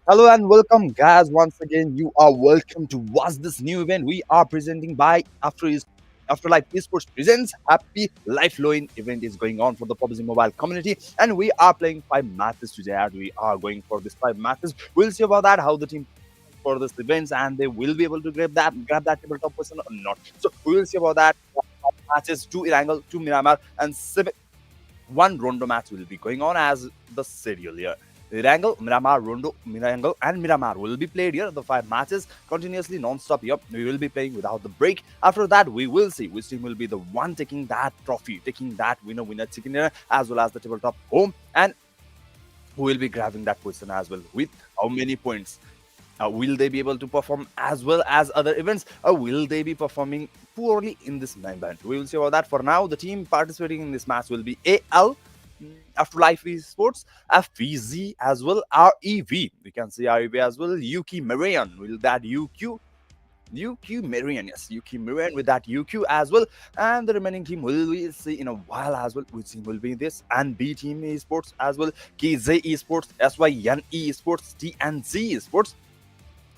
Hello and welcome, guys. Once again, you are welcome to watch this new event we are presenting by Afterlife Esports presents Happy Lifeloween event is going on for the PUBG Mobile community, and we are playing 5 matches today. And we are going for this 5 matches. We'll see about that how the team for this events and they will be able to grab that tabletop person or not. So we will see about that. Matches, two Irangle, two Miramar, and one Rondo match will be going on as the schedule here. Mirangle, Miramar, Rondo, Mirangle, and Miramar will be played here. The 5 matches continuously non-stop here. We will be playing without the break. After that, we will see which team will be the one taking that trophy, taking that winner chicken dinner, as well as the tabletop home, and who will be grabbing that position as well with how many points. Will they be able to perform as well as other events, or will they be performing poorly in this event? We will see about that. For now, the team participating in this match will be AL, Afterlife Esports, FVZ as well, REV. We can see REV as well. Yuki Marian. Will that UQ Marian, yes, UQ Marian with that UQ as well, and the remaining team will we see in a while as well. Which team will be this? And B Team Esports as well, KZ Esports, SYN Esports, TNC Esports.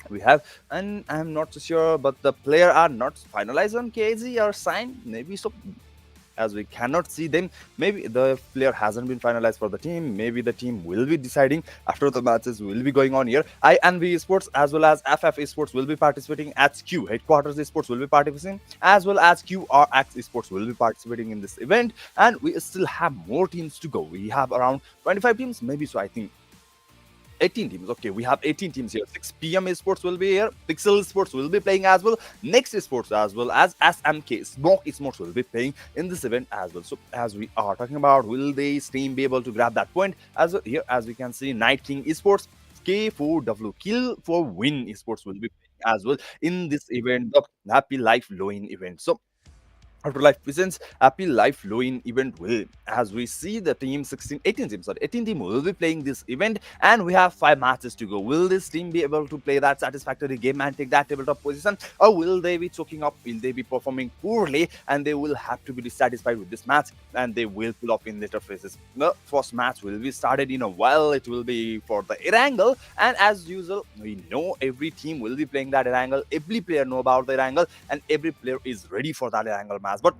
We have, and I'm not so sure, but the player are not finalized on KZ or signed. Maybe so, as we cannot see them. Maybe the player hasn't been finalized for the team. Maybe the team will be deciding after the matches will be going on here. INV Esports as well as FF Esports will be participating. At Q Headquarters Esports will be participating, as well as QRX Esports will be participating in this event. And we still have more teams to go. We have around 25 teams, maybe so. I think 18 teams. Okay, we have 18 teams here. 6 p.m. Esports will be here. Pixel Sports will be playing as well. Next Esports as well as SMK Smoke Esports will be playing in this event as well. So as we are talking about, will this team be able to grab that point? As well, here, as we can see, Night King Esports, K4W Kill for Win Esports will be playing as well in this event, the Happy Life Lowing event. So Afterlife presents Happy Life Lowing event will, as we see the team 18 team will be playing this event, and we have 5 matches to go. Will this team be able to play that satisfactory game and take that tabletop position, or will they be choking up? Will they be performing poorly and they will have to be dissatisfied with this match and they will pull off in later phases? The first match will be started in a while. It will be for the Irangle, and as usual, we know every team will be playing that Irangle. Every player know about the Irangle, and every player is ready for that Irangle match. But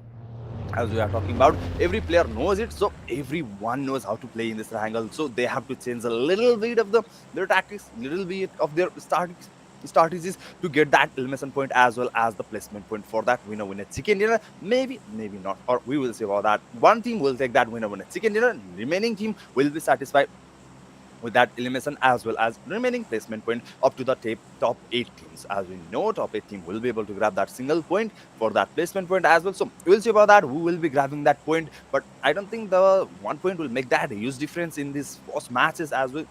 as we are talking about, every player knows it, so everyone knows how to play in this triangle. So they have to change a little bit of their tactics, little bit of their strategies to get that elimination point as well as the placement point for that winner chicken dinner. Maybe not, or we will see about that. One team will take that winner chicken dinner. Remaining team will be satisfied with that elimination as well as remaining placement point up to the top 8 teams. As we know, top 8 team will be able to grab that single point for that placement point as well. So we'll see about that, who will be grabbing that point. But I don't think the 1 point will make that huge difference in these first matches. As we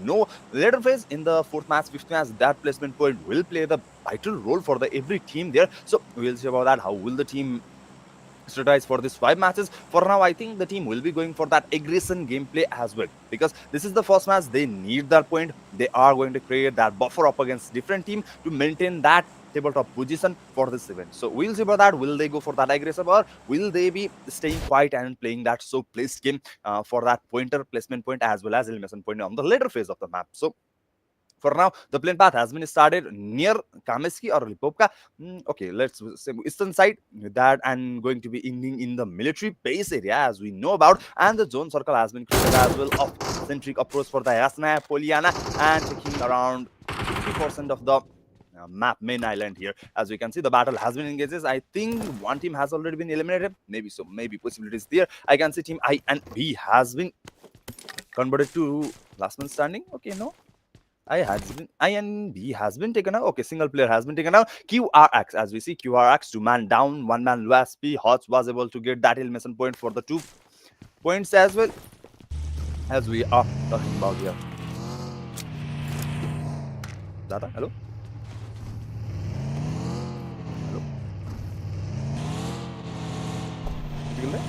know, later phase in the 4th match, 5th match, that placement point will play the vital role for the every team there. So we'll see about that, how will the team strategize for these 5 matches. For now, I think the team will be going for that aggression gameplay as well, because this is the first match. They need that point. They are going to create that buffer up against different team to maintain that tabletop position for this event. So we'll see about that. Will they go for that aggressive, or will they be staying quiet and playing that so placed game for that pointer placement point as well as elimination point on the later phase of the map? So for now, the plane path has been started near Kameski or Lipovka. Okay, let's say eastern side with that, and going to be ending in the military base area as we know about. And the zone circle has been created as well of centric approach for the Yasna Poliana, and taking around 50% of the map main island here. As we can see, the battle has been engaged. I think one team has already been eliminated. Maybe so, maybe possibilities there. I can see team I and B has been converted to last man standing. Okay, no. I and B has been taken out. Okay, single player has been taken out. QRX, as we see, QRX 2-man down, 1-man low SP. Hots was able to get that elimination point for the 2 points as well, as we are talking about here. Data, hello? Hello?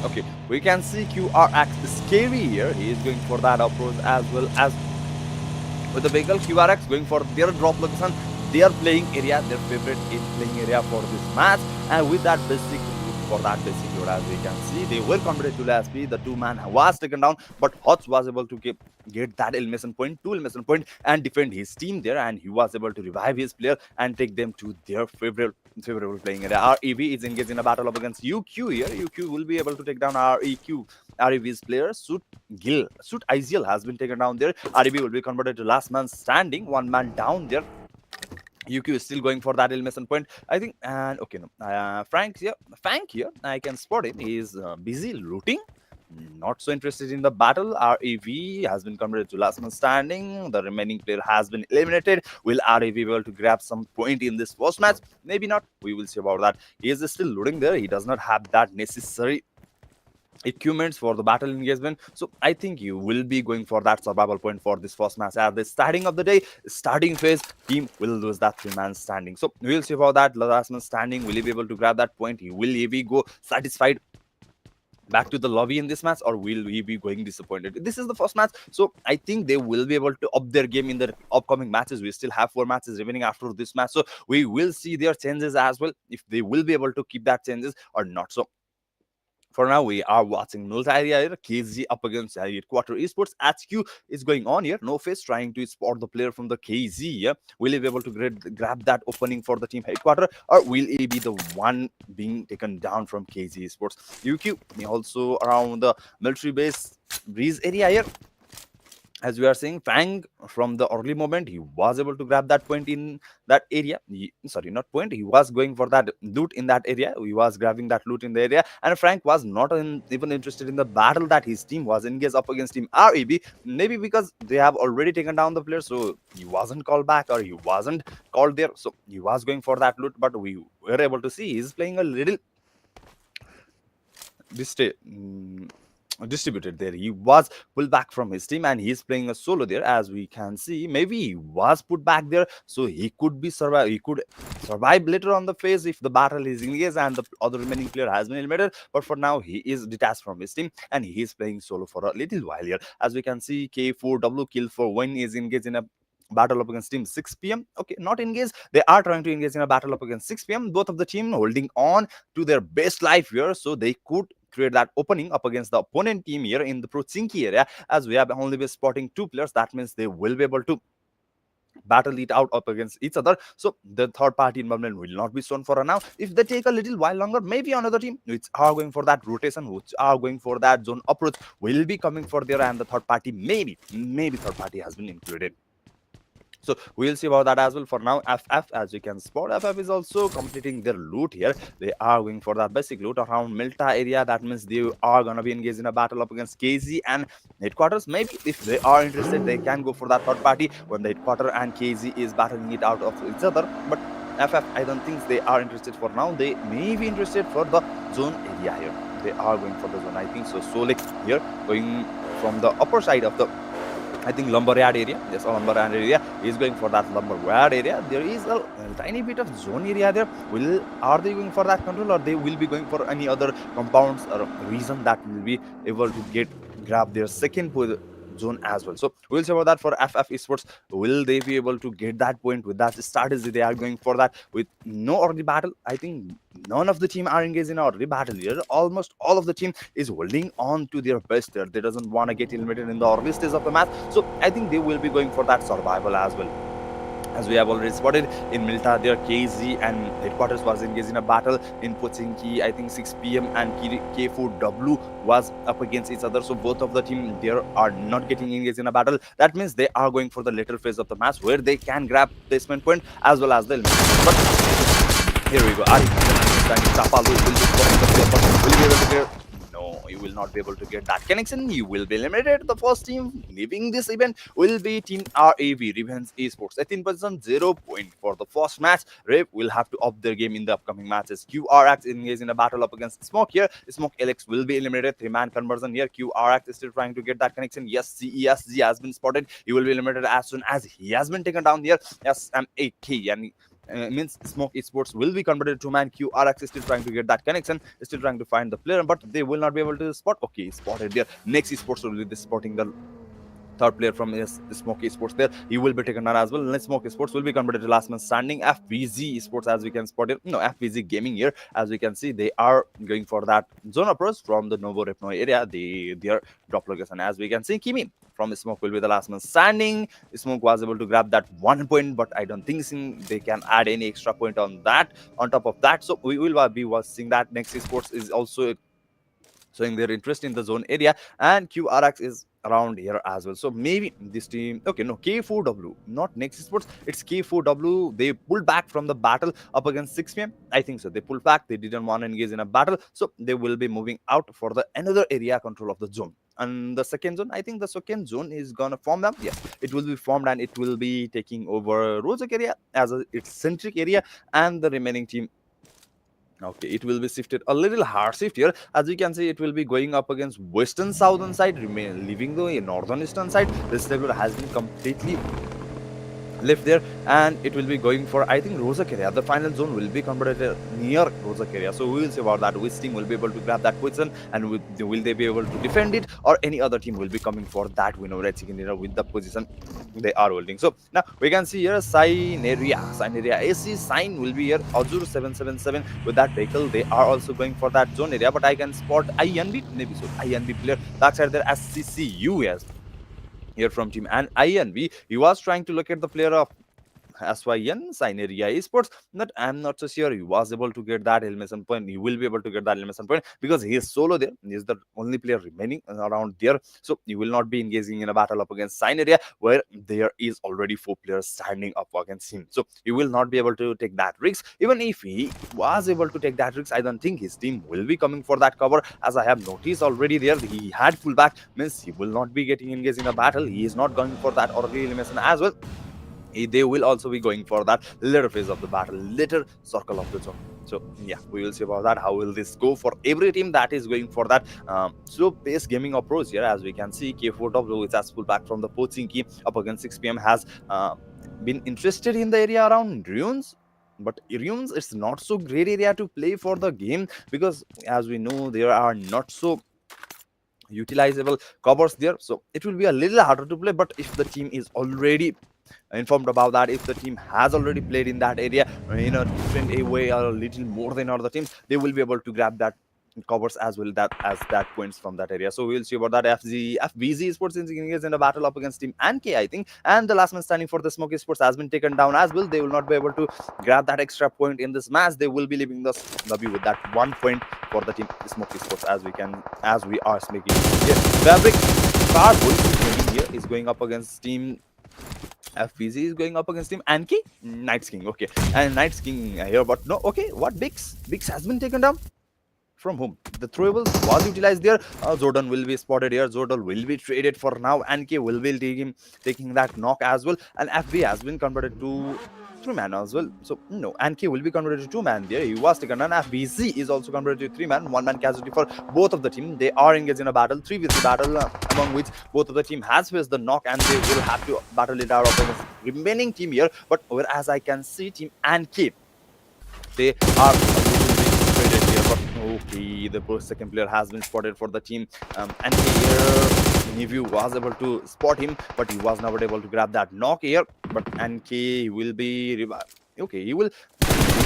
Okay, we can see QRX scary here. He is going for that approach as well as with the vehicle. QRX going for their drop location, their playing area, their favorite playing area for this match. And with that basic for that basic load. As we can see, they were committed to last SP. The two-man was taken down, but Hots was able to get that elimination point, two elimination point, and defend his team there, and he was able to revive his player and take them to their favorable playing area. REV is engaged in a battle up against UQ here. UQ will be able to take down REV's player. Suit Iziel has been taken down there. REV will be converted to last man standing, one man down there. UQ is still going for that elimination point, I think. And okay, no, Frank here, I can spot him. He is busy looting. Not so interested in the battle. REV has been converted to last man standing. The remaining player has been eliminated. Will REV be able to grab some point in this first match? Maybe not. We will see about that. He is still looting there. He does not have that necessary equipments for the battle engagement, so I think you will be going for that survival point for this first match. At the starting of the day, starting phase, team will lose that three-man standing, so we'll see about that. Last man standing, will he be able to grab that point? Will he go satisfied back to the lobby in this match, or will we be going disappointed? This is the first match, so I think they will be able to up their game in the upcoming matches. We still have 4 matches remaining after this match, so we will see their changes as well, if they will be able to keep that changes or not. So for now, we are watching multi-area here. KZ up against Headquarter Esports. HQ is going on here. No face trying to spot the player from the KZ here. Will he be able to grab that opening for the team Headquarter, or will he be the one being taken down from KZ Esports? UQ also around the military base breeze area here. As we are seeing, Fang from the early moment, he was able to grab that point in that area. Sorry, not point. He was going for that loot in that area. He was grabbing that loot in the area. And Frank was not even interested in the battle that his team was engaged up against him. REB, maybe because they have already taken down the player, so he wasn't called back, or he wasn't called there. So he was going for that loot, but we were able to see he's playing a little distributed there. He was pulled back from his team, and he's playing a solo there. As we can see, maybe he was put back there so he could survive later on the phase if the battle is engaged and the other remaining player has been eliminated. But for now, he is detached from his team and he is playing solo for a little while here. As we can see, K4W kill for win is engaged in a battle up against team 6 p.m. Okay, not engaged. They are trying to engage in a battle up against 6 p.m. Both of the team holding on to their best life here, so they could create that opening up against the opponent team here in the Prochinki area. As we have only been spotting 2 players, that means they will be able to battle it out up against each other. So the third party involvement will not be shown for now. If they take a little while longer, maybe another team which are going for that rotation, which are going for that zone approach, will be coming for there, and the third party maybe third party has been included. So we'll see about that as well. For now, FF, as you can spot, FF is also completing their loot here. They are going for that basic loot around Milta area. That means they are gonna be engaged in a battle up against KZ and Headquarters. Maybe if they are interested, they can go for that third party when the Headquarter and KZ is battling it out of each other. But FF, I don't think they are interested for now. They may be interested for the zone area here. They are going for the zone, I think so. Solik here going from the upper side of the, I think, lumberyard area. Yes, a lumberyard area. He's going for that lumberyard area. There is a tiny bit of zone area there. Are they going for that control, or they will be going for any other compounds or reason that will be able to grab their second zone as well? So we'll see about that for FF Esports. Will they be able to get that point with that strategy? They are going for that with no early battle. I think none of the team are engaged in early battle here. Almost all of the team is holding on to their best there. They doesn't want to get eliminated in the early stage of the match. So I think they will be going for that survival as well. As we have already spotted in Milta, their KZ and Headquarters was engaged in a battle in Pochinki. I think 6 p.m. and K4W was up against each other. So both of the team there are not getting engaged in a battle. That means they are going for the later phase of the match where they can grab placement point as well as the elimination. But here we go. No, you will not be able to get that connection. You will be eliminated. The first team leaving this event will be Team RAV, Revenge Esports. 18% 0 point for the first match. Rev will have to up their game in the upcoming matches. QRX engaged in a battle up against Smoke here. Smoke LX will be eliminated. 3-man conversion here. QRX is still trying to get that connection. Yes, CESG has been spotted. He will be eliminated as soon as he has been taken down here. SM8K and means Smoke Esports will be converted to man. QRX is still trying to get that connection, still trying to find the player, but they will not be able to spot. Okay, spotted there. Next Esports will be spotting the third player from Smoke Esports there. He will be taken down as well. And Smoke Esports will be converted to last man standing. FVZ Esports, as we can spot it. No, FVZ Gaming here, as we can see, they are going for that zone approach from the Novo Repno area. Their drop location, as we can see, Kimi from Smoke will be the last man standing. Smoke was able to grab that 1 point, but I don't think they can add any extra point on that. On top of that, so we will be watching that. Next Esports is also showing their interest in the zone area, and QRX is around here as well. So maybe this team, okay, no, K4W, not Next Sports, it's K4W. They pulled back from the battle up against 6 p.m. I think so. They pulled back. They didn't want to engage in a battle, so they will be moving out for the another area control of the zone. And the second zone, I think the second zone is gonna form them. Yes, it will be formed, and it will be taking over Rozak area as its centric area, and the remaining team. Okay, it will be shifted a little hard shift here. As you can see, it will be going up against western southern side, leaving the northern eastern side. This table has been completely left there, and it will be going for, I think, Rozak area. The final zone will be converted near Rozak area, so we will see about that. Which team will be able to grab that position, and will they be able to defend it, or any other team will be coming for that win over chicken dinner with the position they are holding. So now we can see here sign area AC sign will be here. Azure 777 with that vehicle, they are also going for that zone area, but I can spot INB, maybe so INB player backside there as CCUS here from team, and INV, he was trying to look at the player of SYN Sineria Esports, but I'm not so sure he was able to get that elimination point. He will be able to get that elimination point because he is solo there. He is the only player remaining around there. So he will not be engaging in a battle up against Sineria, where there is already 4 players standing up against him. So he will not be able to take that risk. Even if he was able to take that risk, I don't think his team will be coming for that cover. As I have noticed already there, he had pullback, means he will not be getting engaged in a battle. He is not going for that early elimination as well. They will also be going for that later phase of the battle, later circle of the zone. So yeah, we will see about that. How will this go for every team that is going for that slow pace gaming approach here? As we can see, K4W, which has pulled back from the poaching key up against 6 p.m. has been interested in the area around ruins. But ruins, it's not so great area to play for the game, because as we know, there are not so utilizable covers there, so it will be a little harder to play. But if the team is already informed about that, if the team has already played in that area in a different way, or a little more than other teams, they will be able to grab that covers as well, that points from that area. So we'll see about that. FVZ Sports is engaged in a battle up against Team NK, I think, and the last man standing for the Smoky Sports has been taken down as well. They will not be able to grab that extra point in this match. They will be leaving the W with that 1 point for the Team Smoky Sports, as we are making here. Fabric Car here is going up against Team FVZ is going up against Team Anki. Knights King, okay, and Knights King here, but no, okay, what Bix has been taken down. From whom? The throwables was utilized there. Jordan will be spotted here. Jordan will be traded for now. NK will be taking that knock as well. And FV has been converted to 3-man as well. So no, NK will be converted to 2-man there. He was taken down. FBC is also converted to 3-man. 1-man casualty for both of the team. They are engaged in a battle, 3v3 battle, among which both of the team has faced the knock, and they will have to battle it out against the remaining team here. But whereas I can see Team NK, they are traded here, but okay, the second player has been spotted for the team. And here Nivu was able to spot him, but he was never able to grab that knock here. But NK will be okay, he will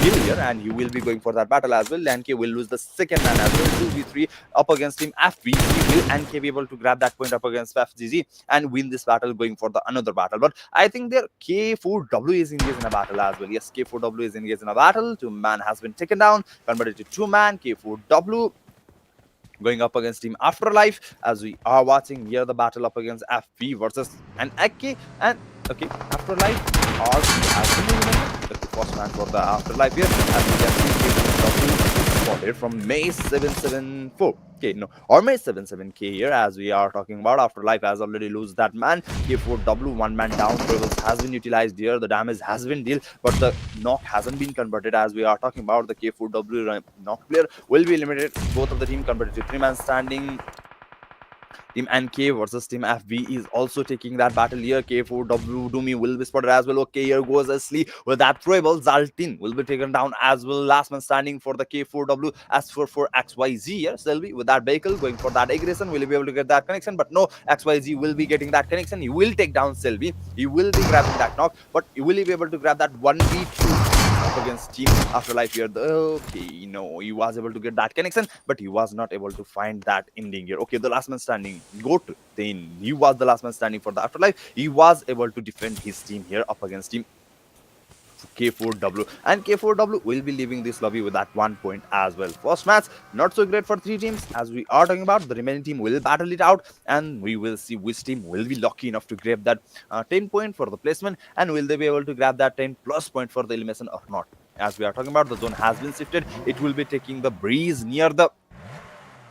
heal here, and he will be going for that battle as well. NK will lose the second man as well. 2v3 up against Team FV. Will NK be able to grab that point up against FGZ and win this battle, going for the another battle? But I think their K4W is engaged in a battle as well. Yes, K4W is engaged in a battle. 2-man has been taken down, converted to 2-man. K4W going up against Team Afterlife, as we are watching here the battle up against FV versus an AK. And okay, Afterlife has been eliminated. The first man for the Afterlife here, as we can see, K4W spotted from May 774. Okay, no, or May 77K here, as we are talking about. Afterlife has already lost that man. K4W, 1-man down. Travels has been utilized here. The damage has been dealt, but the knock hasn't been converted, as we are talking about. The K4W knock player will be eliminated. Both of the team converted to 3-man standing. Team NK versus Team FB is also taking that battle here. K4W Doomy will be spotted as well. Okay, here goes Ashley with that throwable. Zaltin will be taken down as well. Last man standing for the K4W. As for XYZ here, Selby with that vehicle going for that aggression. Will he be able to get that connection? But no, XYZ will be getting that connection. He will take down Selby. He will be grabbing that knock, but will he be able to grab that 1v2 up against Team Afterlife here? Okay, no, he was able to get that connection, but he was not able to find that ending here. Okay, the last man standing, Goat, then he was the last man standing for the Afterlife. He was able to defend his team here up against Team K4W, and K4W will be leaving this lobby with that 1 point as well. First match not so great for three teams, as we are talking about. The remaining team will battle it out, and we will see which team will be lucky enough to grab that 10 point for the placement, and will they be able to grab that 10 plus point for the elimination or not. As we are talking about, the zone has been shifted. It will be taking the breeze near the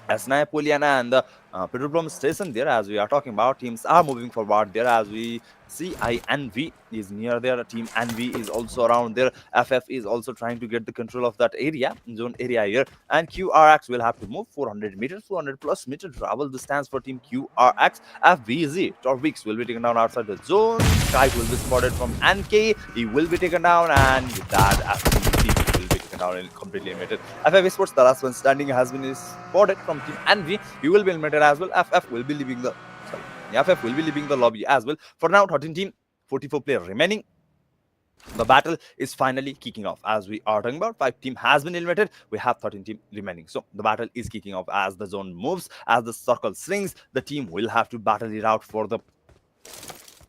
Asnaya Poliana and the Petrobrom station there. As we are talking about, teams are moving forward there. As we see, INV is near there. Team NV is also around there. FF is also trying to get the control of that area, zone area here. And QRX will have to move 400 meters, 400 plus meter travel distance for Team QRX. FVZ, Torvix will be taken down outside the zone. Skype will be spotted from NK. He will be taken down, and with that, FVZ will be taken down and completely eliminated. FF Sports, the last one standing, has been spotted from Team NV. He will be eliminated as well. FF will be leaving the FF will be leaving the lobby as well. For now, 13 team, 44 players remaining. The battle is finally kicking off. As we are talking about, 5 team has been eliminated. We have 13 team remaining. So the battle is kicking off as the zone moves, as the circle swings. The team will have to battle it out for the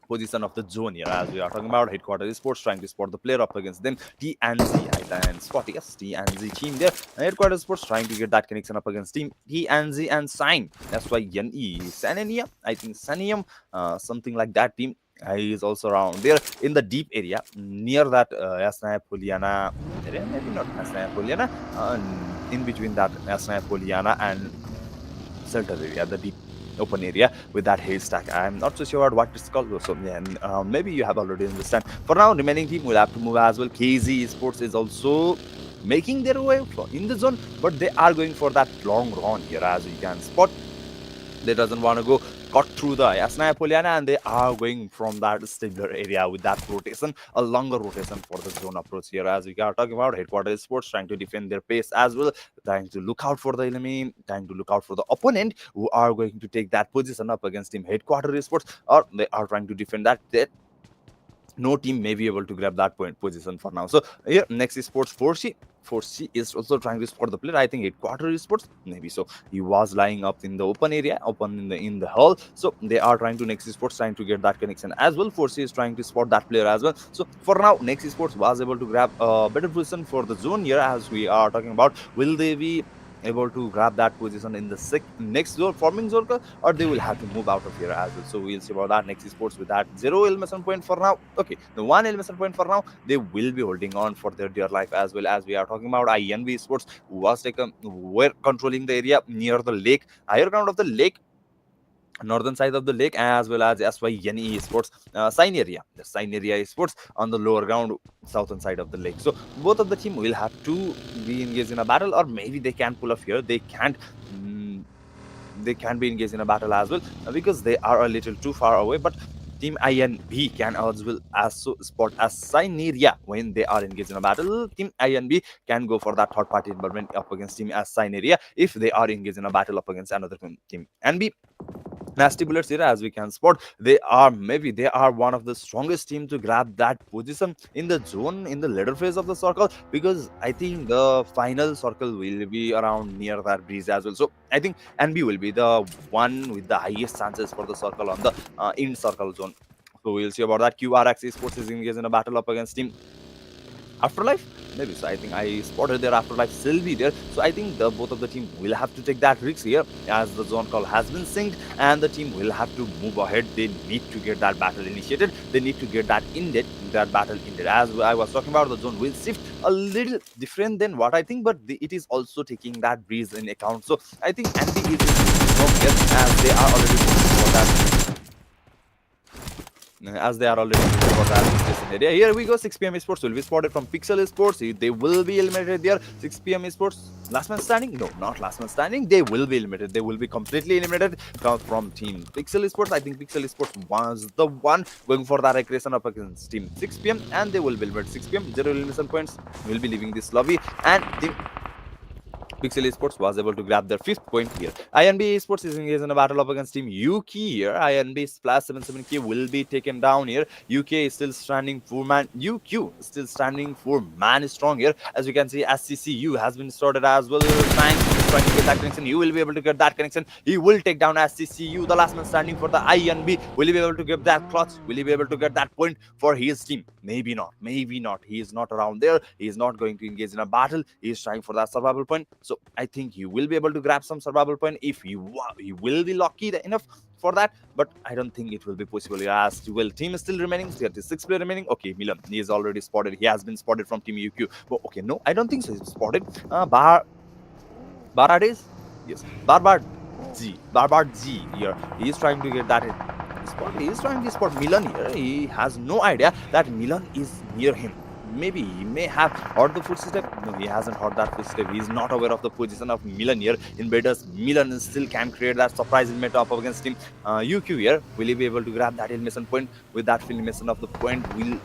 position of the zone here. As we are talking about, Headquarters Sports trying to spot the player up against them. T and Z, and spot, yes, T and Z team there. And Headquarters Sports trying to get that connection up against team T and Z and Sign. That's why Yane Sanania, I think Sanium, something like that team. He is also around there in the deep area near that Asnaya Poliana area, maybe not Asnaya Poliana, in between that Asnaya Poliana and Shelter area, the deep open area with that haystack. I'm not so sure what it's called. So yeah, maybe you have already understand. For now, remaining team will have to move as well. KZ Sports is also making their way in the zone, but they are going for that long run here, as you can spot. They doesn't want to go cut through the Asnaya Poliana, and they are going from that stabler area with that rotation, a longer rotation for the zone approach here. As we are talking about, Headquarters Sports trying to defend their pace as well, trying to look out for the enemy, trying to look out for the opponent who are going to take that position up against Team Headquarters Sports, or they are trying to defend that no team may be able to grab that point position for now. So here, next is Sports 4C. 4C is also trying to spot the player. I think Headquarters Sports, maybe so. He was lying up in the open area, open in the hall. So they are trying to Next Sports trying to get that connection as well. 4C is trying to spot that player as well. So for now, Next Sports was able to grab a better position for the zone here, as we are talking about. Will they be able to grab that position in the next zone, forming circle, or they will have to move out of here as well. So we'll see about that. Next Sports with that 0 elimination point for now. Okay, the 1 elimination point for now. They will be holding on for their dear life, as well. As we are talking about, INV Sports was were controlling the area near the lake, higher ground of the lake, northern side of the lake, as well as SYNE Sports sign area. The sign area Sports on the lower ground, southern side of the lake. So both of the team will have to be engaged in a battle, or maybe they can pull off here. They can't. They can be engaged in a battle as well, because they are a little too far away. But Team INB can as well as spot as sign area when they are engaged in a battle. Team INB can go for that third party involvement up against Team as sign area if they are engaged in a battle up against another team. NB nasty bullets here, as we can spot, they are one of the strongest team to grab that position in the zone in the later phase of the circle, because I think the final circle will be around near that breeze as well. So I think NB will be the one with the highest chances for the circle on the in circle zone. So we'll see about that. QRX Sports is engaged in a battle up against Team Afterlife, maybe. So I think I spotted their Afterlife Sylvie there. So I think the both of the team will have to take that risk here, as the zone call has been synced, and the team will have to move ahead. They need to get that battle initiated. They need to get that battle ended. As I was talking about, the zone will shift a little different than what I think, but it is also taking that breeze in account. So I think NB is in as they are already moving for that. as they are already for the administration area. Here we go. 6 p.m. Esports will be spotted from Pixel Esports. They will be eliminated there. 6 p.m. Esports. Last man standing? No, not last man standing. They will be eliminated. They will be completely eliminated from Team Pixel Esports. I think Pixel Esports was the one going for that aggression up against Team 6 p.m. and they will be eliminated. 6 p.m. 0 elimination points. Will be leaving this lobby and Team Pixel Esports was able to grab their 5th point here. INB Esports is engaged in a battle up against Team UK here. INB Splash 77K will be taken down here. UK is still standing for man. UQ is still standing for man strong here. As you can see, SCCU has been started as well. Trying to get that connection. You will be able to get that connection. He will take down SCCU, the last man standing for the INB. Will he be able to get that clutch? Will he be able to get that point for his team? Maybe not. Maybe not. He is not around there. He is not going to engage in a battle. He is trying for that survival point. So I think he will be able to grab some survival point if he will be lucky enough for that. But I don't think it will be possible as 12 team is still remaining. 36 player remaining. Okay, Milan, he is already spotted. He has been spotted from Team UQ. But okay, no, I don't think so. He's spotted. Barades? Yes. Barbard G here. He is trying to get that spot. He is trying to spot Milan here. He has no idea that Milan is near him. Maybe he may have heard the footstep. No, he hasn't heard that footstep. He is not aware of the position of Milan here. Invaders, Milan still can create that surprise elimination up against him. UQ here. Will he be able to grab that elimination point? With that elimination of the point, will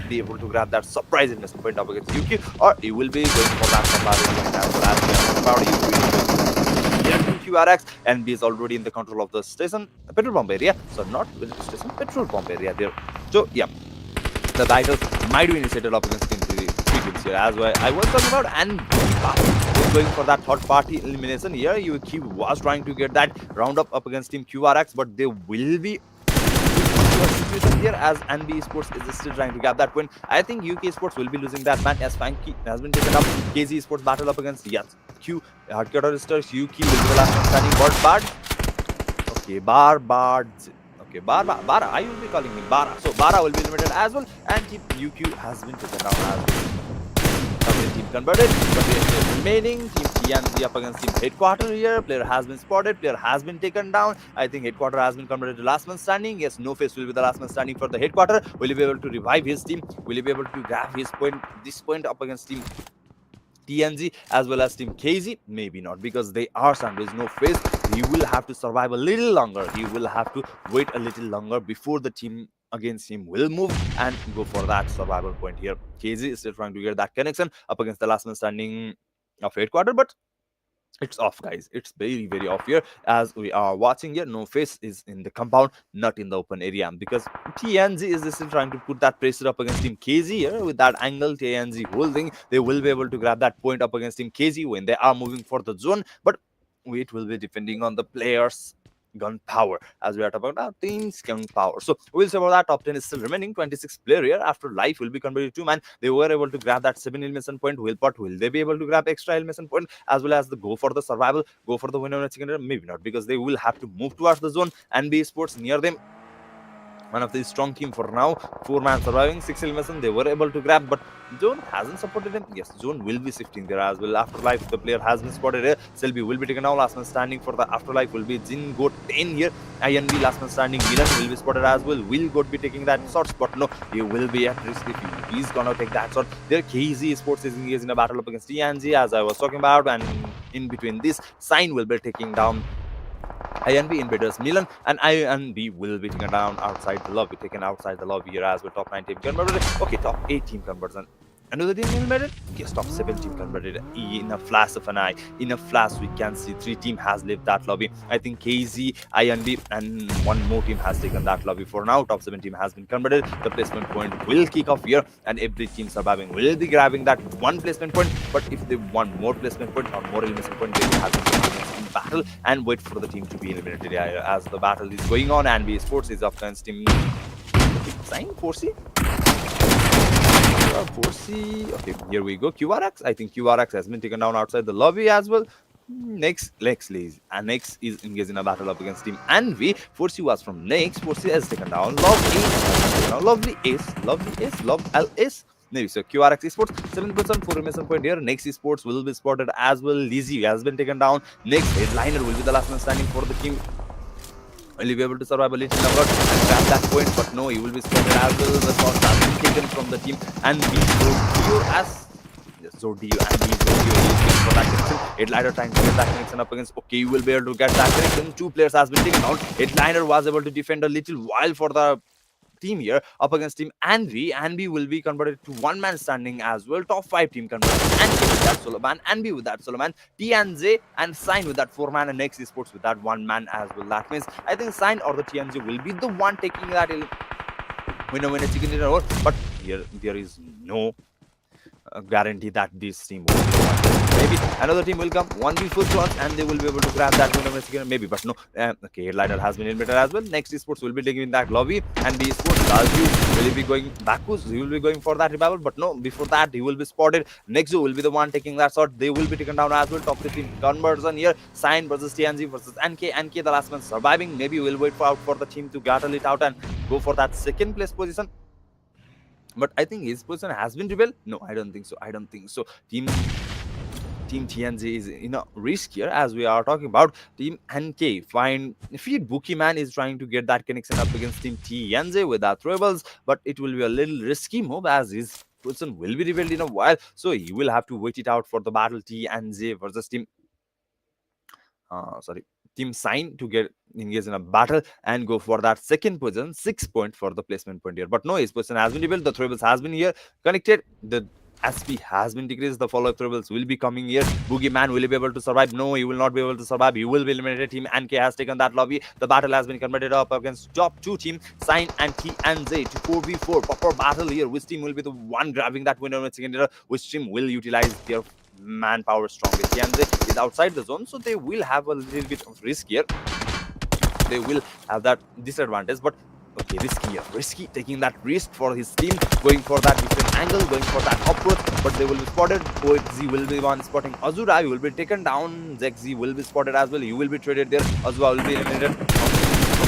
be able to grab that surprise elimination point up against UQ, or he will be going for that surprise point as well as about UQ. QRX and he is already in the control of the station, petrol pump area. So not visitor station, petrol pump area there. So yeah, the titles might be initiated up against three teams here as well. I was talking about and is going for that third party elimination here. UQ was trying to get that roundup up against Team QRX, but they will be situation here as NB Sports is still trying to grab that win. I think UK Sports will be losing that match as Fanky has been taken up. KZ Sports battle up against Q Hardcore Stars. UK will be the last one standing. Bard. Okay, Bar. Okay, Bara. I will be calling him Bara. So Bara will be limited as well, and Team UQ has been taken down as well. Team converted, but the remaining Team TNZ up against Team Headquarter here. Player has been spotted, player has been taken down. I think Headquarter has been converted to last man standing. Yes, No Face will be the last man standing for the Headquarter. Will he be able to revive his team? Will he be able to grab his point, this point up against Team TNZ as well as Team KZ? Maybe not, because they are sandwiched. No Face, he will have to survive a little longer. He will have to wait a little longer before the team against him will move and go for that survival point here. KZ is still trying to get that connection up against the last man standing of Headquarter, but it's off, guys. It's very, very off here as we are watching here. No Face is in the compound, not in the open area, because TNZ is still trying to put that pressure up against Team KZ here with that angle. TNZ holding, they will be able to grab that point up against Team KZ when they are moving for the zone, but it will be depending on the players' gun power, as we are talking about team's gun power. So we'll say about that. Top 10 is still remaining. 26 player here. After life will be converted to man. They were able to grab that 7 elimination point. Will they be able to grab extra elimination point as well as the go for the survival, go for the winner chicken dinner? Maybe not, because they will have to move towards the zone and be sports near them. One of the strong team for now. 4-man surviving, 6 elimination they were able to grab, but Zone hasn't supported him. Yes, Zone will be shifting there as well. Afterlife, the player has been spotted here. Selby will be taken now. Last man standing for the Afterlife will be Jin Goat 10 here. INB last man standing. Milan will be spotted as well. Will Goat be taking that shot, but no, he will be at risk if he's gonna take that shot. There, KZ Sports is engaged in a battle up against TNZ, as I was talking about, and in between this, Sign will be taking down INB Invaders Milan, and INB will be taken down outside the lobby, taken outside the lobby here as well. Top 9 team converted. Okay, top 8 team conversion. Another team converted? Yes, top 7 team converted in a flash of an eye. In a flash, we can see 3 team has left that lobby. I think KZ, INB, and one more team has taken that lobby for now. Top 7 team has been converted. The placement point will kick off here, and every team surviving will be grabbing that one placement point. But if they want more placement point or more elimination point, they will have to battle and wait for the team to be eliminated as the battle is going on. And NB Sports is up against team sign 4C. 4C. Okay, here we go. QRX. I think QRX has been taken down outside the lobby as well. Next is engaged in a battle up against Team Envy. 4C was from next. 4C has taken down Lovely LS. Maybe so. QRX Esports 7% for elimination point here. Next Esports will be spotted as well. Lizzy has been taken down. Next Headliner will be the last man standing for the team will he be able to survive a little longer and grab that point? But no, he will be spotted as well. The shot has been taken from the team and we Zodio as Zodio and he Zodio is going for that connection. Headliner trying to get that connection up against. Okay, you will be able to get that connection. Two players has been taken out. Headliner was able to defend a little while for the team here up against team Anvi. Anvi will be converted to one man standing as well. Top 5 team converted. Anvi with that solo man, Anvi with that solo man, TNJ and Sign with that 4 man, and Next Esports with that 1 man as well. That means I think Sign or the TNJ will be the one taking that winner chicken dinner over. But here there is no guarantee that this team will win. Maybe another team will come 1v4 clans and they will be able to grab that winner again. Maybe, but no. Okay, Headliner has been eliminated as well. Next Esports will be taking that lobby and the Esports Raju will be going backwards. He will be going for that revival, but no, before that he will be spotted. Nexo will be the one taking that shot. They will be taken down as well. Top 15 conversion here. Sign versus TNG versus NK. NK the last one surviving. Maybe we'll wait for the team to battle it out and go for that second place position. But I think his position has been revealed. No, I don't think so. I don't think so. Team TNJ is risk here as we are talking about. Team NK find Feed Bookieman is trying to get that connection up against Team TNJ with that Rebels, but it will be a little risky move as his position will be revealed in a while. So he will have to wait it out for the battle TNJ versus Team Sign to get engaged in a battle and go for that second position. 6 point for the placement point here. But no, his position has been revealed. The Rebels has been here connected. The SP has been decreased. The follow-up Rebels will be coming here. Boogeyman will be able to survive. No, he will not be able to survive. He will be eliminated. Team NK has taken that lobby. The battle has been converted up against top 2 team Sign and TNJ to 4v4. Proper battle here. Which team will be the one grabbing that winner in second? Which team will utilize their manpower strongly? TNJ is outside the zone, so they will have a little bit of risk here. They will have that disadvantage, but okay, risky taking that risk for his team, going for that different angle, going for that approach, but they will be spotted. OXZ will be one spotting Azura. He will be taken down. ZXZ will be spotted as well. He will be traded there. Azura will be eliminated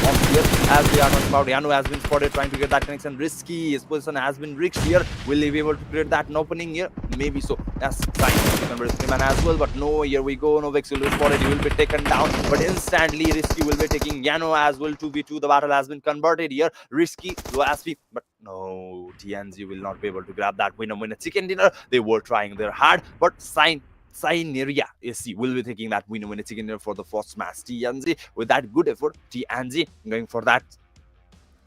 off here. As we are talking about, Yano has been spotted trying to get that connection. Risky. His position has been rigged here. Will he be able to create that opening here? Maybe so. As Freeman as well, but no, here we go. Novex will be spotted. He will be taken down, but instantly Risky will be taking Yano as well. 2v2. The battle has been converted here. Risky, low SP, but no, TNG will not be able to grab that winner chicken dinner. They were trying their hard, but Syneria AC will be taking that winner chicken dinner for the first match. TNG with that good effort. TNG going for that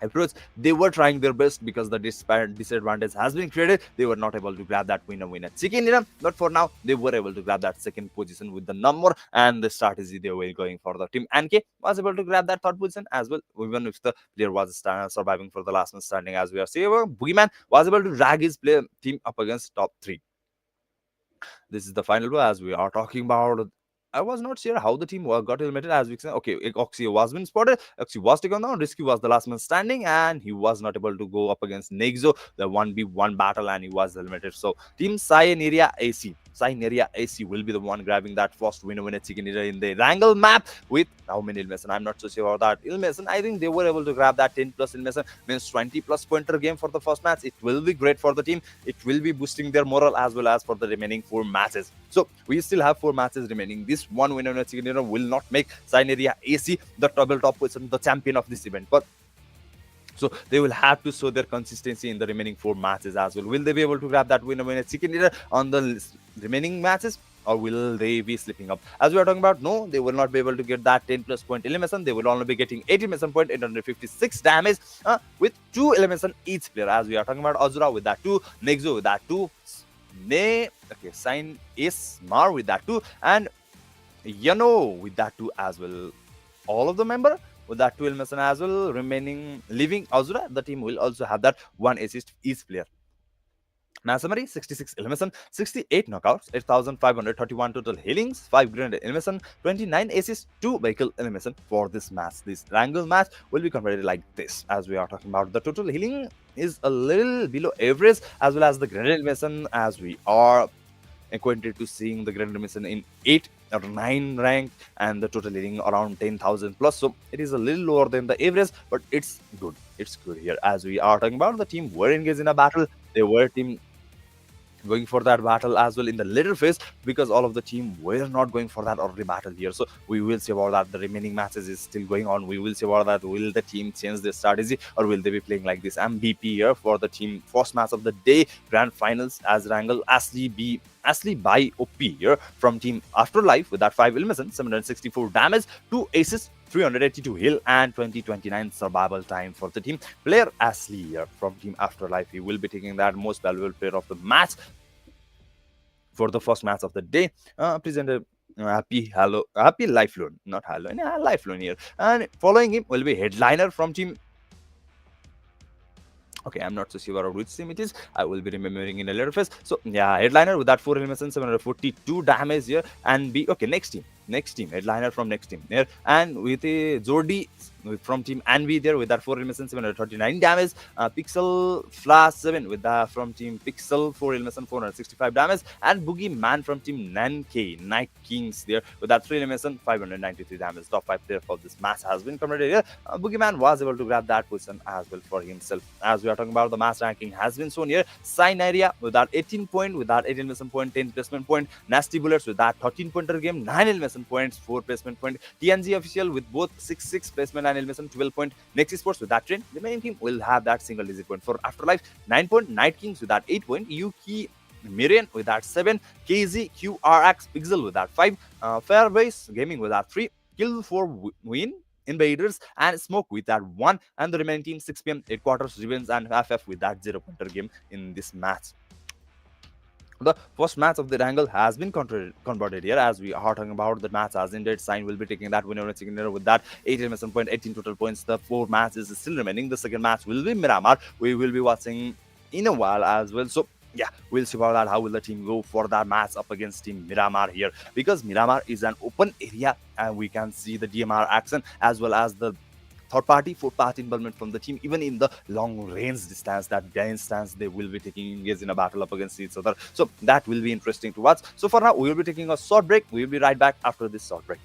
approach. They were trying their best because the disadvantage has been created. They were not able to grab that winner chicken dinner, but for now they were able to grab that second position with the number and the strategy they were going for. The team NK was able to grab that third position as well, even if the player was surviving for the last one standing. As we are seeing, Boogeyman was able to drag his team up against top 3. This is the final blow as we are talking about. I was not sure how the team got eliminated as we said. Okay, Oxy was been spotted. Oxy was taken down. Risky was the last man standing and he was not able to go up against Nexo, the 1v1 battle, and he was eliminated. So Team Syneria AC will be the one grabbing that first winner chicken dinner in the Wrangle map with how many Ilmason? I'm not so sure about that. Ilmason, I think they were able to grab that 10 plus Ilmason, means 20 plus pointer game for the first match. It will be great for the team. It will be boosting their morale as well as for the remaining 4 matches. So we still have 4 matches remaining. This one winner chicken dinner will not make Syneria AC the top position, the champion of this event. But so they will have to show their consistency in the remaining 4 matches as well. Will they be able to grab that winner chicken dinner on the remaining matches, or will they be slipping up? As we are talking about, no, they will not be able to get that 10 plus point elimination. They will only be getting 80 elimination point, 856 damage with 2 elimination each player. As we are talking about Azura with that 2, Nexo with that 2, Sign is Mar with that 2, and Yano with that 2 as well. All of the member with that 2 elimination as well. Remaining living Azura, the team will also have that 1 assist each player. Match summary: 66 elimination, 68 knockouts, 8,531 total healings, 5 grenade elimination, 29 assists, 2 vehicle elimination for this match. This Wrangle match will be converted like this. As we are talking about, the total healing is a little below average, as well as the grenade elimination, as we are acquainted to seeing the grenade elimination in 8 or 9 rank and the total healing around 10,000 plus. So it is a little lower than the average, but it's good. It's good here. As we are talking about, the team were engaged in a battle. They were team going for that battle as well in the later phase, because all of the team were not going for that early battle here. So we will see about that. The remaining matches is still going on. We will see about that. Will the team change their strategy, or will they be playing like this? MVP here for the team. First match of the day, grand finals, as Wrangle Ashley by OP here from Team Afterlife with that 5 elimination, 764 damage, 2 aces, 382 heal, and 2029 survival time for the team. Player Ashley here from Team Afterlife. He will be taking that most valuable player of the match for the first match of the day. Presented happy Lifeloween, not Halloween, Lifeloween here. And following him will be headliner from Team. Okay, I'm not so sure which team it is. I will be remembering in a later phase. So yeah, headliner with that 4 elimination, 742 damage here, and be okay. Next team, headliner from next team here, and with a Jordi from Team Anvi there with that 4 elimination, 739 damage. Pixel Flash 7 with that from Team Pixel, 4 elimination, 465 damage, and Boogie Man from Team Nank Night Kings there with that 3 elimination, 593 damage. Top 5 player for this match has been completed here. Boogie Man was able to grab that position as well for himself. As we are talking about, the match ranking has been shown here. Area with that 18 point, with that 8 elimination point, 10 placement point. Nasty Bullets with that 13 pointer game, 9 elimination points, 4 placement point. TNG Official with both 6 placement and elimination, 12 point. Next Sports with that trend. The main team will have that single digit point. For Afterlife, 9 point. Night Kings with that 8 point. Yuki Mirian with that 7. KZ QRX Pixel with that 5. Fairbase Gaming with that 3. Kill for win. Invaders and Smoke with that 1, and the remaining team 6 p.m. Headquarters, Revenge, and FF with that 0 pointer game in this match. The first match of the angle has been converted here, as we are talking about the match as ended. Sign will be taking that winner and second with that 18 point, 18 total points. The 4 matches is still remaining. The second match will be Miramar. We will be watching in a while as well. So yeah, we'll see about that. How will the team go for that match up against Team Miramar here? Because Miramar is an open area, and we can see the DMR action as well as the third party, fourth party involvement from the team, even in the long range distance, that giant stance they will be taking engaged in a battle up against each other. So that will be interesting to watch. So for now, we will be taking a short break. We will be right back after this short break.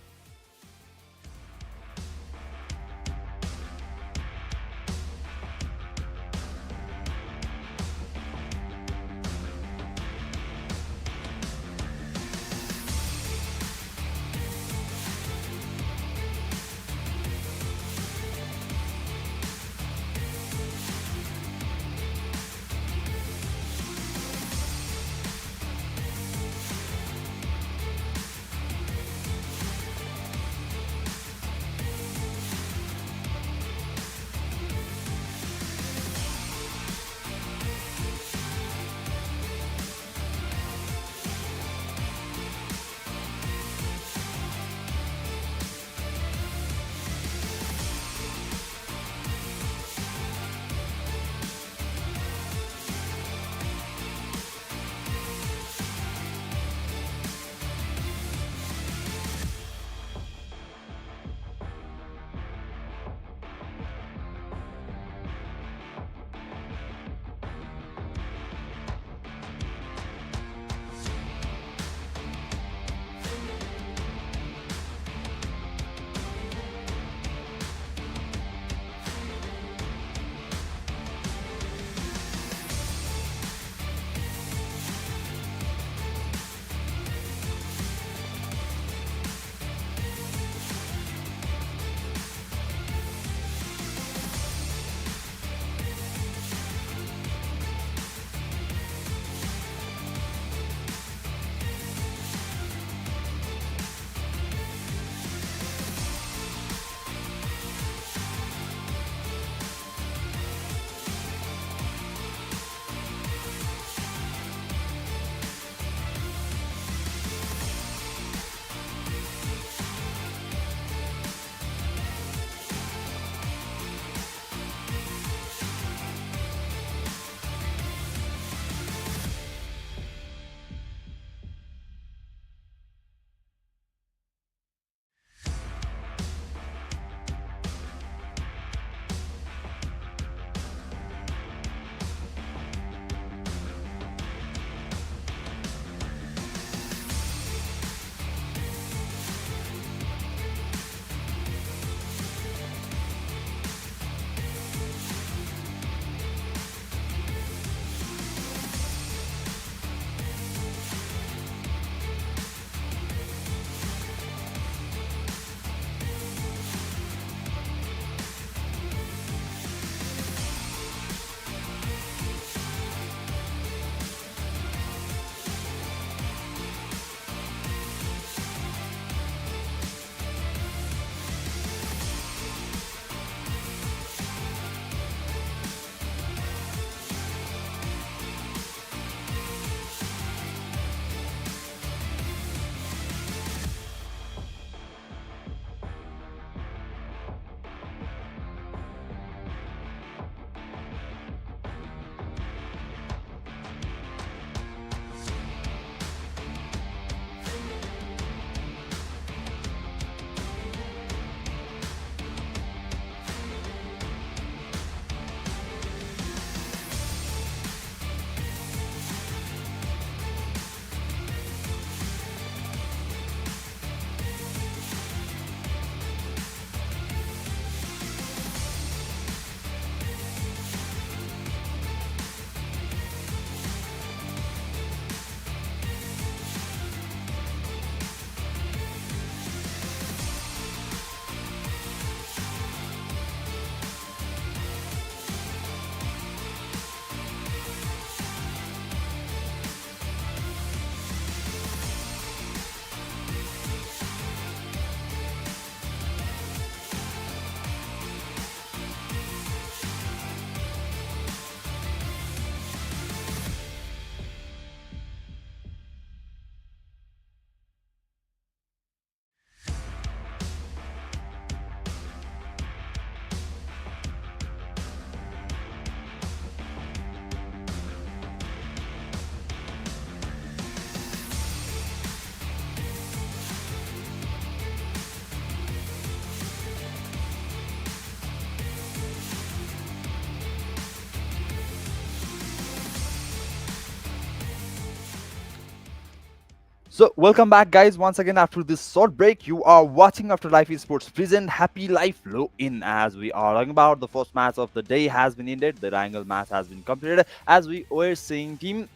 So, welcome back, guys. Once again, after this short break, you are watching After Life Esports present Happy Life Low In. As we are talking about the first match of the day has been ended, the Wrangle match has been completed. As we were seeing, team.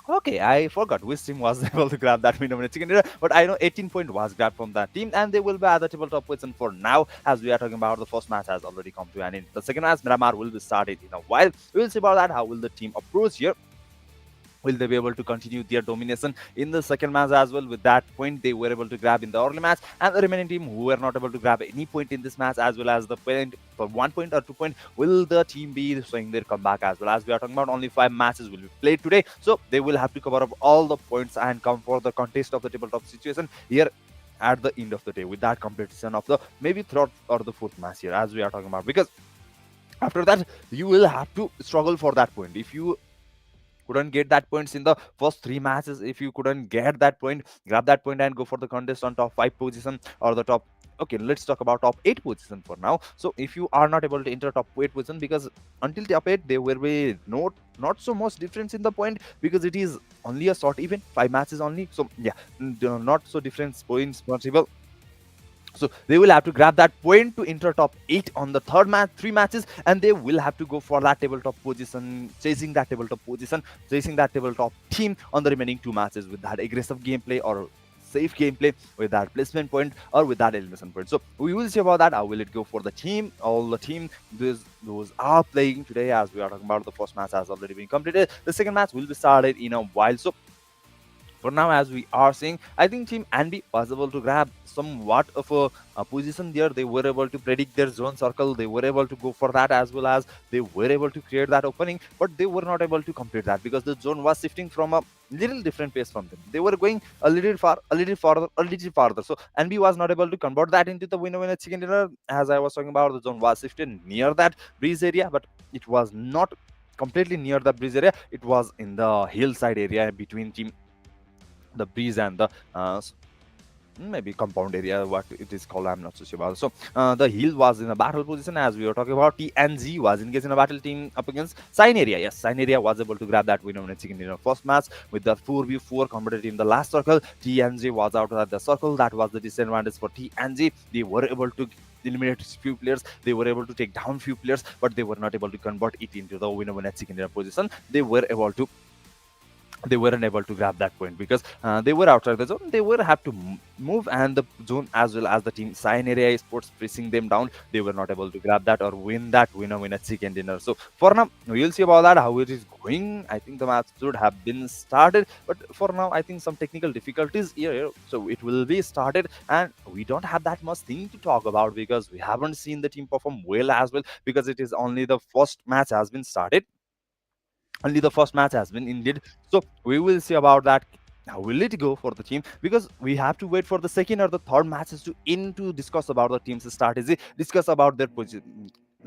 Okay, I forgot which team was able to grab that winner in chicken dinner, but I know 18 point was grabbed from that team, and they will be at the tabletop position for now. As we are talking about, the first match has already come to an end. The second match, Miramar, will be started in a while. We will see about that. How will the team approach here? Will they be able to continue their domination in the second match as well? With that point they were able to grab in the early match, and the remaining team who were not able to grab any point in this match as well as the point for 1 point or 2 point, will the team be showing their comeback as well? As we are talking about, only 5 matches will be played today, so they will have to cover up all the points and come for the contest of the tabletop situation here at the end of the day, with that competition of the maybe third or the fourth match here as we are talking about, because after that you will have to struggle for that point. If you couldn't get that points in the first 3 matches, if you couldn't get that point, grab that point and go for the contest on top 5 position or the top. Okay, let's talk about top 8 position for now. So if you are not able to enter top 8 position, because until top 8 there will be not so much difference in the point, because it is only a short event, 5 matches only. So yeah, not so different points possible. So they will have to grab that point to enter top 8 on the third match, 3 matches, and they will have to go for that tabletop position, chasing that tabletop team on the remaining 2 matches with that aggressive gameplay or safe gameplay, with that placement point or with that elimination point. So we will see about that. How will it go for the team? All the team those are playing today, as we are talking about, the first match has already been completed. The second match will be started in a while. So for now, as we are seeing, I think Team Anby was able to grab somewhat of a position there. They were able to predict their zone circle. They were able to go for that, as well as they were able to create that opening, but they were not able to complete that because the zone was shifting from a little different pace from them. They were going a little far, a little farther, a little farther. So Anby was not able to convert that into the winner chicken dinner. As I was talking about, the zone was shifted near that breeze area, but it was not completely near the breeze area. It was in the hillside area between team the breeze and the maybe compound area, what it is called, I'm not so sure about. So the hill was in a battle position, as we were talking about. TNG was engaged in a battle team up against Sign Area. Yes, Sign Area was able to grab that win on chicken in the first match with the 4v4 competitive in the last circle. TNG was out at the circle. That was the disadvantage for TNG. They were able to eliminate few players, they were able to take down few players, but they were not able to convert it into the winner chicken dinner position. They weren't able to grab that point because they were outside the zone. They were have to move, and the zone as well as the team Sign Area Sports pressing them down, they were not able to grab that or win that winner chicken dinner. So for now we'll see about that, how it is going. I think the match should have been started, but for now I think some technical difficulties here, so it will be started, and we don't have that much thing to talk about because we haven't seen the team perform well as well, because it is only the first match has been started, only the first match has been ended. So we will see about that. How will it go for the team? Because we have to wait for the second or the third matches to end to discuss about the team's strategy, discuss about their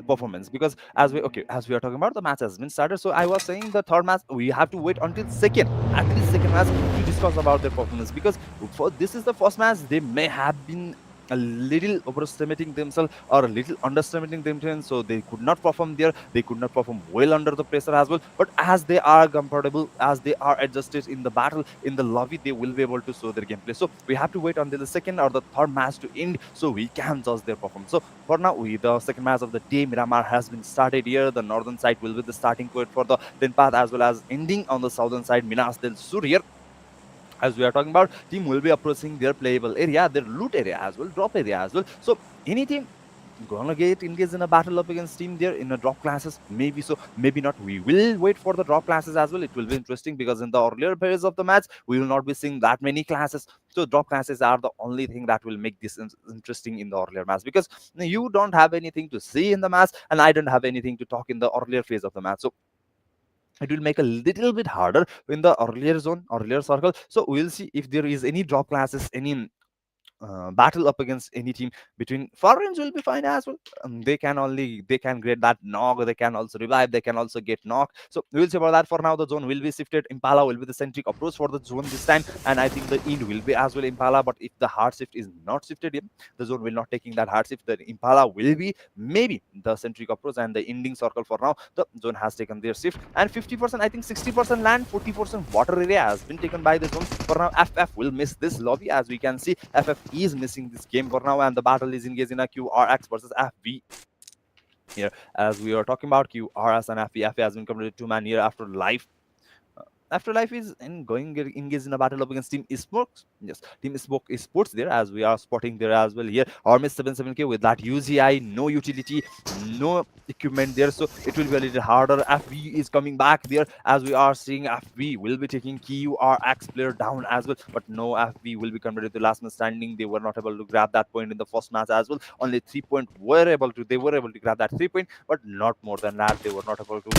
performance. Because as we are talking about, the match has been started. So I was saying the third match we have to wait until second, at least second match, to discuss about their performance. Because for this is the first match, they may have been a little overestimating themselves or a little underestimating themselves, so they could not perform there. They could not perform well under the pressure as well. But as they are comfortable, as they are adjusted in the battle, in the lobby, they will be able to show their gameplay. So we have to wait until the second or the third match to end, so we can judge their performance. So for now, the second match of the day, Miramar has been started here. The northern side will be the starting point for the 10 path, as well as ending on the southern side, Minas del Sur here. As we are talking about, team will be approaching their playable area, their loot area as well, drop area as well. So any team gonna get engaged in a battle up against team there in a drop classes, maybe so, maybe not. We will wait for the drop classes as well. It will be interesting because in the earlier periods of the match we will not be seeing that many classes. So drop classes are the only thing that will make this interesting in the earlier match, because you don't have anything to see in the match and I don't have anything to talk in the earlier phase of the match. So it will make a little bit harder in the earlier zone, earlier circle. So we'll see if there is any drop classes, any battle up against any team between foreigners will be fine as well. They can get that knock, they can also revive, they can also get knocked. So we'll see about that. For now, the zone will be shifted. Impala will be the centric approach for the zone this time, and I think the end will be as well Impala. But if the hard shift is not shifted in, the zone will not taking that hard shift. The Impala will be maybe the centric approach and the ending circle. For now, the zone has taken their shift, and 50%, I think 60% land, 40% water area has been taken by the zone. For now, FF will miss this lobby. As we can see, FF is missing this game for now, and the battle is engaged in a QRX versus FV here. As we are talking about, QRS and FV, FV has been completed two-man here after life. Afterlife is engaged in a battle up against Team Esports. Yes, Team Esports there, as we are spotting there as well here. Armis 77K with that UZI, no utility, no equipment there, so it will be a little harder. FV is coming back there, as we are seeing FV will be taking QRX player down as well, but no, FV will be converted to last man standing. They were not able to grab that point in the first match as well. Only 3 point they were able to grab that 3 point, but not more than that. They were not able to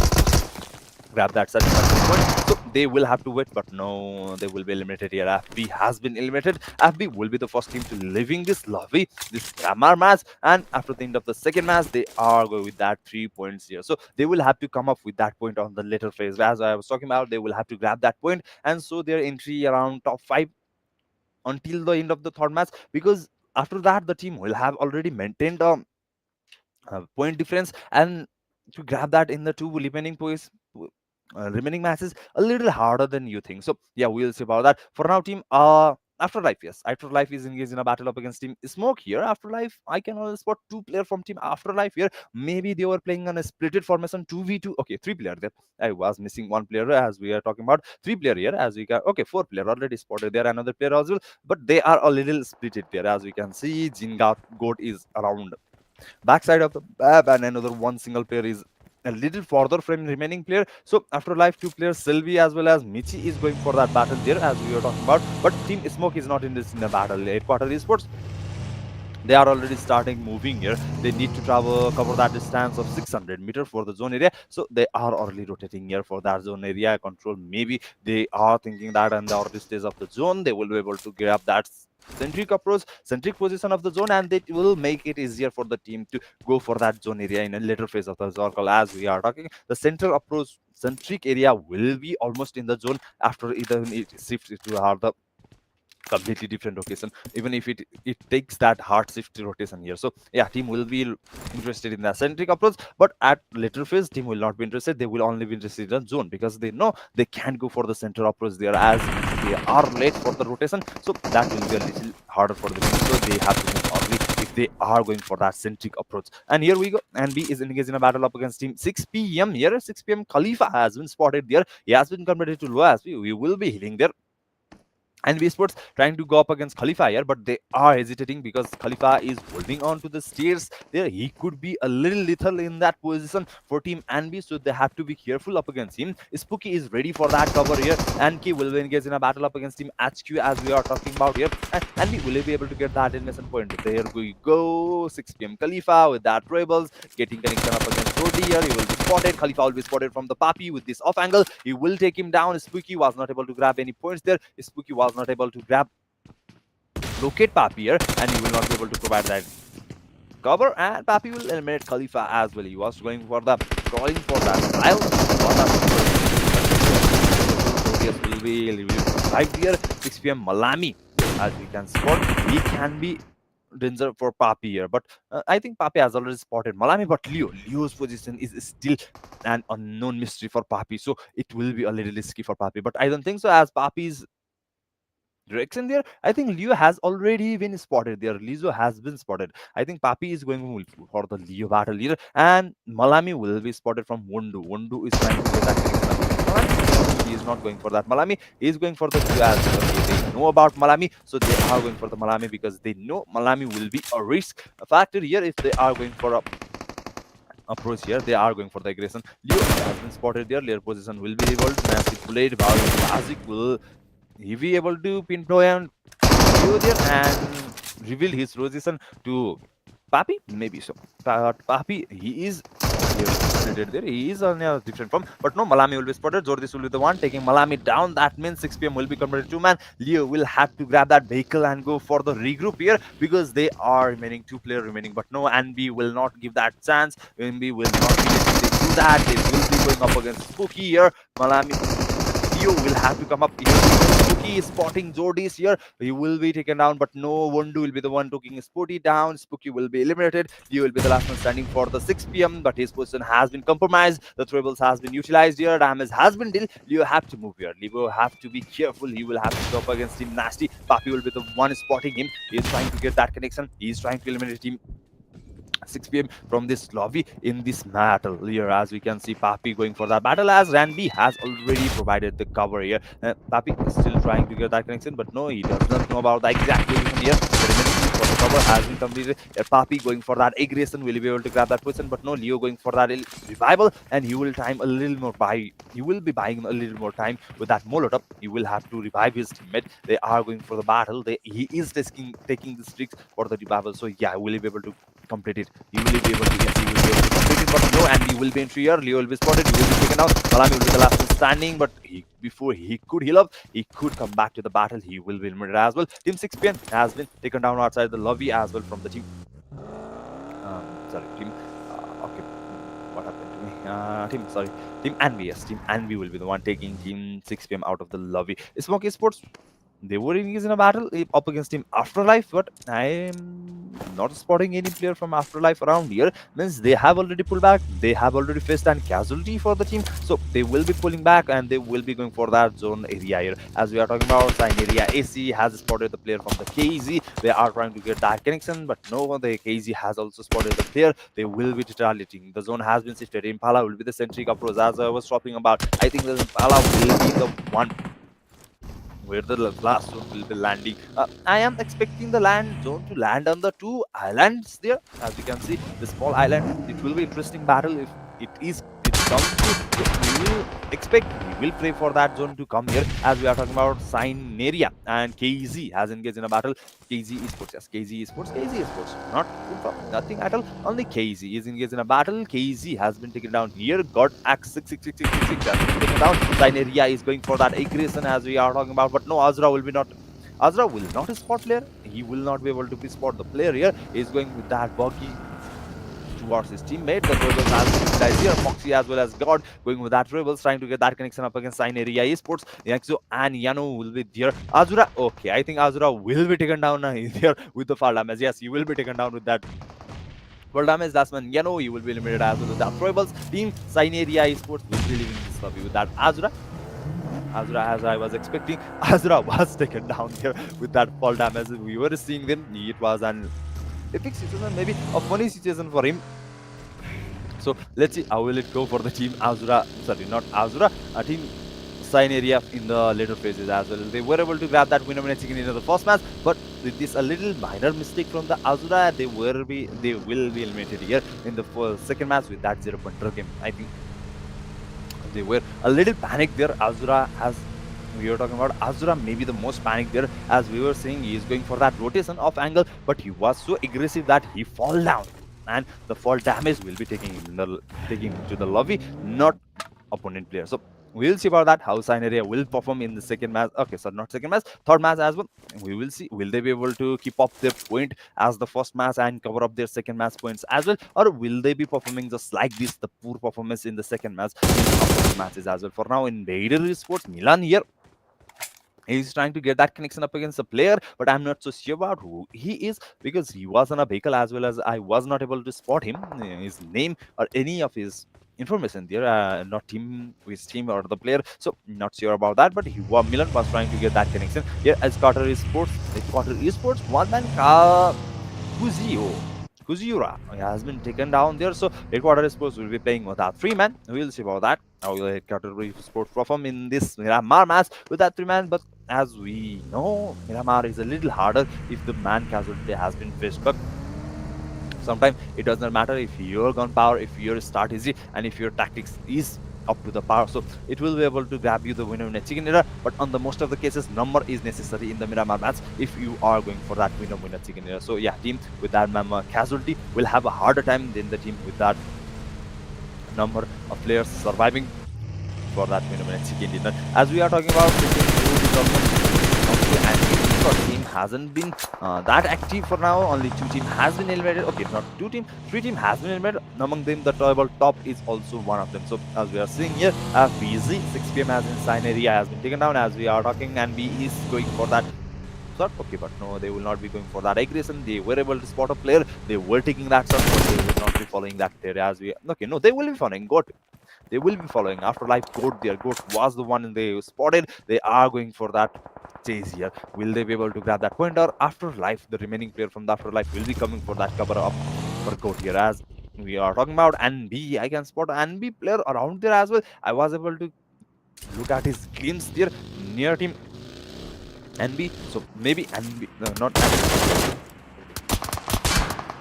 grab that satisfactory point. So they will have to wait, but no, they will be eliminated here. FB has been eliminated. FB will be the first team to leaving this lobby, this grammar match, and after the end of the second match, they are going with that 3 points here. So they will have to come up with that point on the later phase. As I was talking about, they will have to grab that point, and so their entry around top 5 until the end of the third match, because after that the team will have already maintained point difference, and to grab that in the two remaining points, remaining matches a little harder than you think. So yeah, we'll see about that. For now, team Afterlife, yes, Afterlife is engaged in a battle up against Team Smoke here. Afterlife, I can only spot two player from Team Afterlife here. Maybe they were playing on a splitted formation 2v2. Okay, three player there. I was missing one player, as we are talking about three player here. As we can, okay, four player already spotted there. Another player as well, but they are a little splitted there. As we can see, Jinga Goat is around backside of the map, and another one single player is a little further from remaining player. So after life, two players Sylvie as well as Michi is going for that battle there, as we were talking about. But Team Smoke is not in this in the battle. Headquarter Esports, they are already starting moving here. They need to cover that distance of 600 meters for the zone area, so they are already rotating here for that zone area control. Maybe they are thinking that in the early stage of the zone they will be able to grab that centric position of the zone, and it will make it easier for the team to go for that zone area in a later phase of the circle. As we are talking, the central approach centric area will be almost in the zone after either it shifts to the completely different location, even if it takes that hard shift rotation here. So yeah, team will be interested in the centric approach, but at later phase team will not be interested. They will only be interested in zone, because they know they can't go for the center approach there, as they are late for the rotation. So that will be a little harder for them, so they have to move early if they are going for that centric approach. And here we go, and B is engaged in a battle up against team 6 p.m. here. 6 p.m. Khalifa has been spotted there. He has been converted to low, as we will be healing there. And Esports trying to go up against Khalifa here, but they are hesitating because Khalifa is holding on to the stairs there. He could be a little lethal in that position for Team Anby, so they have to be careful up against him. Spooky is ready for that cover here. Anki will engage in a battle up against Team HQ, as we are talking about here. And Anby will be able to get that investment point. There we go. 6 p.m. Khalifa with that Rebels getting connection up against Rodi here. He will be spotted. Khalifa will be spotted from the Papi with this off angle. He will take him down. Spooky was not able to grab any points there. Spooky was not able to grab locate Papi here, and he will not be able to provide that cover, and Papi will eliminate Khalifa as well. He was going for the calling for that trial. Will be right here. 6 p.m. Malami, as we can spot, he can be danger for Papi here, but I think Papi has already spotted Malami, but Leo's position is still an unknown mystery for Papi, so it will be a little risky for Papi, but I don't think so, as Papi's direction there. I think Leo has already been spotted there. Lizzo has been spotted. I think Papi is going for the Leo battle leader, and Malami will be spotted from Wundu. Wundu is trying to get that connection. Malami, he is not going for that. Malami is going for the Leo as well. Okay, they know about Malami, so they are going for the Malami because they know Malami will be a risk factor here if they are going for a approach here. They are going for the aggression. Leo has been spotted there. Their position will be able to manipulate. Classic will he be able to pinpoint Leo there and reveal his position to Papi? Maybe so. But Papi, he is There he is on a different form, but no, Malami will be spotted. Zordis will be the one taking Malami down. That means 6 p.m. will be converted to man. Leo will have to grab that vehicle and go for the regroup here because they are remaining 2 players remaining. But no, NB will not give that chance. NB will not be letting them do that. They will be going up against Spooky here. Malami Leo will have to come up here. Spooky is spotting Zordis here. He will be taken down, but no, Wondu will be the one taking Spooky down. Spooky will be eliminated. Leo will be the last one standing for the 6 p.m., but his position has been compromised. The tribbles has been utilized here. Damage has been dealt. Leo have to move here. Leo have to be careful. He will have to go up against Team Nasty. Papi will be the one spotting him. He is trying to get that connection. He is trying to eliminate Team 6 p.m. from this lobby in this battle here. As we can see, Papi going for that battle as Ranby has already provided the cover here. Papi is still trying to get that connection, but no, he does not know about the exact position here. The remaining for the cover has been completed. Papi going for that aggression, will he be able to grab that position? But no, Leo going for that revival, and he will time a little more he will be buying a little more time with that Molotov. He will have to revive his teammate. They are going for the battle. He is taking the streaks for the revival. So yeah, will he be able to complete it? He will be able to, yes, he will be able to complete it, but no, and he will be in here. Leo will be spotted, he will be taken out. Malami will be the last one standing, but before he could heal up, he could come back to the battle. He will be eliminated as well. Team 6 p.m. has been taken down outside the lobby as well from the team. Team. Okay, what happened to me? Team Anvi. Yes, Team Anvi will be the one taking Team 6 p.m. out of the lobby. Smoky Sports, they were engaged in a battle up against Team Afterlife, but I am not spotting any player from Afterlife around here. Means they have already pulled back. They have already faced an casualty for the team, so they will be pulling back and they will be going for that zone area here. As we are talking about, sign area AC has spotted the player from the KZ. They are trying to get that connection, but no, the KZ has also spotted the player. They will be retaliating. The zone has been shifted. Impala will be the centric approach, as I was talking about. I think the Impala will be the one where the last zone will be landing. I am expecting the land zone to land on the 2 islands there. As you can see, the small island. It will be interesting battle if it comes to. We will expect, we will pray for that zone to come here. As we are talking about Signeria and KZ has engaged in a battle. KZ Esports, yes, KZ Esports, not nothing at all. Only KZ is engaged in a battle. KZ has been taken down here. God Axe 66666 has been taken down. Signeria is going for that aggression as we are talking about, but no, Azra will not spot player. He will not be able to spot the player here. He is going with that buggy towards his teammate. The Rebels has been utilized here. Foxy as well as God going with that Rebels, trying to get that connection up against Signeria Esports. Yaxo and Yano will be there. Azura, okay, I think Azura will be taken down here with the fall damage. Yes, he will be taken down with that. For damage, that's when Yano, he will be eliminated as well with that Rebels. Team Signeria Esports will be leaving this lobby with that Azura. Azura, as I was expecting, Azura was taken down here with that fall damage. We were seeing them. It was an epic situation, maybe a funny situation for him. So let's see how will it go for the team Azura. Sorry, not Azura. Team Signeria in the later phases as well. They were able to grab that winner chicken in the first match, but with this a little minor mistake from the Azura, they will be eliminated here in the second match with that 0-point game. I think they were a little panicked there. Azura has. We were talking about Azura, maybe the most panic there, as we were saying. He is going for that rotation of angle, but he was so aggressive that he fall down, and the fall damage will be taking him to the lobby, not opponent player. So we'll see about that, how Signeria will perform in the second match. Okay, so not second match, third match as well. We will see, will they be able to keep up their point as the first match and cover up their second match points as well, or will they be performing just like this, the poor performance in the second match in the matches as well. For now, in Vader Esports, Milan here, he's trying to get that connection up against a player, but I'm not so sure about who he is because he was on a vehicle as well as I was not able to spot him, his name or any of his information there, not his team or the player, so not sure about that. But Milan was trying to get that connection here as Carter Esports, one man Kuziura has been taken down there, so Headquarter Sports will be playing with that 3-man. We'll see about that. How will Headquarter Sports perform in this Miramar match with that 3-man? But as we know, Miramar is a little harder if the man casualty has been faced. But sometimes it does not matter if your gunpowder, if your strategy, and if your tactics is up to the power, so it will be able to grab you the winner in a chicken dinner. But on the most of the cases, number is necessary in the Miramar match if you are going for that winner chicken dinner. So yeah, team with that casualty will have a harder time than the team with that number of players surviving for that minimum second dinner. As we are talking about, and our team hasn't been that active for now. Only two team has been eliminated. Okay, not two team, three team has been eliminated. Among them, the table top is also one of them. So as we are seeing here, BZ 6 p.m. has been signed area has been taken down as we are talking, and B is going for that shot. Okay, but no, they will not be going for that aggression. They were able to spot a player. They were taking that shot, but they will not be following that player as we. Okay, no, they will be following. Got they will be following. Afterlife Goat there. Goat was the one they spotted. They are going for that chase here. Will they be able to grab that point, or Afterlife, the remaining player from the Afterlife, will be coming for that cover up for Goat here as we are talking about NB. I can spot NB player around there as well. I was able to look at his glimpse there near him. NB, so maybe NB, no, not NB.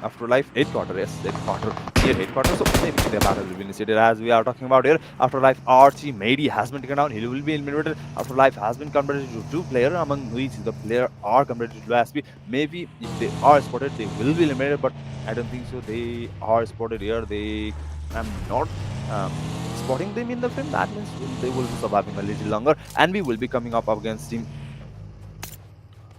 Afterlife headquarters, yes, headquarters, near headquarters. So maybe the battle will be initiated as we are talking about here. Afterlife Archie Mady has been taken down. He will be eliminated. Afterlife has been converted to two players, among which the player are converted to SP. Maybe if they are spotted, they will be eliminated, but I don't think so. They are spotted here. I'm not spotting them in the film. That means they will be surviving a little longer, and we will be coming up against him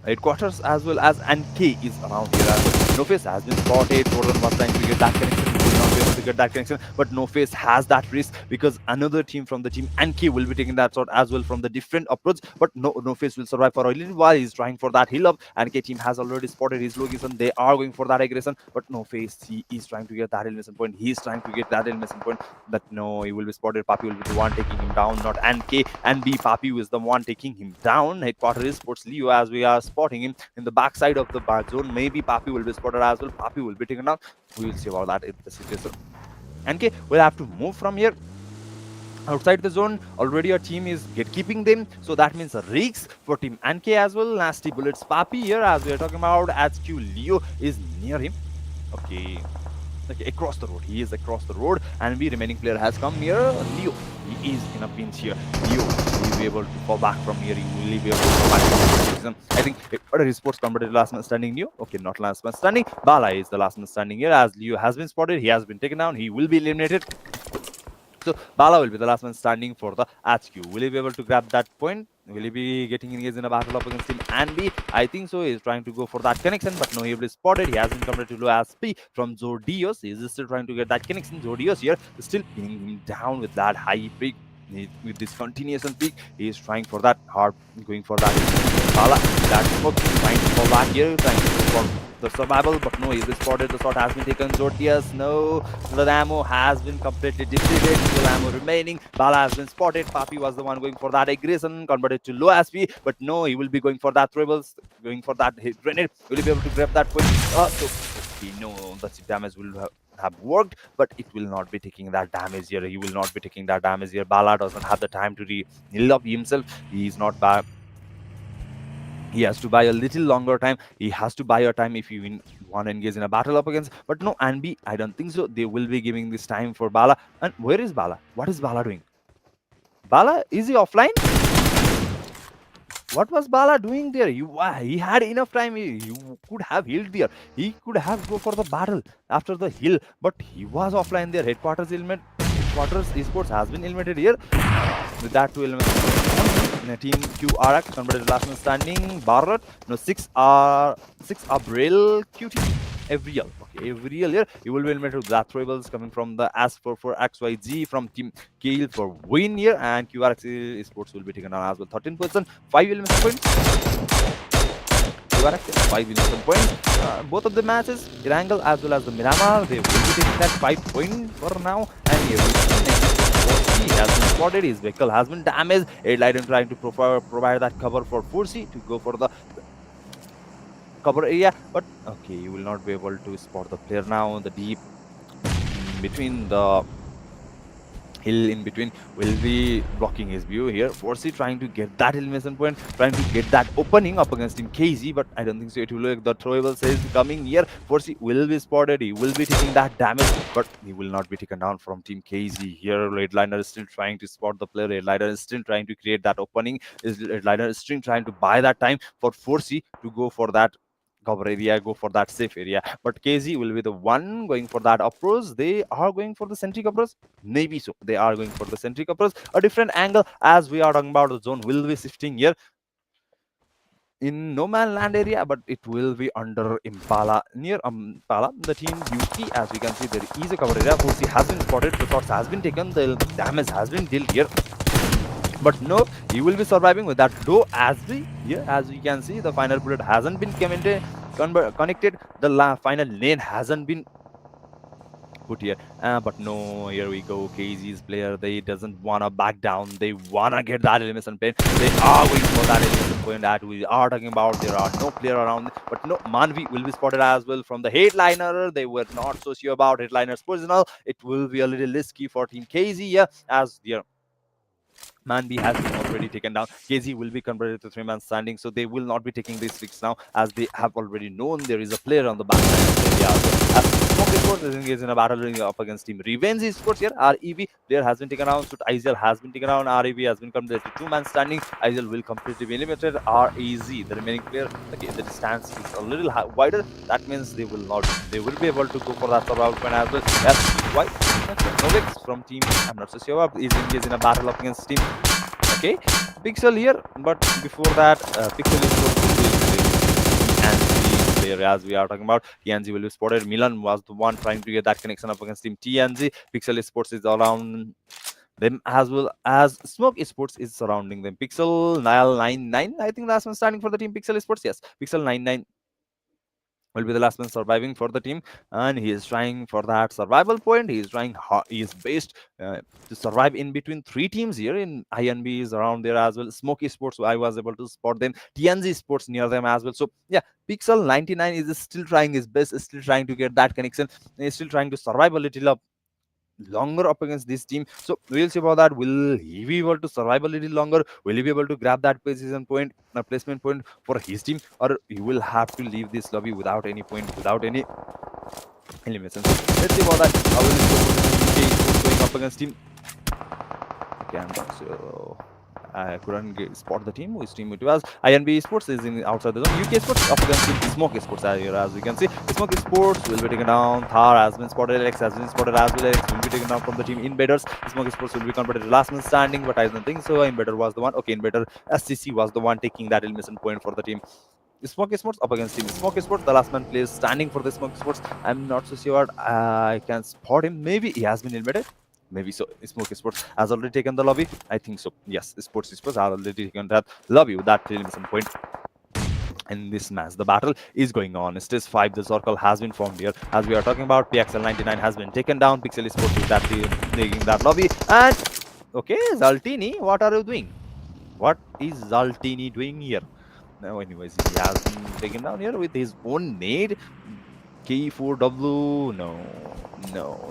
headquarters as well as NK is around here as well. No Face has been spotted. Jordan was trying to get that connection. He will not be able to get that connection. But No Face has that risk because another team from the team NK will be taking that shot as well from the different approach. But No Face will survive for a little while. He's trying for that heal up. NK team has already spotted his location. They are going for that aggression. But No Face, he is trying to get that elimination point. He's trying to get that elimination point. But no, he will be spotted. Papi will be the one taking him down, not NK. And B Papi is the one taking him down. Headquarters Sports Leo as we are spotting him in the backside of the back zone. Maybe Papi will be spotted as well. Papi will be taken down. We will see about that in the situation. NK will have to move from here outside the zone. Already our team is gatekeeping them, so that means a risk for team NK as well. Nasty bullets Papi here as we are talking about. As Q Leo is near him. Okay, across the road. He is across the road, and the remaining player has come near Leo. He is in a pinch here. Leo will be able to fall back from here. He will be able to fall back from this. I think what is sports converted last man standing Leo? Okay, not last man standing. Bala is the last man standing here as Leo has been spotted. He has been taken down. He will be eliminated. So Bala will be the last one standing for the HQ. Will he be able to grab that point? Will he be getting engaged in a battle up against him? And B, I think so. He's trying to go for that connection, but no, he will be spotted. He has been converted to SP from Zordios. He's still trying to get that connection. Zordios here is still pinning him down with that high pick. With this continuation pick, he is trying for that hard, going for that. Bala, that smoke, trying to fall back here, trying to go for the survival, but no, he's spotted. The shot has been taken. Zordias, no, the ammo has been completely depleted. Still ammo remaining. Bala has been spotted. Papi was the one going for that aggression, converted to low SP, but no, he will be going for that rebels, going for that hit grenade. Will he be able to grab that point? So okay, no, the damage will have worked, but it will not be taking that damage here. He will not be taking that damage here. Bala doesn't have the time to heal up himself. He is not bad. He has to buy a little longer time. He has to buy a time if you want to engage in a battle up against. But no, NB, I don't think so. They will be giving this time for Bala. And where is Bala? What is Bala doing? Bala, is he offline? What was Bala doing there? He had enough time. He could have healed there. He could have go for the battle after the heal, but he was offline there. Headquarters esports has been eliminated here. With that two elements. Team QRX converted last man standing. Barrett, no 6R Abril QT. Avriel. Okay, Avriel here. You will be eliminated with that tribals coming from the S4 for XYG from Team Kale for win here, and QRX Sports will be taken on as well. 13%, 5 elimination points. QRX 5 elimination points. Both of the matches, Irangle as well as the Miramar, they will be taking that 5 points for now, and here he has been spotted. His vehicle has been damaged. Aidlighten trying to provide that cover for Forcy to go for the cover area, but okay, you will not be able to spot the player now. The deep between the hill in between will be blocking his view here. Forcy trying to get that elimination point, trying to get that opening up against Team KZ, but I don't think so. It will look the throwable says coming here. Forcy will be spotted. He will be taking that damage, but he will not be taken down from Team KZ here. Redliner is still trying to spot the player. Redliner is still trying to create that opening. Redliner is still trying to buy that time for Forcy to go for that cover area, go for that safe area. But KZ will be the one going for that approach. They are going for the centric approach. Maybe so. They are going for the centric approach. A different angle as we are talking about the zone will be shifting here in no man land area, but it will be under Impala, near Impala. The team UT, as we can see, there is a cover area. Fosi has been spotted, the shots has been taken, the damage has been dealt here. But no, he will be surviving with that low as we here, as we can see, the final bullet hasn't been connected. The final lane hasn't been put here. But no, here we go. KZ's player, they doesn't wanna back down. They wanna get that elimination point. They are going for that elimination point that we are talking about. There are no player around, but no, Manvi will be spotted as well from the headliner. They were not so sure about headliner's positional. It will be a little risky for Team KZ, yeah, as their Manby has been already taken down. KZ will be converted to 3-man standing, so they will not be taking these risks now, as they have already known there is a player on the back line. Yeah, so as Smoke Esports is engaged in a battle up against Team Revenge Esports here. REV player has been taken down, so Izel has been taken down. REV has been converted to 2-man standing. Izel will completely be eliminated. RAZ, the remaining player, okay, the distance is a little wider. That means they will not, they will be able to go for that survival point as well. Yes, why? Novix from Team, I'm not so sure, is engaged in a battle up against Team. Okay, Pixel here, but before that, Pixel is and the player as we are talking about. TNG will be spotted. Milan was the one trying to get that connection up against Team TNG. Pixel Sports is around them as well as Smoke Esports is surrounding them. Pixel 999, I think last one standing for the team Pixel Esports. Yes, Pixel 99 will be the last man surviving for the team, and he is trying for that survival point. He is trying his best to survive in between three teams here. In INB is around there as well. Smoky Sports, I was able to spot them. TNG Sports near them as well. So yeah, Pixel 99 is still trying his best, is still trying to get that connection. He's still trying to survive a little up longer up against this team. So we'll see about that. Will he be able to survive a little longer? Will he be able to grab that position point, placement point for his team, or he will have to leave this lobby without any point, without any elimination? So let's see about that. How will it go going up against him? Okay, I'm not sure. I couldn't spot the team, which team it was. INB Sports is in outside the zone. UK Sports up against Team Smoke Sports here, as we can see. Smoke Sports will be taken down. Thar has been spotted. Alex has been spotted as well. Alex will be taken down from the team Invaders. Smoke Sports will be converted to last man standing, but I don't think so. Invader was the one. Okay, Invader SCC was the one taking that elimination point for the team. Smoke Sports up against Team Smoke Sports. The last man plays standing for the Smoke Sports. I'm not so sure. I can spot him. Maybe he has been eliminated. Maybe so. Smoke Sports has already taken the lobby. I think so. Yes, Sports has already taken that lobby with that elimination point. In this match, the battle is going on. Stage 5, the circle has been formed here. As we are talking about, PXL99 has been taken down. Pixel Sports is that taking that lobby. And okay, Zaltini, what are you doing? What is Zaltini doing here? No, anyways, he has been taken down here with his own nade. K4W, no,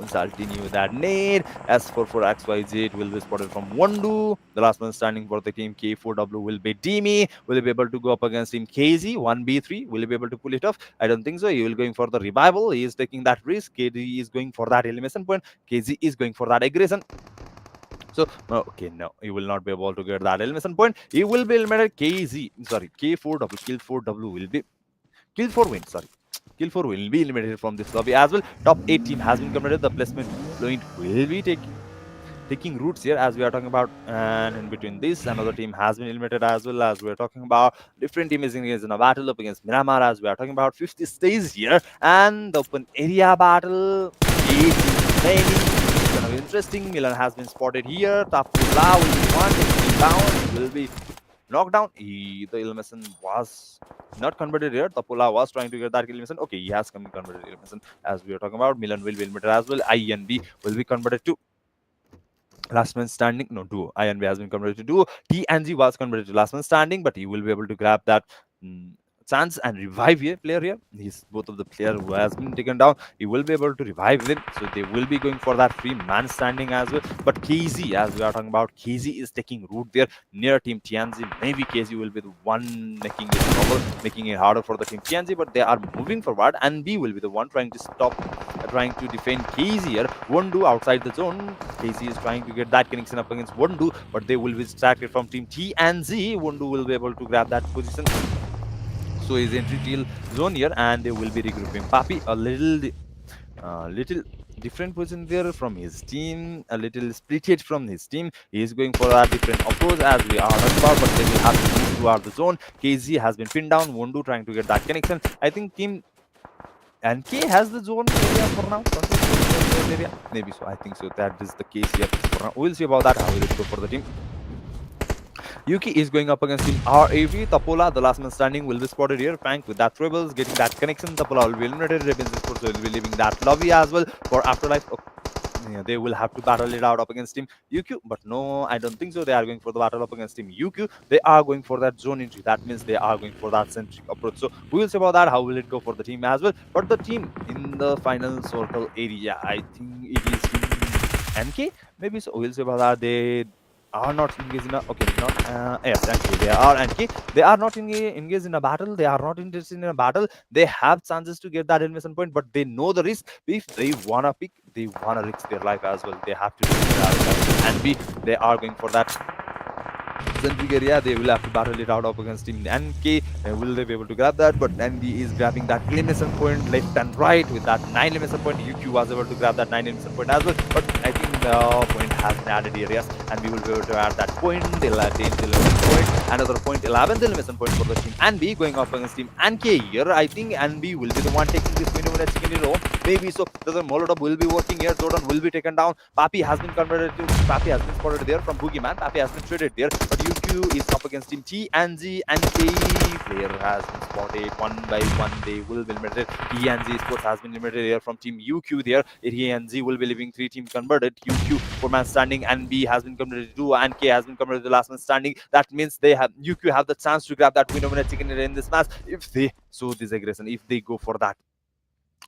Zaltini with that nade. S4 for XYZ will be spotted from Wondu. The last one standing for the team K4W will be Dimi. Will he be able to go up against team KZ 1B3? Will he be able to pull it off? I don't think so. He will going for the revival. He is taking that risk. KD is going for that elimination point. KZ is going for that aggression. So, okay, no, he will not be able to get that elimination point. He will be eliminated. K4W, Kill 4W will be Kill 4 win, sorry. Kill 4 will be eliminated from this lobby as well. Top 8 team has been completed. The placement point will be taking roots here, as we are talking about. And in between this, another team has been eliminated as well, as we are talking about. Different team is engaged in a battle up against Miramar, as we are talking about. 50 stays here. And the open area battle is going to be interesting. Milan has been spotted here. Tapula will be one taking down. Will be knocked down. The elimination was not converted here. Tapula was trying to get that elimination. Okay, he has converted elimination, as we are talking about. Milan will be eliminated as well. INB will be converted to last man standing. No, duo. INB has been converted to duo. TNG was converted to last man standing, but he will be able to grab that chance and revive here player here. He's both of the player who has been taken down. He will be able to revive them. So they will be going for that free man standing as well. But KZ, as we are talking about, KZ is taking root there near team TNZ. Maybe KZ will be the one making it trouble, making it harder for the team TNZ, but they are moving forward, and B will be the one trying to stop, trying to defend KZ here. Wondu outside the zone. KZ is trying to get that connection up against Wondu, but they will be distracted from team TNZ. Wondu will be able to grab that position. so his entry till zone here, and they will be regrouping. Papi, a little different position there from his team, a little splitted from his team. He is going for a different approach as we are talking about, but they will have to move toward the zone. KZ has been pinned down. Wondu trying to get that connection. I think team and K has the zone area for now. Don't you think the zone area? Maybe so. I think so. That is the case here for now. We'll see about that. How will it go for the team? Yuki is going up against Team RAV. Tapola, the last man standing, will be spotted here. Frank with that tribbles, getting that connection. Tapola will be eliminated. Ravens Sports will be leaving that lobby as well for Afterlife. Yeah, they will have to battle it out up against Team UQ, but no, I don't think so. They are going for the battle up against Team UQ. They are going for that zone entry. That means they are going for that centric approach. So we will see about that. How will it go for the team as well? But the team in the final circle area, I think it is Team NK. Maybe so. We'll see about that. They are not engaged in a yes, NK. They are NK. They are not engaged in a battle. They are not interested in a battle. They have chances to get that elimination point, but they know the risk. If they wanna pick, they wanna risk their life as well. They have to do that. And B, they are going for that centric area. They will have to battle it out up against Team NK. Will they be able to grab that? But ND is grabbing that elimination point left and right with that 9 elimination point. UQ was able to grab that 9 elimination point as well. But I think the point has been added areas, and we will be able to add that point. They'll attain the 11 point. Another point, 11th elimination point for the Team NB going up against Team NK here. I think NB will be the one taking this win over chicken in row. Maybe so. The Molotov will be working here. Jordan will be taken down. Papi has been converted to. Papi has been spotted there from Boogeyman. Papi has been traded there. But UQ is up against Team T and G, and K player has been spotted one by one. They will be limited. T and G Sports has been limited here from Team UQ there. T and G will be leaving 3 teams converted. UQ 4-man standing, and B has been converted to 2, and K has been converted to the last man standing. That means they have UQ have the chance to grab that winner chicken in this match if they show this aggression, if they go for that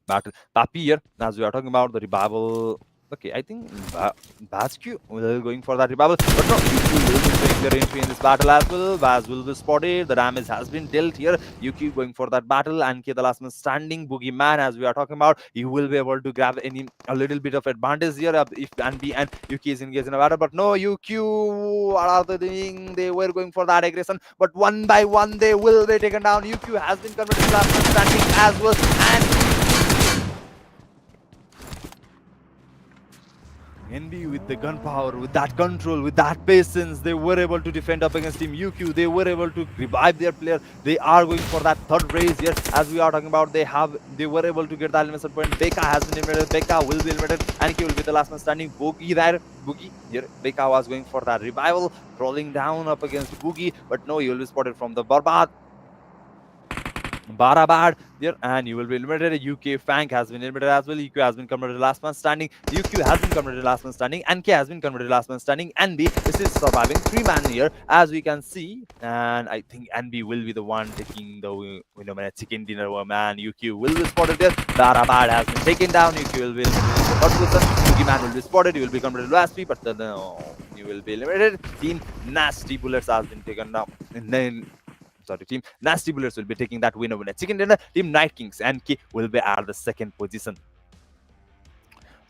battle. Papi here, as we are talking about the revival. Okay, I think Basque will going for that revival, but no, UQ will be doing their entry in this battle as well. Baz will be spotted. The damage has been dealt here. UQ going for that battle, and K the last man standing. Boogeyman, as we are talking about, he will be able to grab a little bit of advantage here if NB and UQ is engaged in a battle. But no, UQ, what are they doing? They were going for that aggression, but one by one they will be taken down. UQ has been converted to last man standing as well, and NB with the gunpowder, with that control, with that patience, they were able to defend up against Team UQ. They were able to revive their player. They are going for that third race here. As we are talking about, they were able to get the elimination point. Beka has been eliminated. Beka will be eliminated. Anki will be the last man standing. Boogie there. Boogie here. Beka was going for that revival, crawling down up against Boogie, but no, he will be spotted from the Barbad. Barabad there, and you will be eliminated. UK Fank has been eliminated as well. UQ has been converted to last man standing. UQ has been converted to last man standing. NK has been converted to last man standing. NB this is surviving 3-man here, as we can see. And I think NB will be the one taking the chicken dinner. Man, UQ will be spotted there. Barabad has been taken down. UQ will be eliminated in the first position. Boogeyman will be spotted. You will be converted to last 3, but no, you will be eliminated. Team Nasty Bullets has been taken down. And then Team Nasty Bullets will be taking that winner chicken dinner. Team Night Kings and K will be at the second position.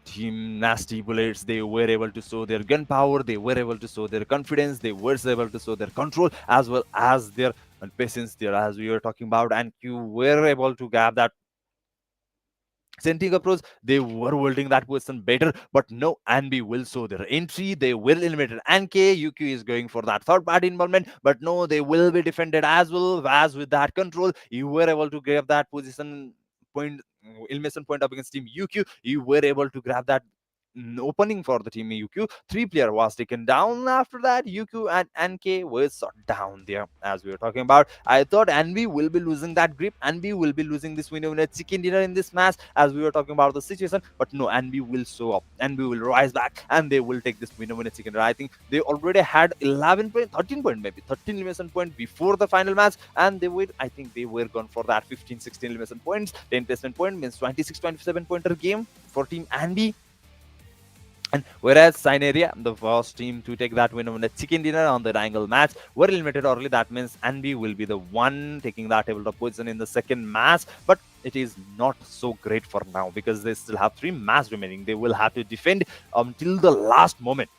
Team Nasty Bullets, they were able to show their gunpowder, they were able to show their confidence, they were able to show their control as well as their patience there, as we were talking about, and Q were able to grab that centric approach. They were holding that position better, but no, NB will show their entry. They will eliminate NK. UQ is going for that third party involvement, but no, they will be defended as well as with that control. You were able to grab that position point, elimination point up against Team UQ. You were able to grab that opening for the Team UQ. 3 player was taken down. After that, UQ and NK were shot down there, as we were talking about. I thought NB will be losing that grip. NB will be losing this winner chicken dinner in this match, as we were talking about the situation. But no, NB will show up. NB will rise back, and they will take this winner chicken dinner. I think they already had 11 point, 13 point, maybe 13 elimination point before the final match, and I think they were gone for that 15, 16 elimination points. 10 placement point means 26, 27 pointer game for Team NB. And whereas Sineria, the first team to take that win on the chicken dinner on the angle match, were eliminated early. That means NB will be the one taking that tabletop position in the second match. But it is not so great for now, because they still have 3 matches remaining. They will have to defend until the last moment.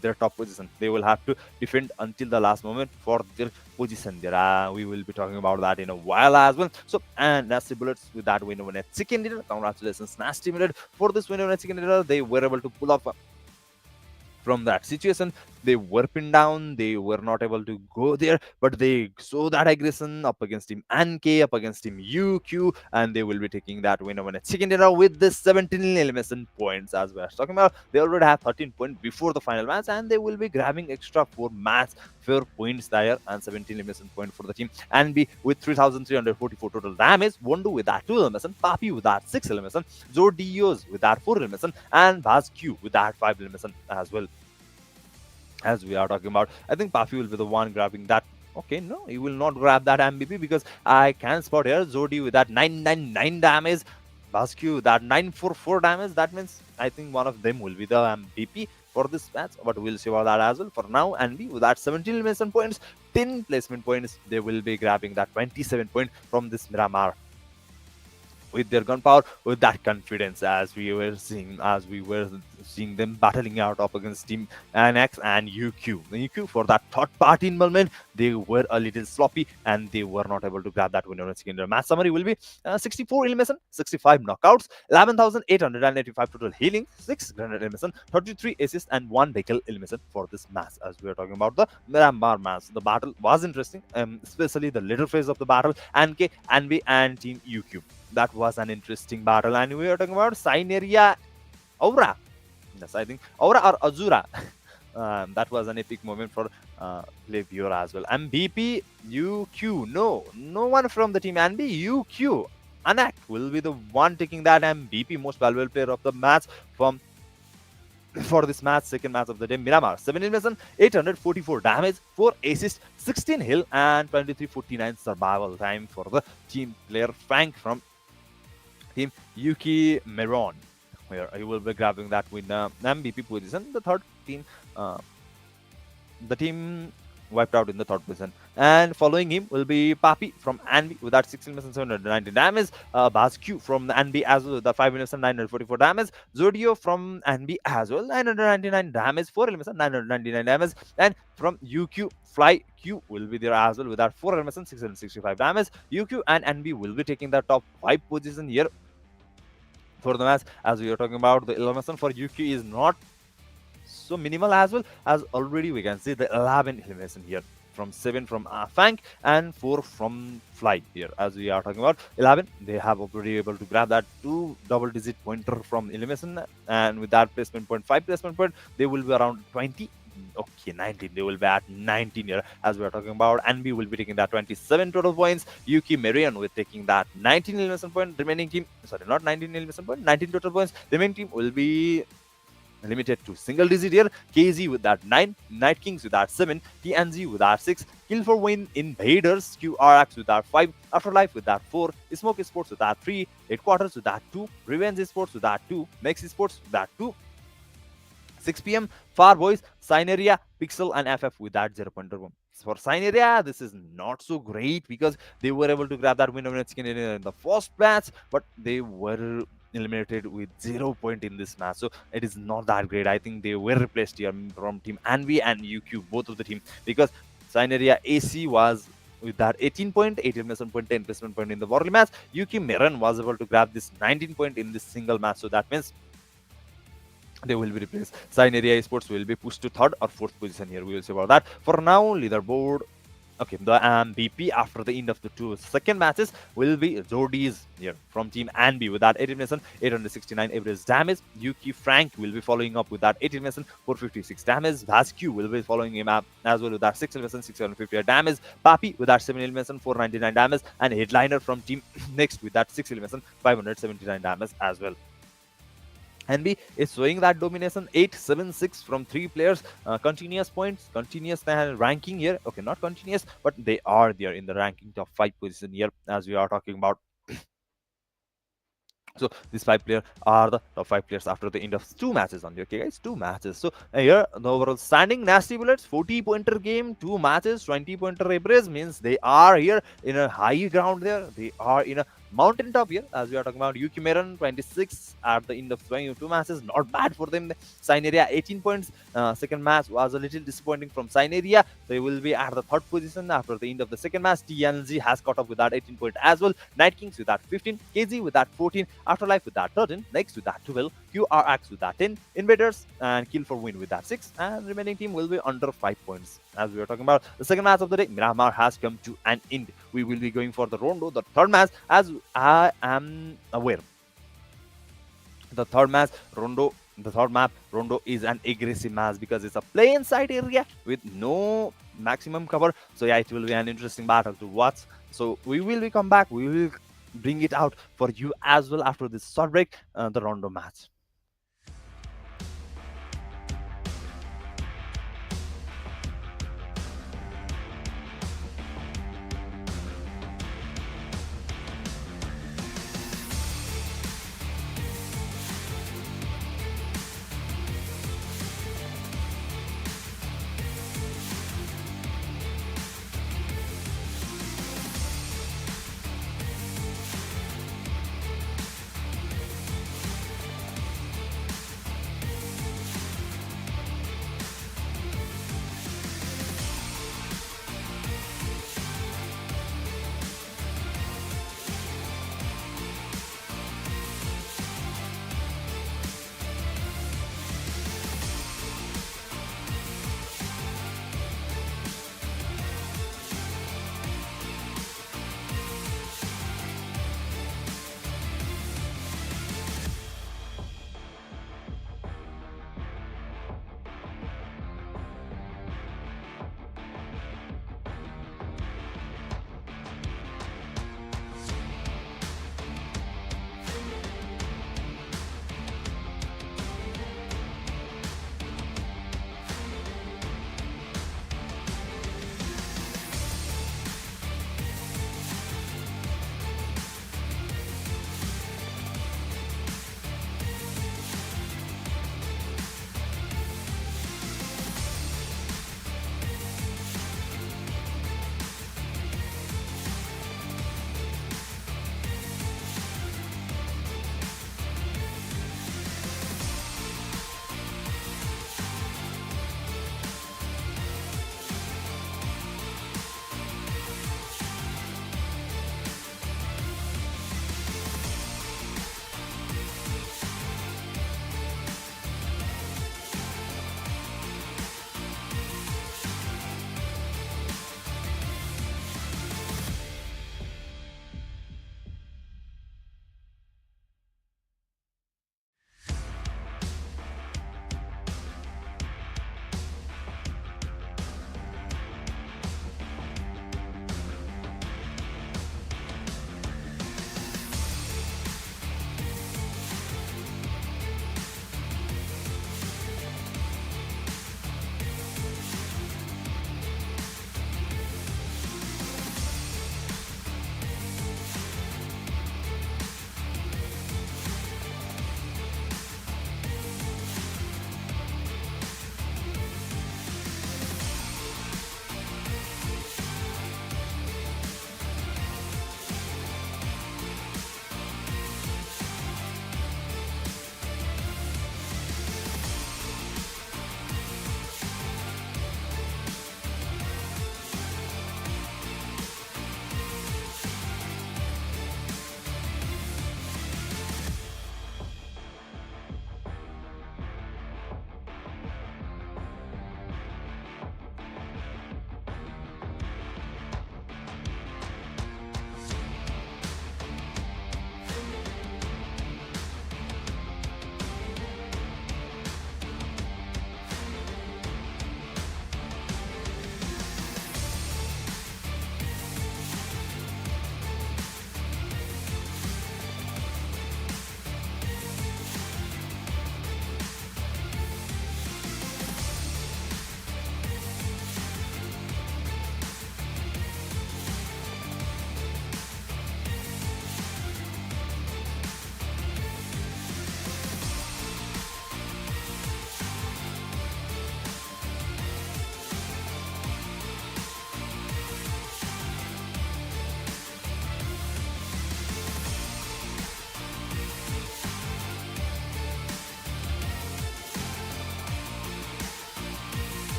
their top position. They will have to defend until the last moment for their position there. We will be talking about that in a while as well. So, and Nasty Bullets with that win over a chicken dinner. Congratulations, Nasty Bullet, for this win over a chicken dinner. They were able to pull off from that situation. They were pinned down, they were not able to go there, but they saw that aggression up against Team NK, up against Team UQ, and they will be taking that win over a chicken dinner with the 17 elimination points. As we are talking about, they already have 13 points before the final match, and they will be grabbing extra 4 points there, and 17 elimination point for the team. And be with 3,344 total damage, Wondu with that 2 elimination, Papi with that 6 elimination, Zordios with that 4 elimination, and Vazq with that 5 elimination as well. As we are talking about, I think Pafi will be the one grabbing that. Okay, no, he will not grab that MVP because I can spot here Zodi with that 999 damage, Basque that 944 damage. That means I think one of them will be the MVP for this match, but we'll see about that as well. For now, Anby with that 17 elimination points, 10 placement points, they will be grabbing that 27 point from this Miramar with their gunpowder, with that confidence, as we were seeing them battling out up against Team NX and UQ. The UQ, for that third party involvement, they were a little sloppy and they were not able to grab that winner in second. Match summary will be 64 elimination, 65 knockouts, 11,885 total healing, 6 grenade elimination, 33 assists, and 1 vehicle elimination for this match. As we are talking about the Miramar match, the battle was interesting, especially the later phase of the battle, NK, NB, and Team UQ. That was an interesting battle, and we are talking about Sineria Aura. Yes, I think Aura or Azura. That was an epic moment for play viewer as well. MVP UQ. No one from the team NB. UQ. Anak will be the one taking that MVP, most valuable player of the match from for this match, second match of the day. Miramar 7 elimination, 844 damage, 4 assists, 16 heal, and 2349 survival time for the team player Frank from Team Yuki Meron, where he will be grabbing that win MVP position. The third team, the team wiped out in the third position. And following him will be Papi from Anbi with that 6 elimination, 790 damage. Basq from the Anbi as well with the 5 elimination, 944 damage. Zodio from Anbi as well, 999 damage, 4 elimination, 999 damage. And from UQ, Fly Q will be there as well with that 4 elimination, 665 damage. UQ and Anbi will be taking the top 5 position here for the match. As we are talking about, the elimination for UQ is not so minimal as well, as already we can see the 11 elimination here, from 7 from Fang and 4 from Fly here. As we are talking about 11, they have already able to grab that 2 double-digit pointer from elimination, and with that placement point, 5 placement point, they will be around 20. Okay, 19. They will be at 19 here, as we are talking about. NB will be taking that 27 total points. Yuki Marion will taking that 19 elimination point. Remaining team, sorry, not 19 elimination point, 19 total points. The remaining team will be limited to single digit here. KZ with that 9, Night Kings with that 7, TNG with that 6, Kill for Win Invaders, QRX with that 5, Afterlife with that 4, Smoke Sports with that 3, Headquarters with that 2, Revenge Sports with that 2, Next Sports with that 2, 6 p.m. Far Boys, Sineria, Pixel, and FF with that 0.1. For Sineria, this is not so great because they were able to grab that win over Chicken in the first match, but they were eliminated with 0 point in this match. So it is not that great. I think they were replaced here from Team Anvi and UQ, both of the team, because Sineria AC was with that 18 point, 18 placement point, 10 placement point in the Warley match. UQ Meran was able to grab this 19 point in this single match. So that means they will be replaced. Sineria Esports will be pushed to 3rd or 4th position here. We will see about that. For now, leaderboard. Okay, the MVP after the end of the 2 second matches will be Zordis here from Team Anbi with that 8 elimination, 869 average damage. Yuki Frank will be following up with that 8 elimination, 456 damage. Vasq will be following him up as well with that 6 elimination, 658 damage. Papi with that 7 elimination, 499 damage. And Headliner from Team Next with that 6 elimination, 579 damage as well. NB is showing that domination, 8-7-6 from 3 players. Continuous points, continuous ranking here. Okay, not continuous, but they are there in the ranking top 5 position here, as we are talking about. So these 5 players are the top 5 players after the end of 2 matches only. Okay, guys, 2 matches. So here the overall standing, Nasty Bullets 40 pointer game, 2 matches, 20 pointer average, means they are here in a high ground there. They are in a mountaintop here, as we are talking about Yuki Meron, 26 at the end of 22 matches. Not bad for them. Sineria, 18 points. Second match was a little disappointing from Sineria. They will be at the third position after the end of the second match. TNG has caught up with that 18 point as well. Night Kings with that 15. KZ with that 14. Afterlife with that 13. Next with that 12. QRX with that 10. Invaders and Kill for Win with that 6. And remaining team will be under 5 points. As we are talking about the second match of the day, Miramar has come to an end. We will be going for the Rondo, the third match, as I am aware. The third match, Rondo, the third map, Rondo is an aggressive match because it's a plain side area with no maximum cover. So yeah, it will be an interesting battle to watch. So we will be come back. We will bring it out for you as well after this short break, the Rondo match.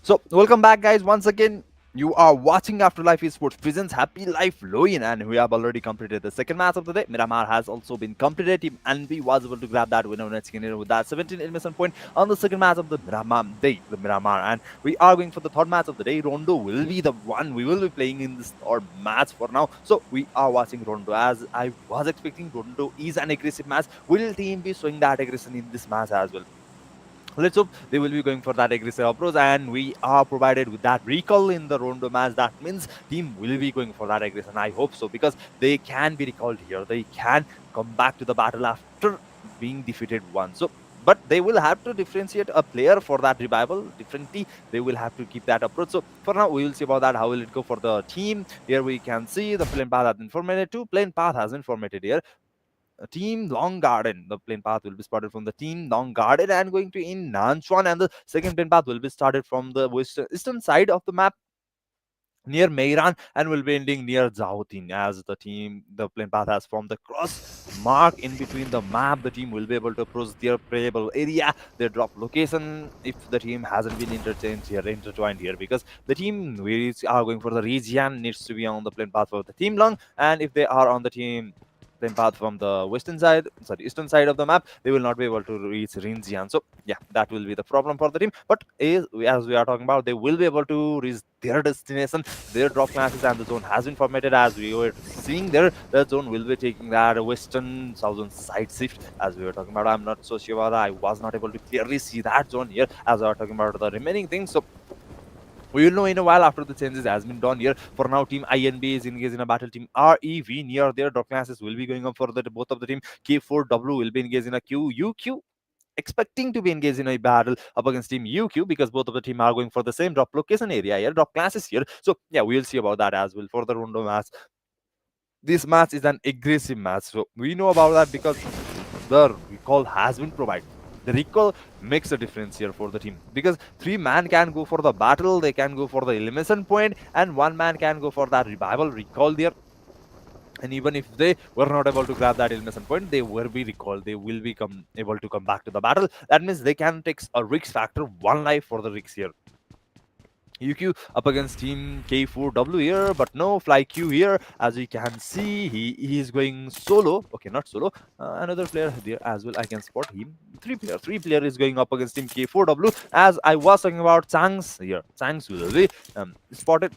So, welcome back, guys. Once again, you are watching Afterlife Esports Presents Happy Life Loin, and we have already completed the second match of the day. Miramar has also been completed. Team Envy was able to grab that winner next game with that 17 elimination point on the second match of the Miramar day, the Miramar. And we are going for the third match of the day. Rondo will be the one we will be playing in this third match for now. So, we are watching Rondo. As I was expecting, Rondo is an aggressive match. Will team be showing that aggression in this match as well? Let's hope they will be going for that aggressive approach, and we are provided with that recall in the Rondo match. That means team will be going for that aggression. I hope so, because they can be recalled here. They can come back to the battle after being defeated once. So, but they will have to differentiate a player for that revival differently. They will have to keep that approach. So for now, we will see about that. How will it go for the team? Here we can see the plane path has been formatted. Two plane path has been formatted here. Team Long Garden. The plane path will be started from the team Long Garden and going to in Nanchuan, and the second plane path will be started from the eastern side of the map near Meiran and will be ending near Zhaotin. As the plane path has formed the cross mark in between the map, the team will be able to approach their playable area, their drop location, if the team hasn't been intertwined here, because the team which are going for the region needs to be on the plane path for the team Long, and if they are on the team plane path from the eastern side of the map, they will not be able to reach Rinjian. So yeah, that will be the problem for the team. But as we are talking about, they will be able to reach their destination, their drop classes, and the zone has been formatted. As we were seeing there, the zone will be taking that western southern side shift, as we were talking about. I'm not so sure about that. I was not able to clearly see that zone here as we are talking about the remaining things. So we will know in a while after the changes has been done here. For now, Team INB is engaged in a battle. Team REV near their drop classes will be going on for the both of the team. K4W will be engaged in a QUQ, expecting to be engaged in a battle up against Team UQ, because both of the team are going for the same drop location area here, drop classes here. So yeah, we'll see about that as well for the Rondo match. This match is an aggressive match, so we know about that because the recall has been provided. The recall makes a difference here for the team, because three man can go for the battle, they can go for the elimination point, and one man can go for that revival recall there. And even if they were not able to grab that elimination point, they will be recalled. They will be able to come back to the battle. That means they can take a risk factor, one life for the risk here. UQ up against Team K4W here, but no Fly Q here. As we can see, he is going solo. Okay, not solo. Another player there as well. I can spot him. Three player is going up against Team K4W. As I was talking about Changs here. Changs will be spotted.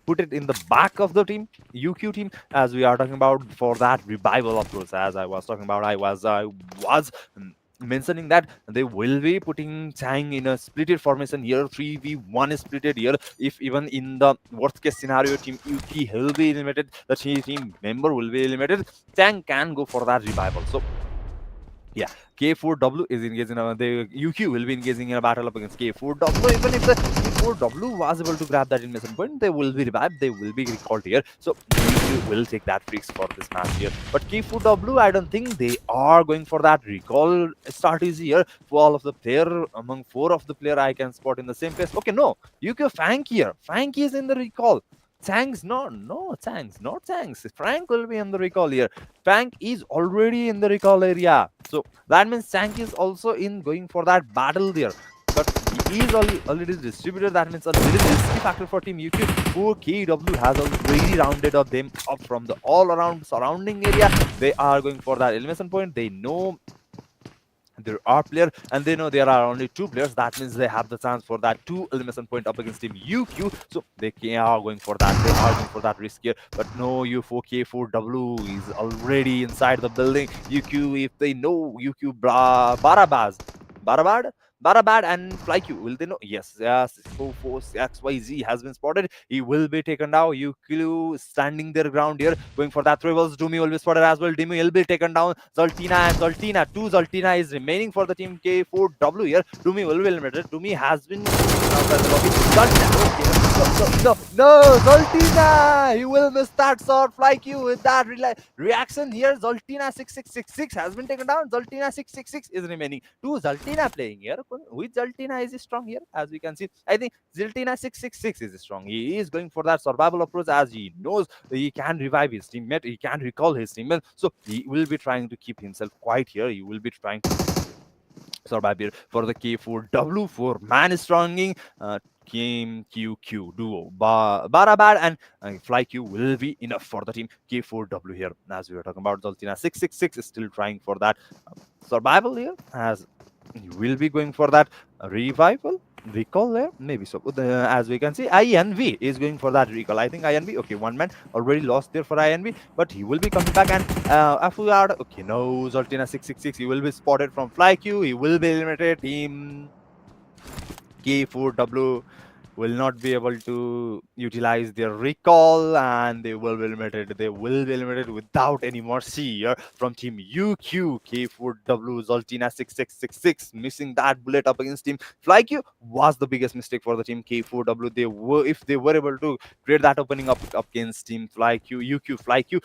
Put it in the back of the team, UQ team, as we are talking about for that revival approach. As I was talking about, I was mentioning that they will be putting Chang in a splitted formation here, 3v1 is splitted here. If even in the worst case scenario, Team UQ will be eliminated, the team member will be eliminated, Chang can go for that revival. So yeah, K4W is engaged in the UQ will be engaging in a battle up against K4W. Even if the K4W was able to grab that investment point, they will be revived, they will be recalled here. So UQ will take that freaks for this match here. But K4W, I don't think they are going for that recall strategy here. For all of the player, among four of the player I can spot in the same place. Okay, no, UQ Frank here. Frank is in the recall. Thanks, no, thanks, not thanks. Frank will be in the recall here. Frank is already in the recall area. So that means Frank is also in going for that battle there. But he is already distributed. That means a little risky factor for Team UQ. Poor KW has already rounded up them up from the all around surrounding area. They are going for that elimination point. They know there are players and they know there are only two players. That means they have the chance for that two elimination point up against Team UQ. So they are going for that. They are going for that risk here. But no, U4K4W is already inside the building. UQ, if they know UQ Barabad, Barabad and FlyQ, will they know? Yes, 4XYZ has been spotted. He will be taken down. UQ standing their ground here, going for that tribals. Dumi will be spotted as well. Dumi will be taken down. Zoltina. Two Zoltina is remaining for the Team K4W here. Dumi will be eliminated. Dumi has been outside the lobby. Zoltina, okay. No, Zoltina! He will miss that shot. FlyQ with that reaction here. Zoltina 6666 has been taken down. Zoltina 666 is remaining. Two Zoltina playing here. Which Zoltina is strong here? As we can see, I think Zoltina 666 is strong. He is going for that survival approach, as he knows he can revive his teammate. He can recall his teammate. So he will be trying to keep himself quiet here. He will be trying to survive here for the K4W for man stronging. Team QQ duo Barabad and Fly Q will be enough for the team K4W here. As we were talking about, Zoltina 666 is still trying for that survival here, as he will be going for that revival recall there, maybe so. As we can see, INV is going for that recall. I think INV, okay, one man already lost there for INV, but he will be coming back. And Afuard, okay, no, Zoltina 666, he will be spotted from Fly Q, he will be eliminated. Team K4W will not be able to utilize their recall, and they will be eliminated. They will be eliminated without any mercy here from Team UQ. K4W Zoltina 6666 missing that bullet up against Team FlyQ was the biggest mistake for the Team K4W. They were, if they were able to create that opening up against Team FlyQ, UQ FlyQ,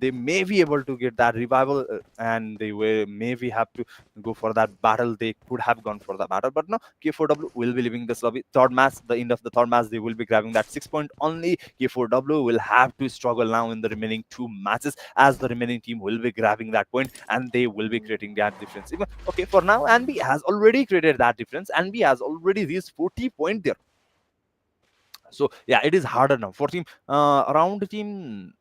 they may be able to get that revival, and they were maybe have to go for that battle. They could have gone for the battle, but no, K4W will be leaving this lobby. Third match, the end of the third match, they will be grabbing that 6 point only. K4W will have to struggle now in the remaining two matches, as the remaining team will be grabbing that point and they will be creating that difference. Even okay, for now, Anby has already created that difference. Anby has already reached 40 points there. So yeah, it is harder now for team around team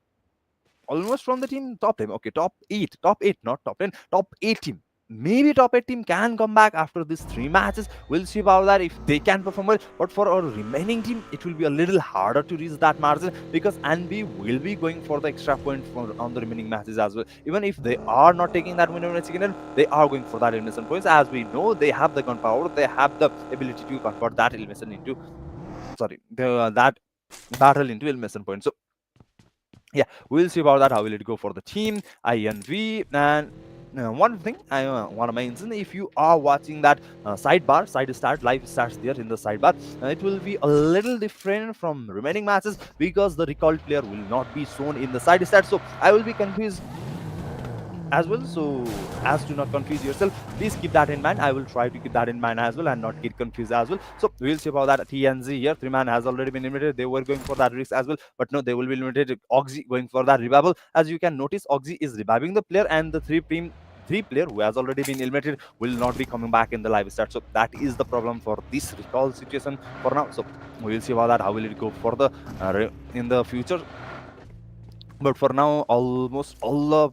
almost from the team top 10. Okay, top 8, not top 10, top 8 team. Maybe top 8 team can come back after these 3 matches. We'll see about that if they can perform well. But for our remaining team, it will be a little harder to reach that margin, because Anby will be going for the extra point on the remaining matches as well. Even if they are not taking that winner in second, they are going for that elimination points. As we know, they have the gunpowder, they have the ability to convert that elimination into that battle into elimination points. So yeah, we'll see about that. How will it go for the team INV? And one thing I want to mention, if you are watching that side start live starts there in the sidebar, it will be a little different from remaining matches, because the recalled player will not be shown in the side start. So I will be confused as well. So as to not confuse yourself, please keep that in mind. I will try to keep that in mind as well and not get confused as well. So we'll see about that. TNZ here, 3-man has already been eliminated. They were going for that risk as well, but no, they will be eliminated. Oxy going for that revival. As you can notice, Oxy is reviving the player, and the three player who has already been eliminated will not be coming back in the live start. So that is the problem for this recall situation for now. So we will see about that. How will it go for the in the future? But for now, almost all of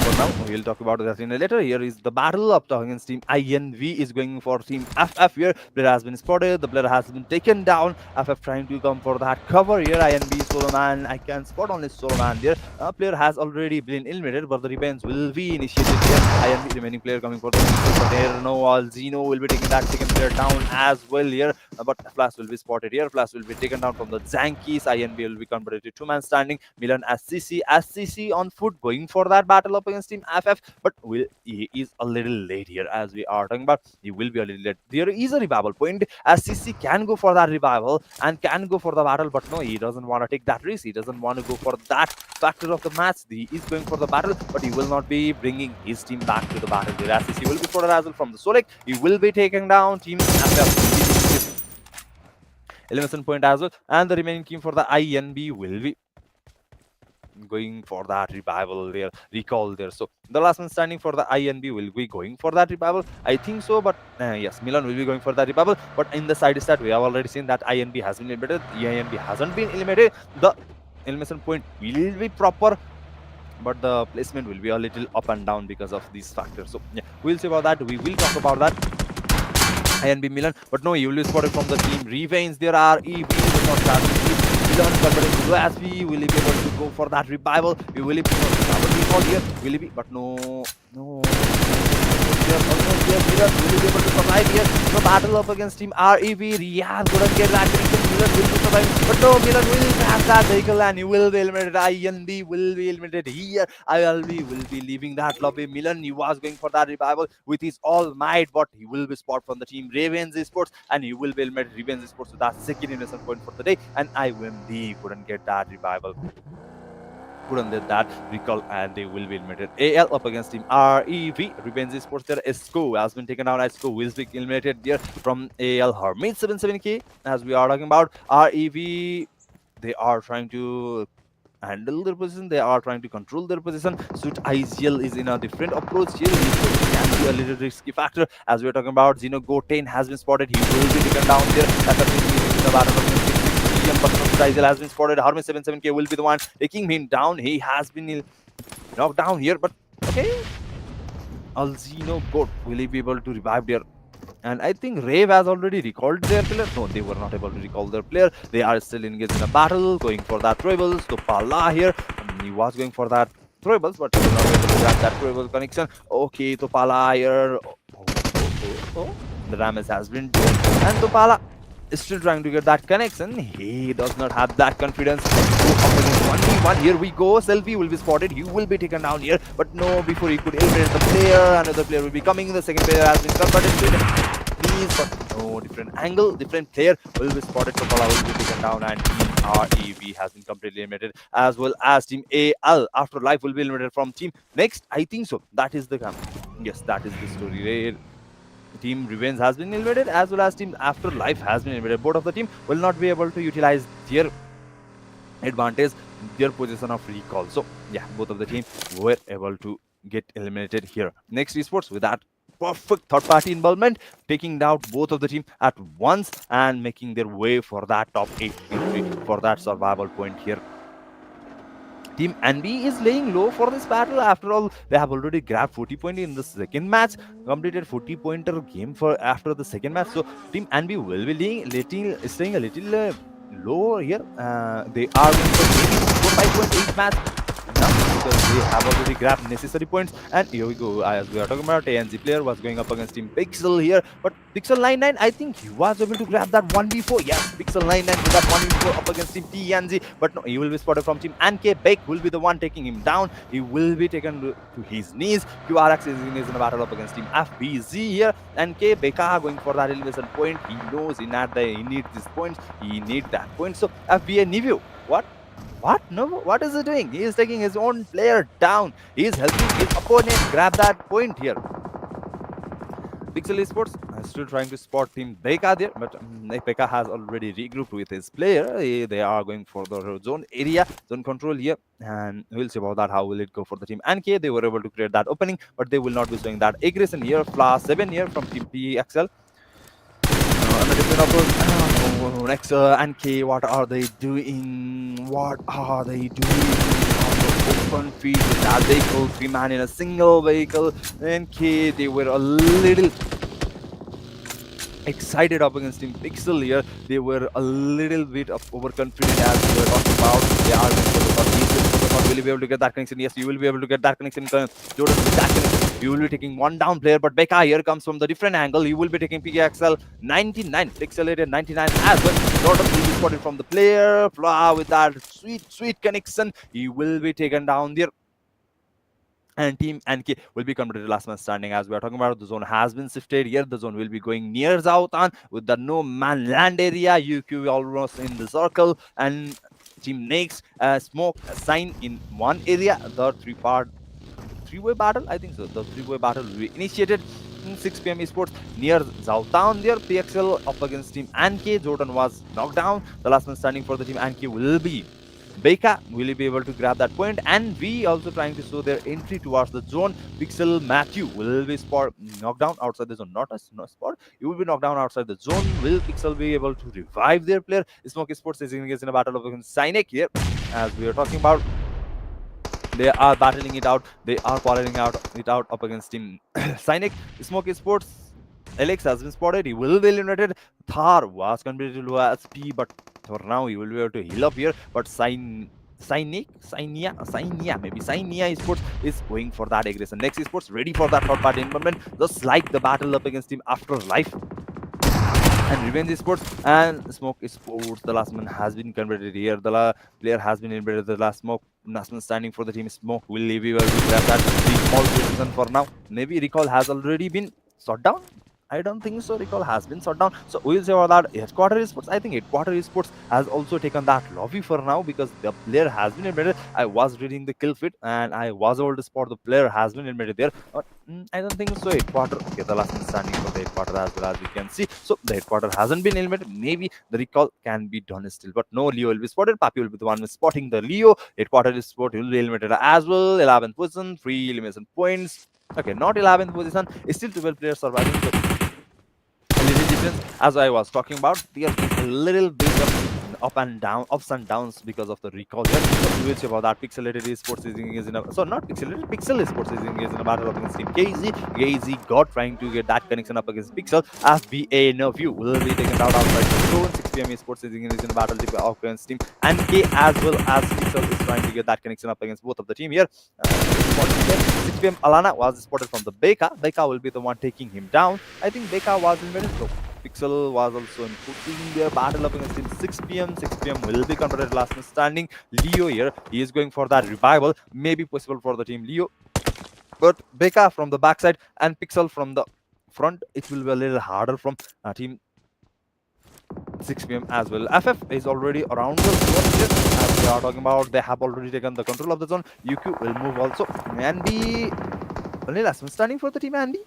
for now, we'll talk about that in a later. Here is the battle up against Team INV is going for Team FF here. Player has been spotted. The player has been taken down. FF trying to come for that cover here. INV solo man. I can spot only solo man there. Player has already been eliminated, but the revenge will be initiated here. INV remaining player coming for the but there. No, Zeno will be taking that second player down as well here. But Flash will be spotted here. Flash will be taken down from the Zankies. INV will be converted to 2-man standing. Milan SCC on foot going for that battle up against Team FF, but he is a little late here, as we are talking about. He will be a little late. There is a revival point. SCC can go for that revival and can go for the battle, but no, he doesn't want to take that risk. He doesn't want to go for that factor of the match. He is going for the battle, but he will not be bringing his team back to the battle. The SCC will be spotted as well from the Solek. He will be taking down Team FF. Elimination point as well, and the remaining team for the INB will be going for that revival there, recall there. So the last one standing for the INB will be going for that revival, I think so. But yes, Milan will be going for that revival. But in the side stat, we have already seen that INB has been eliminated. The INB hasn't been eliminated. The elimination point will be proper, but the placement will be a little up and down because of these factors. So yeah, we'll see about that. We will talk about that. INB Milan, but no, you will be spotted from the team Revenge. There are EV will not start. Milan converting to SP. Will he be able to go for that revival? We will be recall here. Will he be? But no. Almost there. Milan will be able to survive here. The battle up against Team REV. Riyaz couldn't get that connection. Milan will be surviving, but no, Milan will crash that vehicle and he will be eliminated. INB will be eliminated here. ILB will be leaving that lobby. Milan, he was going for that revival with his all might, but he will be spotted from the team Ravens Esports and he will be eliminated. Ravens Esports with that second elimination point for the day, and IMD couldn't get that revival. Couldn't get that recall, and they will be eliminated. AL up against Team REV. Revenge Esports there. Esco has been taken down. Esco will be eliminated there from AL Hermit 77K. As we are talking about REV, they are trying to handle their position. They are trying to control their position. Suit IGL is in a different approach here. It can be a little risky factor. As we're talking about, Zeno Goten has been spotted. He will be taken down here. The battle of IGL has been spotted. Harmon 77K will be the one taking him down. He has been knocked down here, but okay. Alzino Goat will he be able to revive there? And I think Rave has already recalled their player. No, they were not able to recall their player. They are still engaged in a battle, going for that tribals. So Pala here, he was going for that tribals, but he was not able to grab that tribal connection. Okay, to Pala here. Oh. The damage has been done. And Topala is still trying to get that connection. He does not have that confidence. 1v1. Here we go. Selfie will be spotted. He will be taken down here. But no, before he could eliminate the player, another player will be coming. The second player has been converted to please, but no, different angle, different player will be spotted. Topala will be taken down, and Team REV has been completely eliminated, as well as Team AL Afterlife will be eliminated from Team Next. I think so. That is the yes, that is the story. Team Revenge has been eliminated, as well as Team Afterlife has been eliminated. Both of the team will not be able to utilize their advantage, their position of recall. So yeah, both of the team were able to get eliminated here. Next esports with that perfect third-party involvement, taking down both of the team at once and making their way for that top 8 victory, for that survival point here. Team NB is laying low for this battle. After all, they have already grabbed 40 points in the second match, completed 40-pointer game for after the second match. So Team NB will be staying a little low here. They are going for 5.8 match now because they have already grabbed necessary points. And here we go. As we are talking about, ANZ player was going up against Team Pixel here, but Pixel 99, I think he was able to grab that 1v4. Yes, Pixel 99 with that 1v4 up against Team TNZ, but no, he will be spotted from Team NK. Beck will be the one taking him down. He will be taken to his knees. QRX is in a battle up against Team FBZ here. NK Becca going for that elevation point. He knows he needs these points. He needs that point. So FBA Nivio, what? No, what is he doing? He is taking his own player down. He is helping his opponent grab that point here. Pixel Esports is still trying to spot Team Beka there, but Beka has already regrouped with his player. They are going for the zone area, zone control here, and we'll see about that. How will it go for the Team NK? They were able to create that opening, but they will not be showing that aggression here. Flash 7 here from Team PXL. A different approach. Next, NK, what are they doing? What are they doing? On the open field with that vehicle, 3-man in a single vehicle. NK, they were a little excited up against Team Pixel here. They were a little bit of overconfident as we were talking about. They are going for the will you be able to get that connection? Yes, you will be able to get that connection. Jordan with that connection. You will be taking one down player, but Becca here comes from the different angle. He will be taking PXL 99, Pixelated 99 as well. Jordan will be spotted from the player. Fla with that sweet connection. He will be taken down there. And Team NK will be converted to last man standing. As we are talking about, the zone has been shifted here. The zone will be going near Zautan with the no man land area. UQ almost in the circle, and Team Next smoke sign in one area. The three-way battle, I think so. The three-way battle will be initiated in 6 p.m. esports near Zautan there. PXL up against Team NK. Jordan was knocked down. The last man standing for the Team NK will be Beka. Will he be able to grab that point? And we also trying to show their entry towards the zone. Pixel Matthew will be knocked down outside the zone. Not a spot. He will be knocked down outside the zone. Will Pixel be able to revive their player? Smoke Sports is engaged in a battle against Sinek here. As we are talking about, they are battling it out. They are quarreling it out up against Team Sinek. Smoke Sports Alex has been spotted. He will be eliminated. Thar was converted to low SP, but for now he will be able to heal up here. But Synia Esports is going for that aggression. Next Esports ready for that third party involvement, just like the battle up against Team Afterlife. And Revenge Esports and Smoke Esports, the last man has been converted here. The player has been eliminated. The last man standing for the Team Smoke. Will he be able to grab that recall position for now? Maybe recall has already been shot down. I don't think so. Recall has been shut down. So we'll say about that. Headquarter Esports. I think Headquarter Esports has also taken that lobby for now because the player has been admitted. I was reading the kill feed and I was able to spot the player has been admitted there. But I don't think so. Headquarter. Okay, the last man standing for the headquarter as well as we can see. So the headquarter hasn't been eliminated. Maybe the recall can be done still. But no, Leo will be spotted. Papi will be the one spotting the Leo. Headquarter Esports will be eliminated as well. 11th position, 3 elimination points. Okay, not 11th position. Still 12 players surviving. So a little difference as I was talking about. There is a little bit of ups and downs because of the recall here. So we'll see about that. Pixelated Esports is engaged in a not pixelated, Pixel Esports is engaged in a battle against Team KZ. KZ got trying to get that connection up against Pixel. FBA no view will be taken out outside the zone. 6 p.m. Esports is engaged in a battle against Team and K as well as Pixel is trying to get that connection up against both of the team here. 6 p.m. Alana was spotted from the Beka. Beka will be the one taking him down. I think Beka was in middle. So Pixel was also in putting their battle up against him. 6 p.m. 6 p.m. will be converted last man standing. Leo here. He is going for that revival. Maybe possible for the team Leo. But Beka from the backside and Pixel from the front. It will be a little harder from team 6 p.m. as well. FF is already around the zone here. As we are talking about, they have already taken the control of the zone. UQ will move also. Andy. Only last man standing for the team Andy.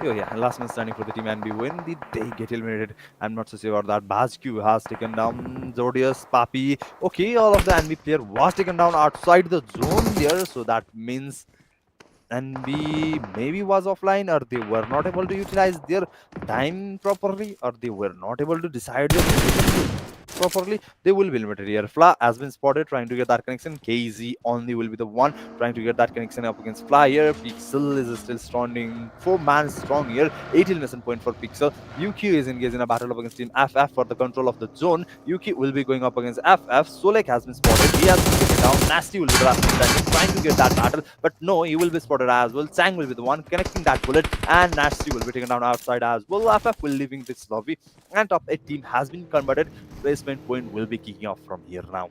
Oh yeah, last man standing for the team Andy. When did they get eliminated? I'm not so sure about that. Bazq has taken down Zodius, Papi. Okay, all of the NB player was taken down outside the zone there. So that means NB maybe was offline or they were not able to utilize their time properly or they were not able to decide their decision properly. They will be eliminated here. Fla has been spotted trying to get that connection. KZ only will be the one trying to get that connection up against Fla here. Pixel is still standing 4-man strong here. 8 elimination point for Pixel. UQ is engaged in a battle up against Team FF for the control of the zone. UQ will be going up against FF. Solek has been spotted. He has been taken down. Nasty will be the last one standing, trying to get that battle. But no, he will be spotted as well. Sang will be the one connecting that bullet. And Nasty will be taken down outside as well. FF will leaving this lobby. And top 8 team has been converted. Placement point will be kicking off from here now.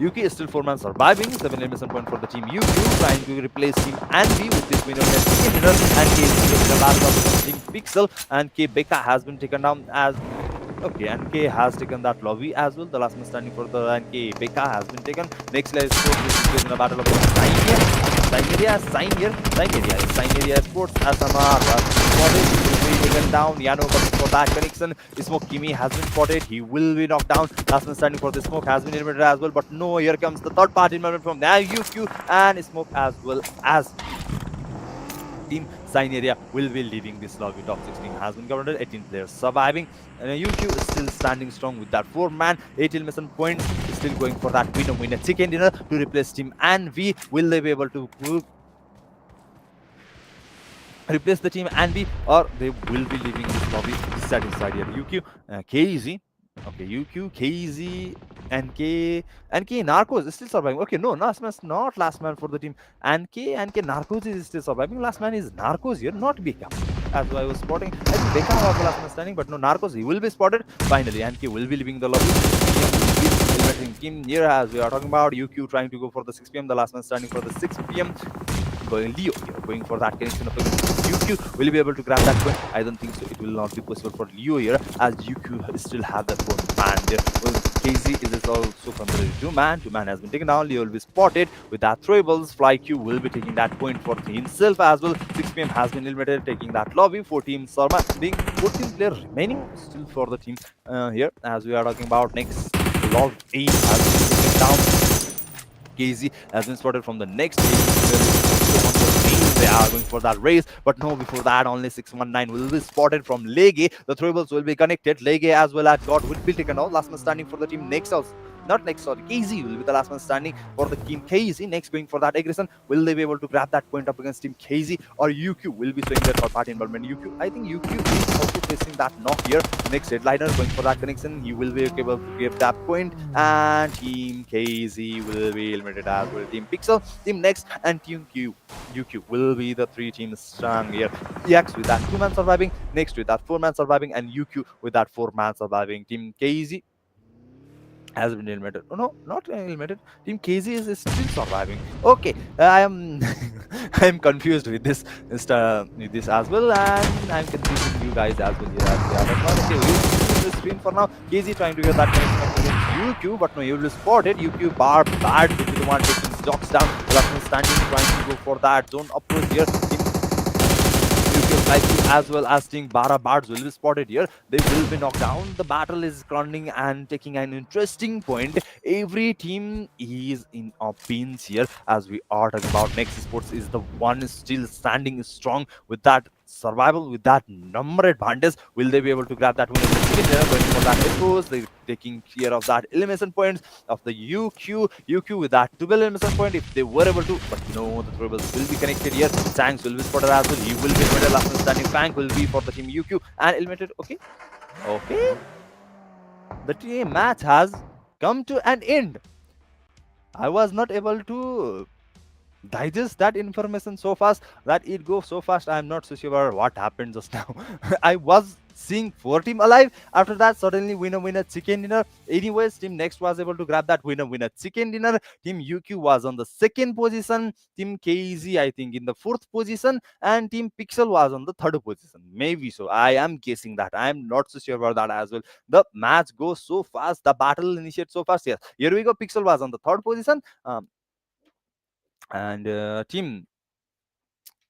UK is still 4-man surviving. 7 elimination point for the team UQ, trying to replace Team Anvi with this winner and winner. And K is the last of the Team Pixel. And K Beka has been taken down as okay, and K has taken that lobby as well. The last man standing for the and K Beka has been taken. Next let's go. This is in a battle of Signeria Sports SMR spotted, will be taken down. Yano coming for that connection. Smoke Kimi has been spotted. He will be knocked down. Last man standing for the Smoke has been eliminated as well. But no, here comes the third party involvement from now UQ and Smoke as well as Team Signeria will be leaving this lobby. Top 16 has been covered. 18 players surviving. UQ is still standing strong with that 4-man. 8 elimination points. Still going for that winner chicken dinner to replace Team Anvi. Will they be able to replace the Team Anvi or they will be leaving this lobby dissatisfied here? UQ, KZ. Okay, UQ, KZ, NK Narcos is still surviving. Okay, no, last man is not last man for the team. NK Narcos is still surviving. Last man is Narcos here, not Beka. As I was spotting, I think Beka was the last man standing, but no, Narcos, he will be spotted. Finally, NK will be leaving the lobby. Team here as we are talking about. UQ trying to go for the 6 p.m. The last man standing for the 6 p.m. Going Leo here, going for that connection of UQ will be able to grab that point. I don't think so. It will not be possible for Leo here as UQ still have that 4-man there. Well, KZ is also considered 2-man. 2-man has been taken down. Leo will be spotted with that throwables. FlyQ will be taking that point for himself as well. 6 p.m. has been eliminated, taking that lobby. 4 teams surviving. 14 players remaining still for the team here as we are talking about next lobby has been taken down. KZ has been spotted from the next team. They are going for that race, but no, before that, only 619 will be spotted from Lege. The throwables will be connected. Lege as well as God will be taken out. Last man standing for the team next house. Not next, sorry. KZ will be the last man standing for the team KZ. Next going for that aggression. Will they be able to grab that point up against team KZ or UQ will be showing their third party involvement? UQ, I think UQ is also facing that knock here. Next headliner going for that connection. He will be able to give that point and team KZ will be eliminated as well. Team Pixel, team next and team UQ will be the 3 teams strong here. EX with that 2-man surviving. Next with that 4-man surviving and UQ with that 4-man surviving. Team KZ has been eliminated. Oh, no, not eliminated. Team KZ is still surviving. Okay, I am I am confused with this as well, and I'm confusing you guys as well here as we are right now. Okay, we'll see the screen for now. KZ trying to get that connection up against UQ, but no, you will spot it. UQ bar bad will be the one taking stocks down. Luckman standing trying to go for that zone approach here. Like as well as Team Bara Bards will be spotted here. They will be knocked down. The battle is running and taking an interesting point. Every team is in a pinch here as we are talking about. Next Sports is the one still standing strong with that survival, with that number advantage. Will they be able to grab that win? They are going for that echoes. They're taking care of that elimination points of the UQ with that 12 elimination point if they were able to, but no, the troubles will be connected here. Sangs will be spotted as well. He will be eliminated. Last man standing Fang will be for the team UQ and eliminated. Okay. The team match has come to an end. I was not able to digest that information so fast that it goes so fast. I'm not so sure what happened just now. I was seeing 4 team alive. After that, suddenly winner chicken dinner. Anyways, team next was able to grab that winner chicken dinner. Team UQ was on the second position. Team KZ, I think, in the fourth position, and Team Pixel was on the third position. Maybe so. I am guessing that. I am not so sure about that as well. The match goes so fast. The battle initiates so fast. Yes, here we go. Pixel was on the third position. And team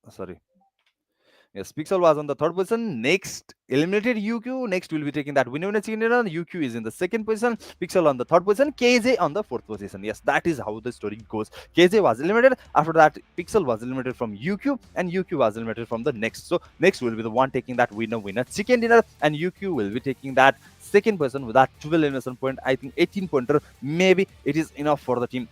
sorry, yes, Pixel was on the third position. Next eliminated UQ. Next will be taking that winner chicken dinner. UQ is in the second position. Pixel on the third position. KJ on the fourth position. Yes, that is how the story goes. KJ was eliminated. After that, Pixel was eliminated from UQ, and UQ was eliminated from the next. So next will be the one taking that winner chicken dinner, and UQ will be taking that second person with that 12 elimination point. I think 18 pointer. Maybe it is enough for the team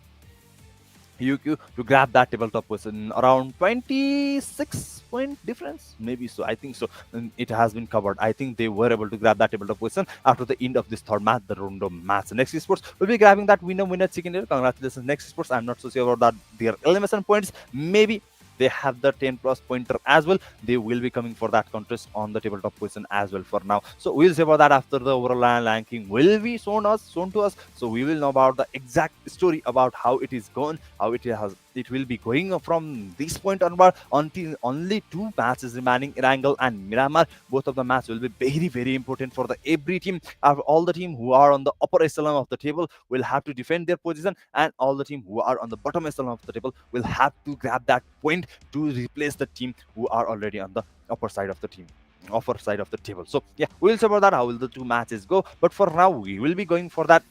UQ to grab that tabletop position. Around 26 point difference, maybe so. I think so. And it has been covered. I think they were able to grab that tabletop position after the end of this third match, the random match. Next Sports will be grabbing that winner chicken dinner. Congratulations, Next Sports. I'm not so sure about that. Their elimination points, maybe they have the 10 plus pointer as well. They will be coming for that contest on the tabletop position as well for now. So we'll see about that after the overall ranking will be shown to us. So we will know about the exact story about how it is going, how it will be going from this point onward until only 2 matches remaining. Erangel and Miramar, both of the matches will be very, very important for the every team. All the team who are on the upper echelon of the table will have to defend their position, and all the team who are on the bottom echelon of the table will have to grab that point to replace the team who are already on the upper side of the table. So yeah, we'll see about that, how will the 2 matches go. But for now, we will be going for that.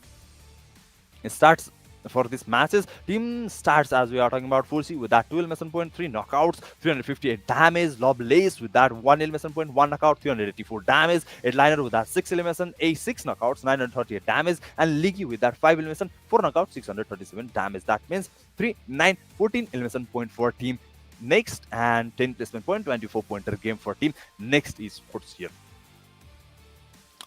It starts for these matches. Team starts as we are talking about 4C with that 2 elimination point, 3 knockouts, 358 damage. Lovelace with that 1 elimination point, 1 knockout, 384 damage. Headliner with that 6 elimination, 6 knockouts, 938 damage. And Leaky with that 5 elimination, 4 knockouts, 637 damage. That means 3, 9, 14 elimination point for team Next, and 10 placement point, 24 pointer game for team Next Esports here.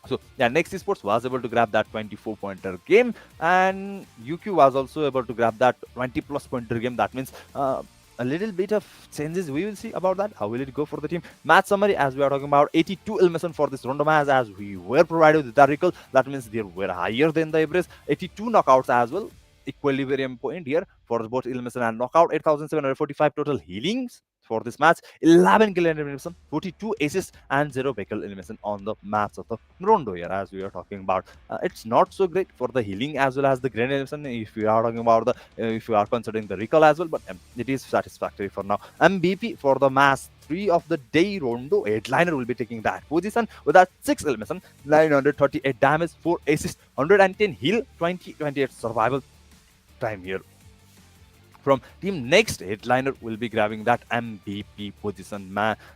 So yeah, Next Esports was able to grab that 24 pointer game, and UQ was also able to grab that 20 plus pointer game. That means a little bit of changes. We will see about that. How will it go for the team? Match summary, as we are talking about 82 elimination for this random match, as we were provided with the recall. That means they were higher than the average. 82 knockouts as well. Equilibrium point here for both elimination and knockout. 8,745 total healings for this match. 11 kill elimination, 42 assists, and 0 vehicle elimination on the maps of the Rondo here, as we are talking about. It's not so great for the healing as well as the grand elimination if we are talking about the if you are considering the recall as well, but it is satisfactory for now. MVP for the match 3 of the day, Rondo. Headliner will be taking that position with that 6 elimination, 938 damage, 4 assists, 110 heal, 28 survival time here. From team Next, Headliner will be grabbing that MVP position,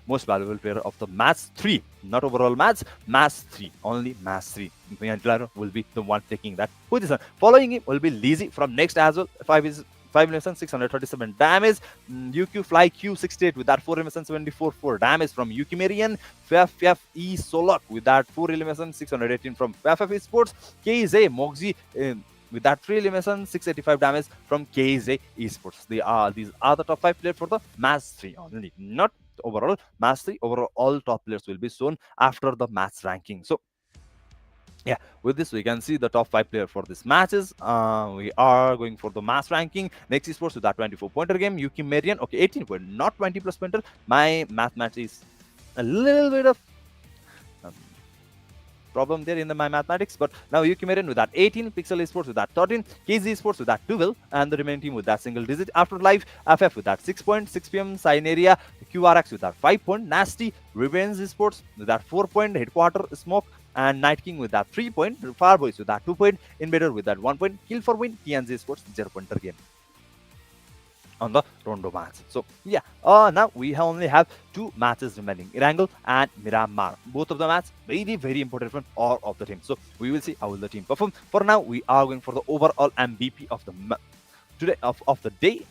most valuable player of the match 3, not overall match 3, only match 3. Headliner will be the one taking that position. Following him will be Lizzy from Next as well. 5 elimination, 637 damage. UQ Fly Q68 with that 4 elimination, 74 damage from UQ Marian. FF E Solok with that 4 elimination, 618 from FF Esports. KZ Moxie with that 3 elimination, 685 damage from KZ Esports. These are the top 5 players for the match 3 only, not overall match 3. Overall, all top players will be shown after the match ranking. So Yeah, with this we can see the top 5 player for this matches. We are going for the mass ranking. Next esports with that 24 pointer game. Yuki Marian, okay, 18 point, not 20 plus pointer. My mathematics is a little bit of um, problem there in my mathematics. But now Yukimerin with that 18, Pixel Esports with that 13, KZ Esports with that 12, and the remaining team with that single digit. Afterlife, FF with that 6 point, 6 PM, Sineria, QRX with that 5 point, Nasty, Revenge Esports with that 4 point, Headquarter Smoke, and Night King with that 3 point, Fireboys with that 2 point, Invader with that 1 point, Kill for Win, TNZ Esports 0 pointer game on the Rondo match. So yeah, now we only have two matches remaining, Irangle and Miramar. Both of the matches very important for all of the teams. So we will see how will the team perform. For now, we are going for the overall MVP of the today of the day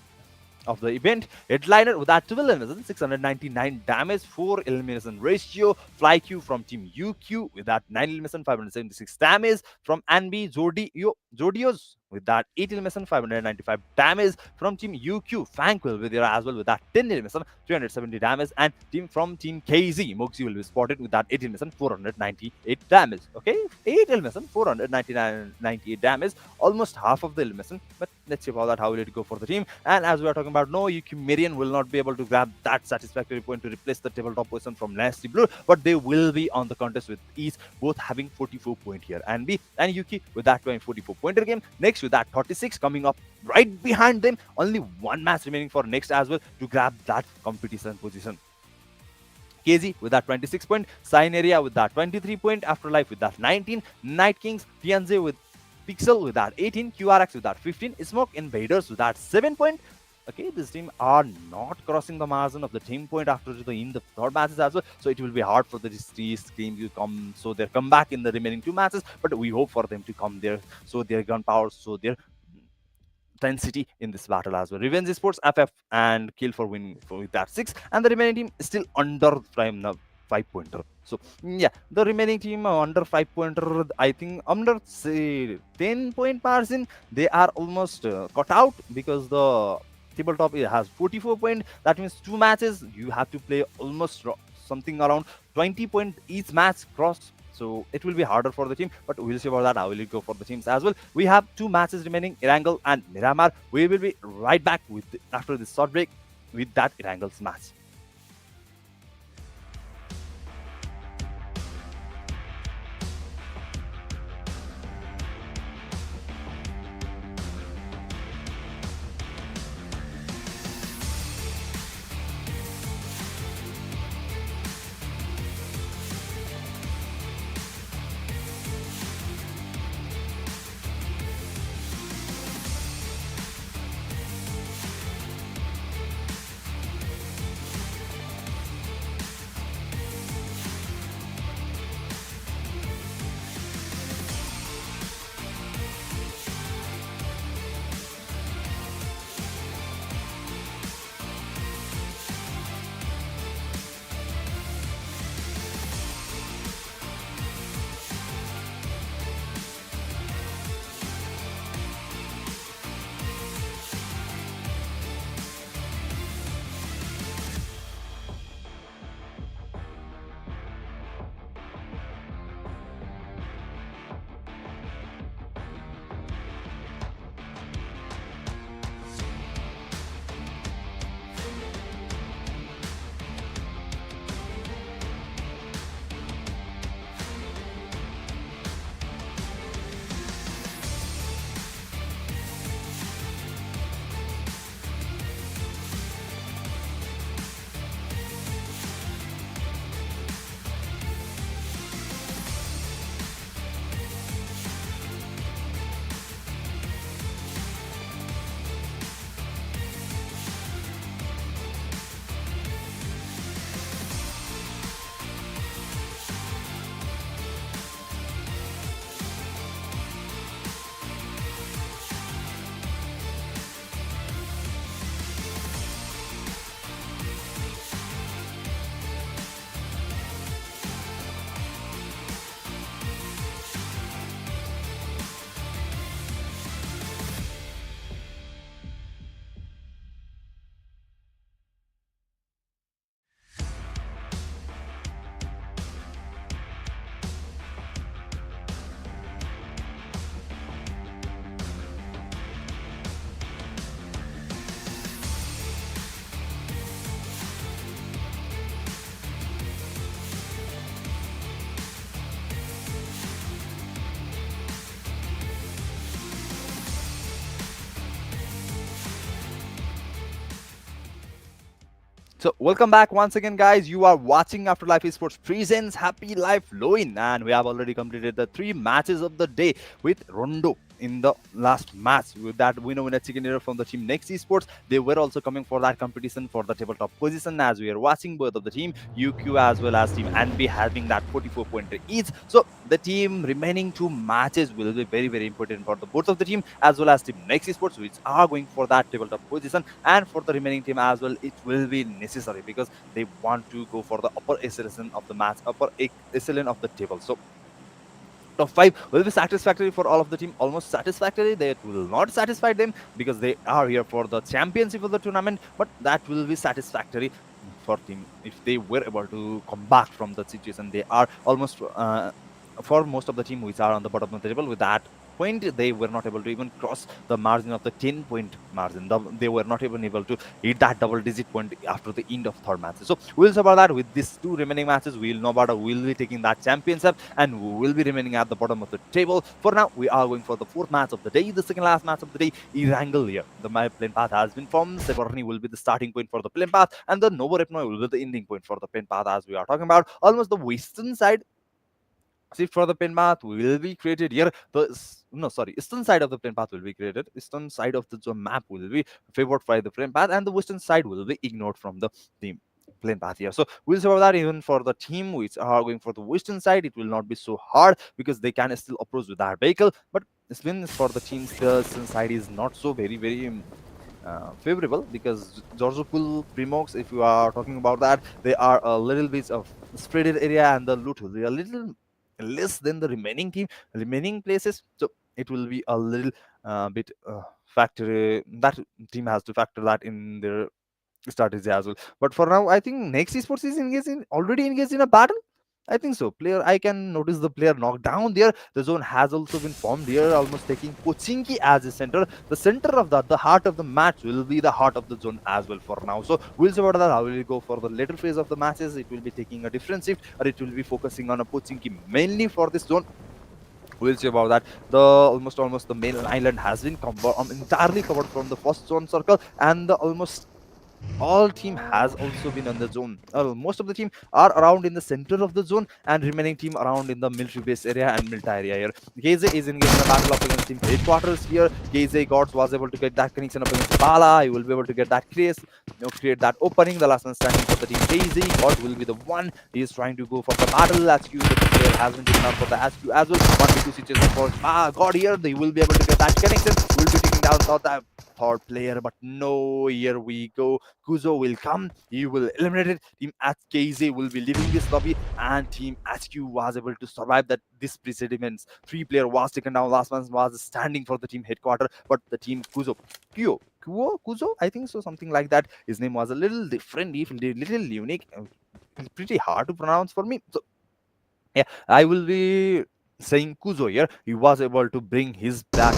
of the event. Headliner with that 12 elimination, 699 damage, 4 elimination ratio. FlyQ from Team UQ with that 9 elimination, 576 damage. From NB Zodios with that 8 elimination, 595 damage. From Team UQ, Fanquil with there as well with that 10 elimination, 370 damage. And from Team KZ, Moxie will be spotted with that 8 elimination, 498 damage. Okay, 8 elimination, 498 damage, almost half of the elimination. But let's see about that, how will it go for the team. And as we are talking about, no, Marian will not be able to grab that satisfactory point to replace the tabletop position from Nasty Blue, but they will be on the contest with ease, both having 44 point here. And B and Yuki with that 44 pointer game. Next with that 36 coming up right behind them. Only one match remaining for next as well to grab that competition position. KZ with that 26 point, Sineria with that 23 point, Afterlife with that 19, Night Kings, Fianze with Pixel with that 18, QRX with that 15, Smoke Invaders with that 7 point. Okay, this team are not crossing the margin of the team point after in the third matches as well. So it will be hard for the these teams to come. So they come back in the remaining two matches. But we hope for them to come there. So their gunpowder, so their intensity in this battle as well. Revenge Sports, FF, and Kill for Win with that 6. And the remaining team is still under prime now. 5-pointer. So yeah, the remaining team under 5-pointer, I think under say 10-point margin, they are almost cut out because the tabletop has 44 points. That means two matches you have to play almost something around 20 points each match cross. So it will be harder for the team, but we'll see about that. How will it go for the teams as well? We have two matches remaining, Irangle and Miramar. We will be right back with after this short break with that Irangle's match. So, welcome back once again, guys. You are watching Afterlife Esports Presents Happy Life Lowin, and we have already completed the three matches of the day with Rondo in the last match with that winner chicken dinner from the team Next Esports. They were also coming for that competition for the tabletop position as we are watching both of the team UQ as well as team NB having that 44 pointer each. So the team remaining two matches will be very very important for the both of the team as well as team Next Esports, which are going for that tabletop position, and for the remaining team as well. It will be necessary because they want to go for the upper echelon of the match, upper echelon of the table. So top five will be satisfactory for all of the team, almost satisfactory. That will not satisfy them because they are here for the championship of the tournament, but that will be satisfactory for team if they were able to come back from the situation. They are almost for most of the team which are on the bottom of the table with that point, they were not able to even cross the margin of the 10-point margin. They were not even able to hit that double digit point after the end of third match. So we'll see about that with these two remaining matches. We'll know about who will be taking that championship and who will be remaining at the bottom of the table. For now, we are going for the fourth match of the day, the second last match of the day. Erangel here. The my plane path has been formed. Severny will be the starting point for the plane path, and the Novo Repno will be the ending point for the plane path as we are talking about. Almost the western side shift for the pin path will be created here. Eastern side of the plane path will be created. Eastern side of the zone map will be favored by the plane path, and the western side will be ignored from the team plane path here. So we'll see about that. Even for the team which are going for the western side, it will not be so hard because they can still approach with that vehicle. But spin for the teams the eastern side is not so very favorable because Georgopol Primox, if you are talking about that, they are a little bit of spreaded area and the loot will be a little less than the remaining places. So it will be a little bit factor that team has to factor that in their strategy as well. But for now, I think Next Esports is already engaged in a battle. I think so. I can notice the player knocked down there. The zone has also been formed here, almost taking Pochinki as a center. The center of the heart of the match will be the heart of the zone as well for now. So we'll see about that. How will we go for the later phase of the matches? It will be taking a different shift, or it will be focusing on a Pochinki mainly for this zone. We'll see about that. The almost the main island has been entirely covered from the first zone circle, and the almost all team has also been on the zone. Most of the team are around in the center of the zone, and remaining team around in the military base area and military area here. Geze is engaged in a battle up against team headquarters here. Geze Gods was able to get that connection up against Bala. He will be able to get that create that opening. The last man standing for the team Geze God will be the one. He is trying to go for the battle. SQ, the player has been taken out for the SQ as well. 1v2 situation for God here. They will be able to get that connection. Will be taking down that third player, but no, here we go. Kuzo will come, he will eliminate it. Team HKZ will be leaving this lobby, and Team HQ was able to survive that this precedents. Three player was taken down. Last one was standing for the team headquarter, but the team Kuzo, I think so, something like that. His name was a little different, little unique, pretty hard to pronounce for me. So yeah, I will be saying Kuzo here. He was able to bring his back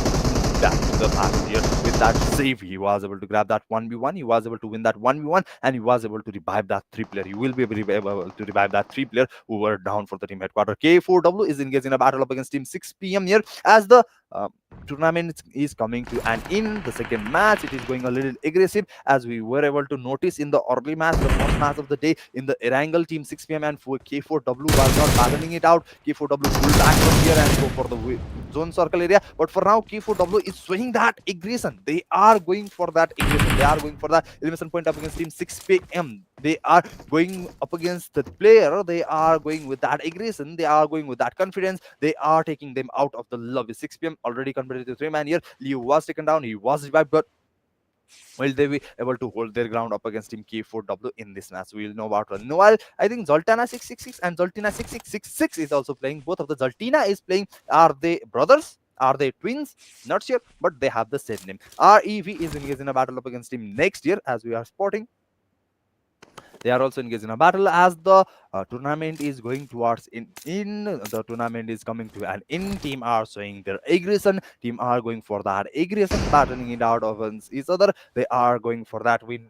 to the battle here with that save. He was able to grab that 1v1. He was able to win that 1v1, and he was able to revive that three player. He will be able to revive that three player who were down for the team headquarters. K4W is engaged in a battle up against Team 6 p.m. here as the uh, tournament is coming to an end. The second match, it is going a little aggressive as we were able to notice in the early match, the first match of the day in the Erangel team 6 p.m. and for K4W was not battling it out. K4W pulled back from here and go for the zone circle area. But for now, K4W is showing that aggression. They are going for that aggression. They are going for that elimination point up against team 6 p.m. They are going up against the player. They are going with that aggression. They are going with that confidence. They are taking them out of the lobby. 6 p.m. already converted to 3-man here. Liu was taken down. He was revived, but will they be able to hold their ground up against Team K4W in this match? We'll know about Noel. I think Zoltana 666 and Zoltina 6666 is also playing. Both of the Zoltina is playing. Are they brothers? Are they twins? Not sure, but they have the same name. REV is engaged in a battle up against Team Next Year, as we are spotting. They are also engaged in a battle as the tournament is going towards in the tournament is coming to an end. Team are showing their aggression. Team are going for that aggression, battling it out of each other. They are going for that win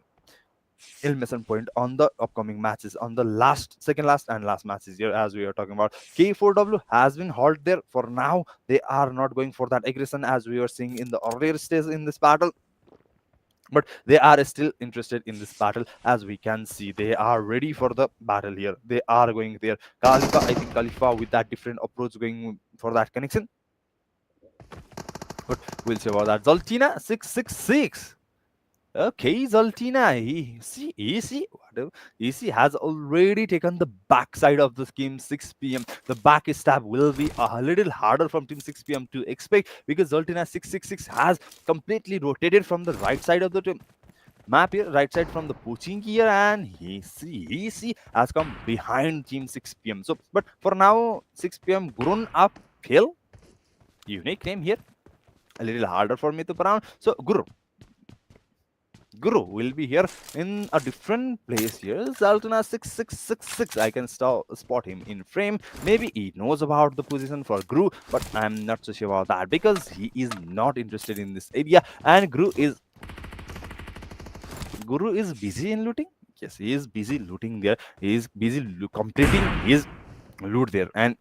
elimination point on the upcoming matches, on the second last and last matches here, as we are talking about. K4W has been halt there for now. They are not going for that aggression as we were seeing in the earlier stage in this battle. but they are still interested in this battle. As we can see, they are ready for the battle here. They are going there. Khalifa, I think Khalifa with that different approach going for that connection, but we'll see about that. Zoltina 666. Okay, Zoltina, EC has already taken the backside of this game. 6 p.m. The back stab will be a little harder from Team 6 p.m. to expect, because Zoltina 666 has completely rotated from the right side of the map here, right side from the poaching here, and he has come behind Team 6 p.m. So, but for now, 6 p.m. grown up hill, unique name here, a little harder for me to pronounce. So, Guru will be here in a different place here. Zaltana 6666. I can spot him in frame. Maybe he knows about the position for Guru, but I'm not so sure about that, because he is not interested in this area, and Guru is busy in looting. Yes, he is busy looting there. He is busy completing his loot there, and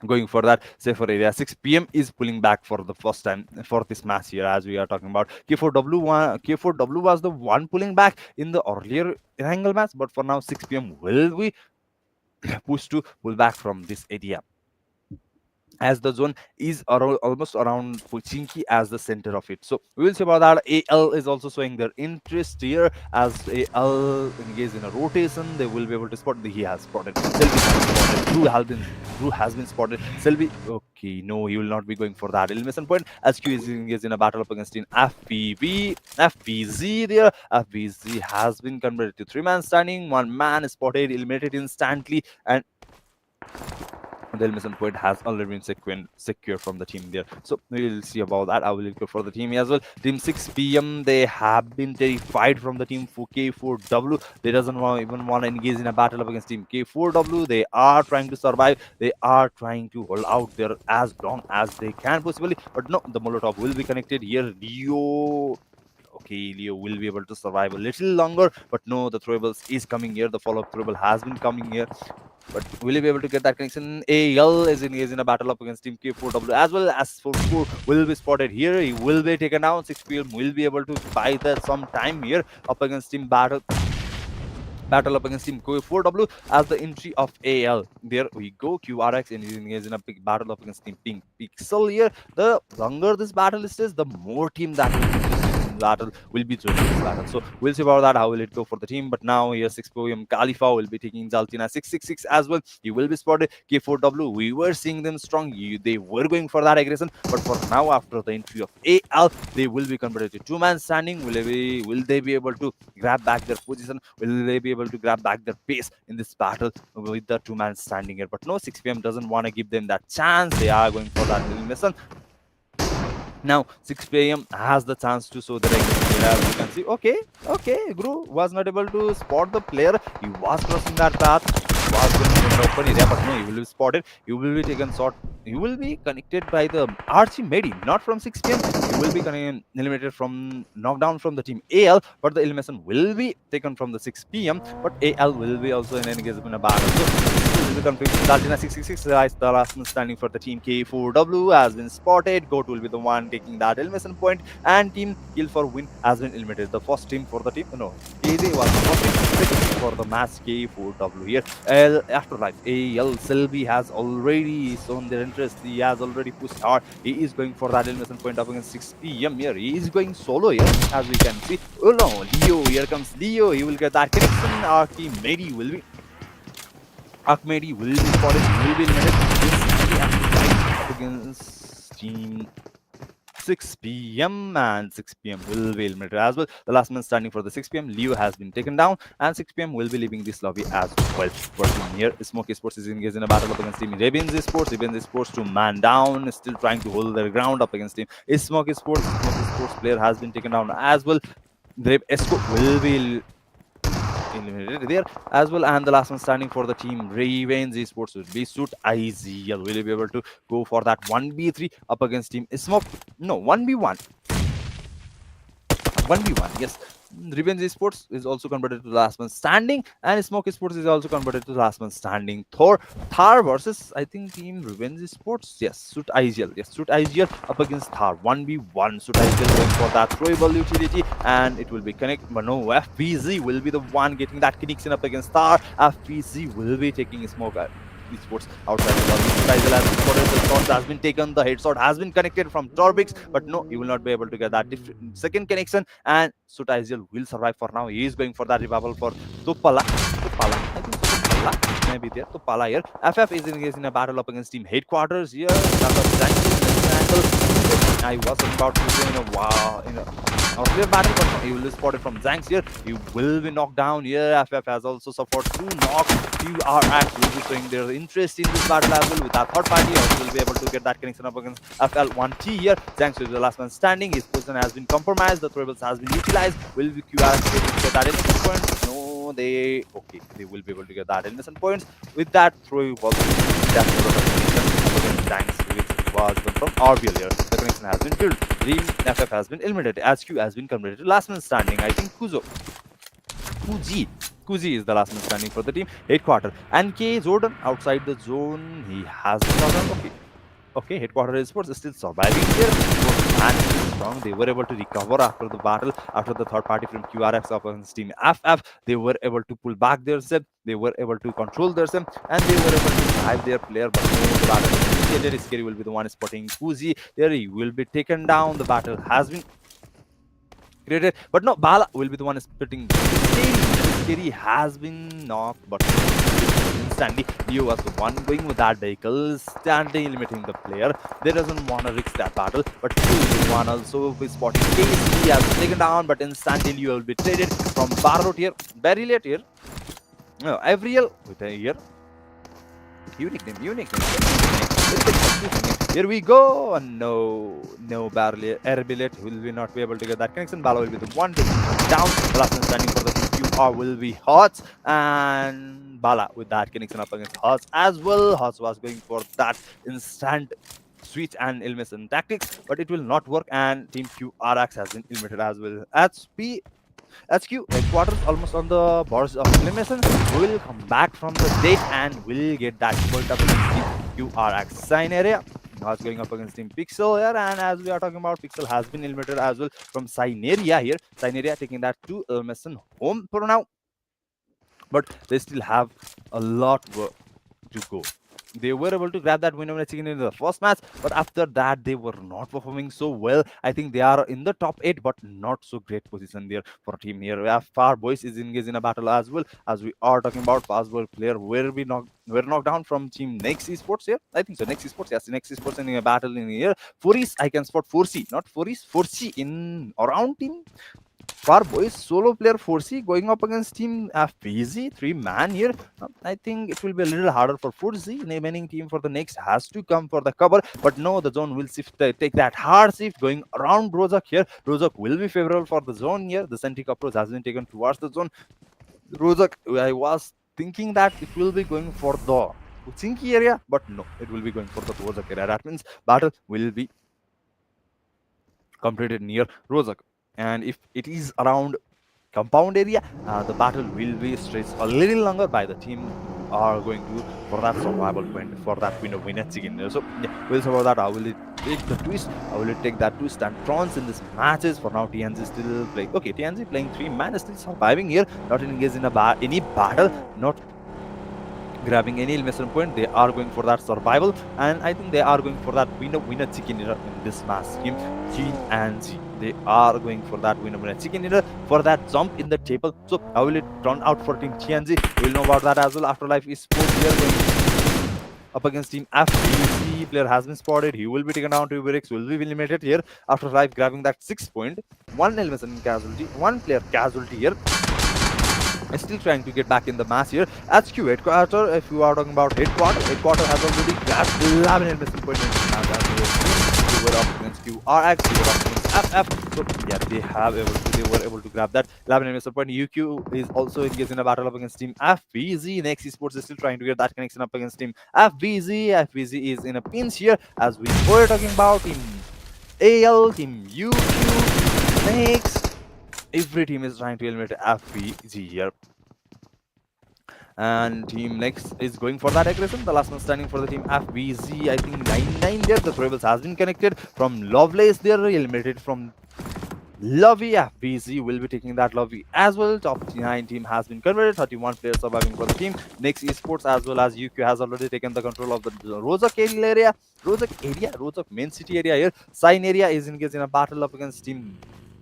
going for that safer area. 6 p.m. is pulling back for the first time for this match here, as we are talking about. K4W was the one pulling back in the earlier angle match, but for now 6 p.m. will be pushed to pull back from this area, as the zone is almost around Pochinki as the center of it. So we will see about that. AL is also showing their interest here, as AL engaged in a rotation. They will be able to spot. He has spotted. Selby has spotted. Drew has been spotted. Selby, okay, no, he will not be going for that elimination point, as Q is engaged in a battle up against in FVZ there. FVZ has been converted to 3-man standing. 1 man spotted, eliminated instantly, and the elimination point has already been secure from the team there. So we will see about that. I will go for the team as well. Team 6 p.m. they have been terrified from the team for K4W. They doesn't even want to engage in a battle up against team K4W. They are trying to survive. They are trying to hold out there as long as they can possibly. But no, the Molotov will be connected here. Leo. Okay, Leo will be able to survive a little longer, but no, the throwables is coming here. The follow-up throwable has been coming here, but will he be able to get that connection? AL is engaged in a battle up against Team K4W, as well as 4 will be spotted here. He will be taken down. 6 p.m. will be able to buy that some time here up against Team battle up against Team K4W as the entry of AL. There we go. QRX and is engaged in a big battle up against Team Pink Pixel here. The longer this battle is, the more team that battle will be joining this battle. So we'll see about that. How will it go for the team? But now here 6 p.m. Khalifa will be taking Zaltina 666 as well. He will be spotted. K4W, we were seeing them strong. They were going for that aggression, but for now, after the entry of AL, they will be converted to 2-man standing. Will they be able to grab back their position? Will they be able to grab back their pace in this battle with the 2-man standing here? But no, 6 p.m. doesn't want to give them that chance. They are going for that elimination. Now 6 p.m. has the chance to show the aggression. As you can see, okay, Guru was not able to spot the player. He was crossing that path. He was going in the open area, but no, he will be spotted. He will be taken short. He will be connected by the Archimedi, not from 6 p.m. He will be eliminated from knockdown from the team AL, but the elimination will be taken from the 6 p.m. But AL will be also in engagement in a battle. So this is the confirmation. Daltina 666 is the last man standing for the team. K4W has been spotted. Goat will be the one taking that elimination point, and team Kill for Win has been eliminated. The first team for the team, no, KJ was the first team. Second team for the match, K4W here. Afterlife, AL Selby has already shown their interest. He has already pushed hard. He is going for that elimination point up against 6 p.m. here. He is going solo here, as we can see. Oh no, Leo, here comes Leo. He will get that connection. Archimedi will be spotted. He will be eliminated. Up against team 6 p.m. and 6 p.m. will be eliminated as well. The last man standing for the 6 p.m. Leo has been taken down, and 6 p.m. will be leaving this lobby as well. Working here, Smoke Sports is engaged in a battle up against team Ravens Sports. Ravens Sports to man down, still trying to hold their ground up against team Smoke Sports. Smoke Sports player has been taken down as well. Brave Esco will be eliminated there as well, and the last one standing for the team Ravens Esports will be Suit IZL. Will be able to go for that 1v3 up against team Smoke? No, 1v1. 1v1, yes. Revenge Esports is also converted to last man standing, and Smoke Esports is also converted to last man standing. Thar versus I think Team Revenge Esports. Yes, Suit IGL. Yes, Suit IGL up against Thar 1v1. Suit IGL going for that throwable utility, and it will be connect. But no, FPZ will be the one getting that connection up against Thar. FPZ will be taking Smoke. Esports outside the lobby. Kaizel has spotted the shot has been taken. The headshot has been connected from Torbix, but no, he will not be able to get that second connection. And Sutaisiel will survive for now. He is going for that revival for Tupala. Tupala. I think Tupala maybe there. Tupala here. FF is engaged in a battle up against team headquarters here. I was about to say in a clear battle, but no, he will be spotted from Zanks here. He will be knocked down here. FF has also suffered 2 knocks. QRX will be showing their interest in this battle as well with that third party. Also will be able to get that connection up against FL1T here. Zanks will be the last man standing. His position has been compromised. The throwables has been utilized. Will be QRX able to get that innocent point? No, they will be able to get that innocent points with that throw. That Zanks was from RBL here. The connection has been built. Dream FF has been eliminated. SQ has been converted to last man standing. I think Kuzi is the last man standing for the team. Headquarter. And K Jordan outside the zone. He has been knocked out. Okay, Headquarter Esports is still surviving here. Man is strong. They were able to recover after the battle, after the third party from QRX against Team FF. They were able to pull back their sim. They were able to control their sim, and they were able to drive their player. But no, the battle is initiated. Scary will be the one spotting Kuzi. There he will be taken down. The battle has been created, but no, Bala will be the one spitting. Scary has been knocked, but instantly Leo was the one going with that vehicle, instantly limiting the player. They doesn't want to risk that battle, but Leo is the one also is spotting KC has been taken down, but instantly Leo will be traded from Barrot here, very late here. No, Avriel with a here. Unique name. Here we go. No barely. Airbillet will not be able to get that connection. Bala will be the one to down. The last man standing for the QR will be Hots, and Bala with that connection up against Hots as well. Hots was going for that instant switch and elimination tactics, but it will not work, and Team QRX has been eliminated as well. HQ headquarters almost on the borders of elimination. Will come back from the date and will get that point up against Team QRX sign area. Now it's going up against Team Pixel here, and as we are talking about, Pixel has been eliminated as well from Sineria here. Sineria taking that 2 elimination home for now, but they still have a lot to go. They were able to grab that win over chicken in the first match, but after that they were not performing so well. I think they are in the top 8, but not so great position there for a team here. We have Far Boys is engaged in a battle as well, as we are talking about. Fast Ball player were knocked down from Team Next Esports here. I think so. Next Esports, yes, Next Esports in a battle in here. Foris, I can spot 4C, not Foris, 4C in around Team Far Boys solo player 4C going up against Team FPZ 3-man here. I think it will be a little harder for 4C. The remaining team for the next has to come for the cover, but no, the zone will take that hard shift going around Rozak here. Rozak will be favorable for the zone here. The centric approach has been taken towards the zone. Rozak, I was thinking that it will be going for the Uchinki area, but no, it will be going for the Rozak area. That means battle will be completed near Rozak. And if it is around compound area, the battle will be stretched a little longer by the team who are going to for that survival point, for that winner chicken. So yeah, we'll survive that. I will take the twist. I will take that twist and Trons in this matches. For now, TNZ still playing. Okay, TNZ playing 3-man is still surviving here, not engaged in any battle, not grabbing any elimination point. They are going for that survival, and I think they are going for that winner chicken dinner in this match team. Gene and Z, they are going for that winner chicken dinner for that jump in the table. So how will it turn out for Team TNZ? We'll know about that as well. Afterlife Esports here going up against Team FBC. Player has been spotted. He will be taken down. Tuberix will be eliminated here. Afterlife grabbing that 6 point. 1 elimination casualty. 1 player casualty here. Still trying to get back in the match here. HQ headquarter, if you are talking about headquarter has already grabbed 11 elimination points in the match. They were up against QRX, they were up against FF. So yeah, they were able to grab that 11 elimination point. UQ is also engaged in a battle up against Team FBZ. Next Esports is still trying to get that connection up against Team FBZ. FBZ is in a pinch here, as we were talking about Team AL, Team UQ, Next. every team is trying to eliminate FBG here. And team next is going for that aggression. The last one standing for the team FBZ, I think 9-9 there. The Rebels has been connected from Lovelace. They are eliminated from Lovey. FBZ will be taking that Lovey as well. Top 9 team has been converted. 31 players surviving for the team. Next Esports as well as UQ has already taken the control of the Rozak area. Rozak main city area here. Sign area is engaged in a battle up against team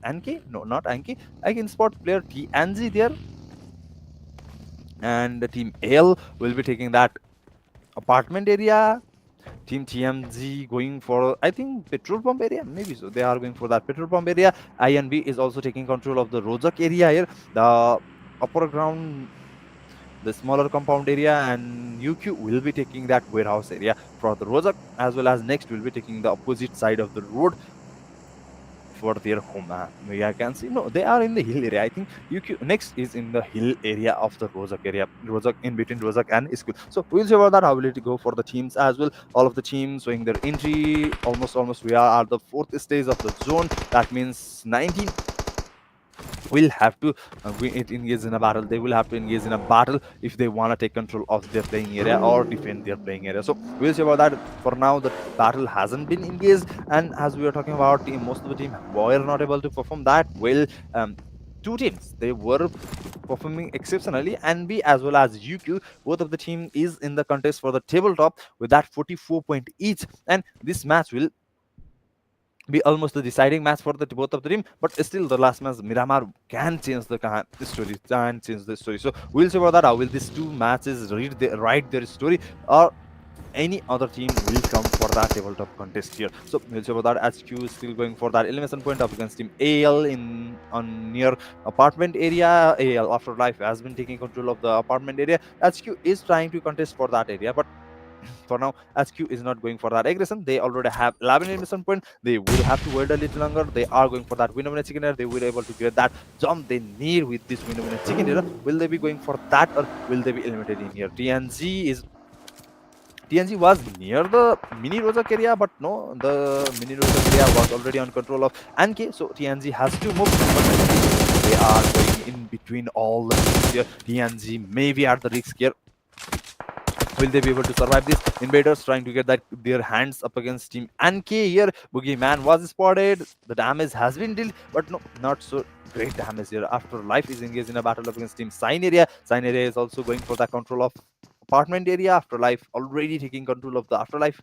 Anki. No, not Anki. I can spot player TNG there. And the team L will be taking that apartment area. Team TMG going for, I think, petrol pump area, maybe so. They are going for that petrol pump area. INB is also taking control of the Rozak area here, the upper ground, the smaller compound area, and UQ will be taking that warehouse area for the Rozak, as well as next will be taking the opposite side of the road for their home. Maybe I can see. No, they are in the hill area. I think UQ next is in the hill area of the Rozak area. Rozak, in between Rozak and school. So we'll see about that. How will it go for the teams as well? All of the teams showing their entry. Almost we are at the 4th stage of the zone. That means 19 will have to engage in a battle. They will have to engage in a battle if they want to take control of their playing area or defend their playing area. So we'll see about that. For now, the battle hasn't been engaged, and as we were talking about, most of the team were not able to perform that well. Two teams, they were performing exceptionally. NB as well as UQ, both of the team is in the contest for the tabletop with that 44 point each, and this match will be almost the deciding match for the both of the team. But still, the last match, Miramar can change the story, can change the story. So we'll see about that. How will these two matches write their story, or any other team will come for that tabletop contest here? So we'll see about that. HQ is still going for that elimination point up against team AL in on near apartment area. AL Afterlife has been taking control of the apartment area. HQ is trying to contest for that area, but for now, SQ is not going for that aggression. They already have 11 elimination points. They will have to wait a little longer. They are going for that winner chicken dinner. They will be able to get that jump they need with this winner chicken dinner. Will they be going for that, or will they be eliminated in here? TNG was near the mini Rozak area, but no, the mini Rozak area was already on control of NK, so TNG has to move. But they are going in between all the teams here. TNG may be at the risk here. Will they be able to survive this? Invaders trying to get their hands up against team NK here. Boogeyman was spotted. The damage has been dealt, but no, not so great damage here. Afterlife is engaged in a battle up against team Sign area. Sign area is also going for the control of apartment area. Afterlife already taking control of the Afterlife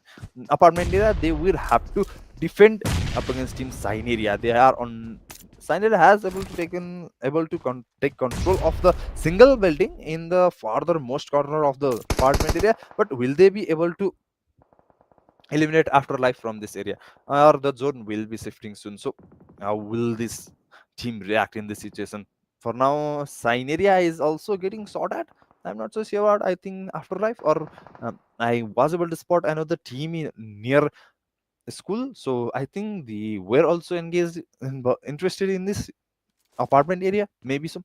apartment area. They will have to defend up against team Sign area. They are on. Sign area has able to take control of the single building in the farthermost corner of the apartment area, but will they be able to eliminate Afterlife from this area, or the zone will be shifting soon? So how will this team react in this situation? For now, Sign area is also getting shot at. I'm not so sure about, I think, Afterlife, or I was able to spot another team near school, so I think they were also engaged interested in this apartment area, maybe so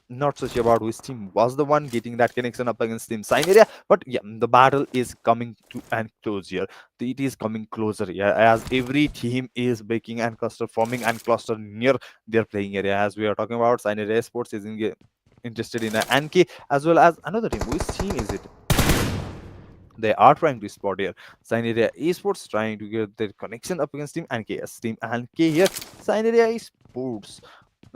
not so sure about which team was the one getting that connection up against team Sign area. But yeah, the battle is coming to and close here. It is coming closer, yeah, as every team is breaking and forming and cluster near their playing area. As we are talking about, Sign area sports is interested in an NK as well as another team. Which team is it? They are trying to spot here. Sign area esports trying to get their connection up against team NKS. Team NK here. Sign area esports.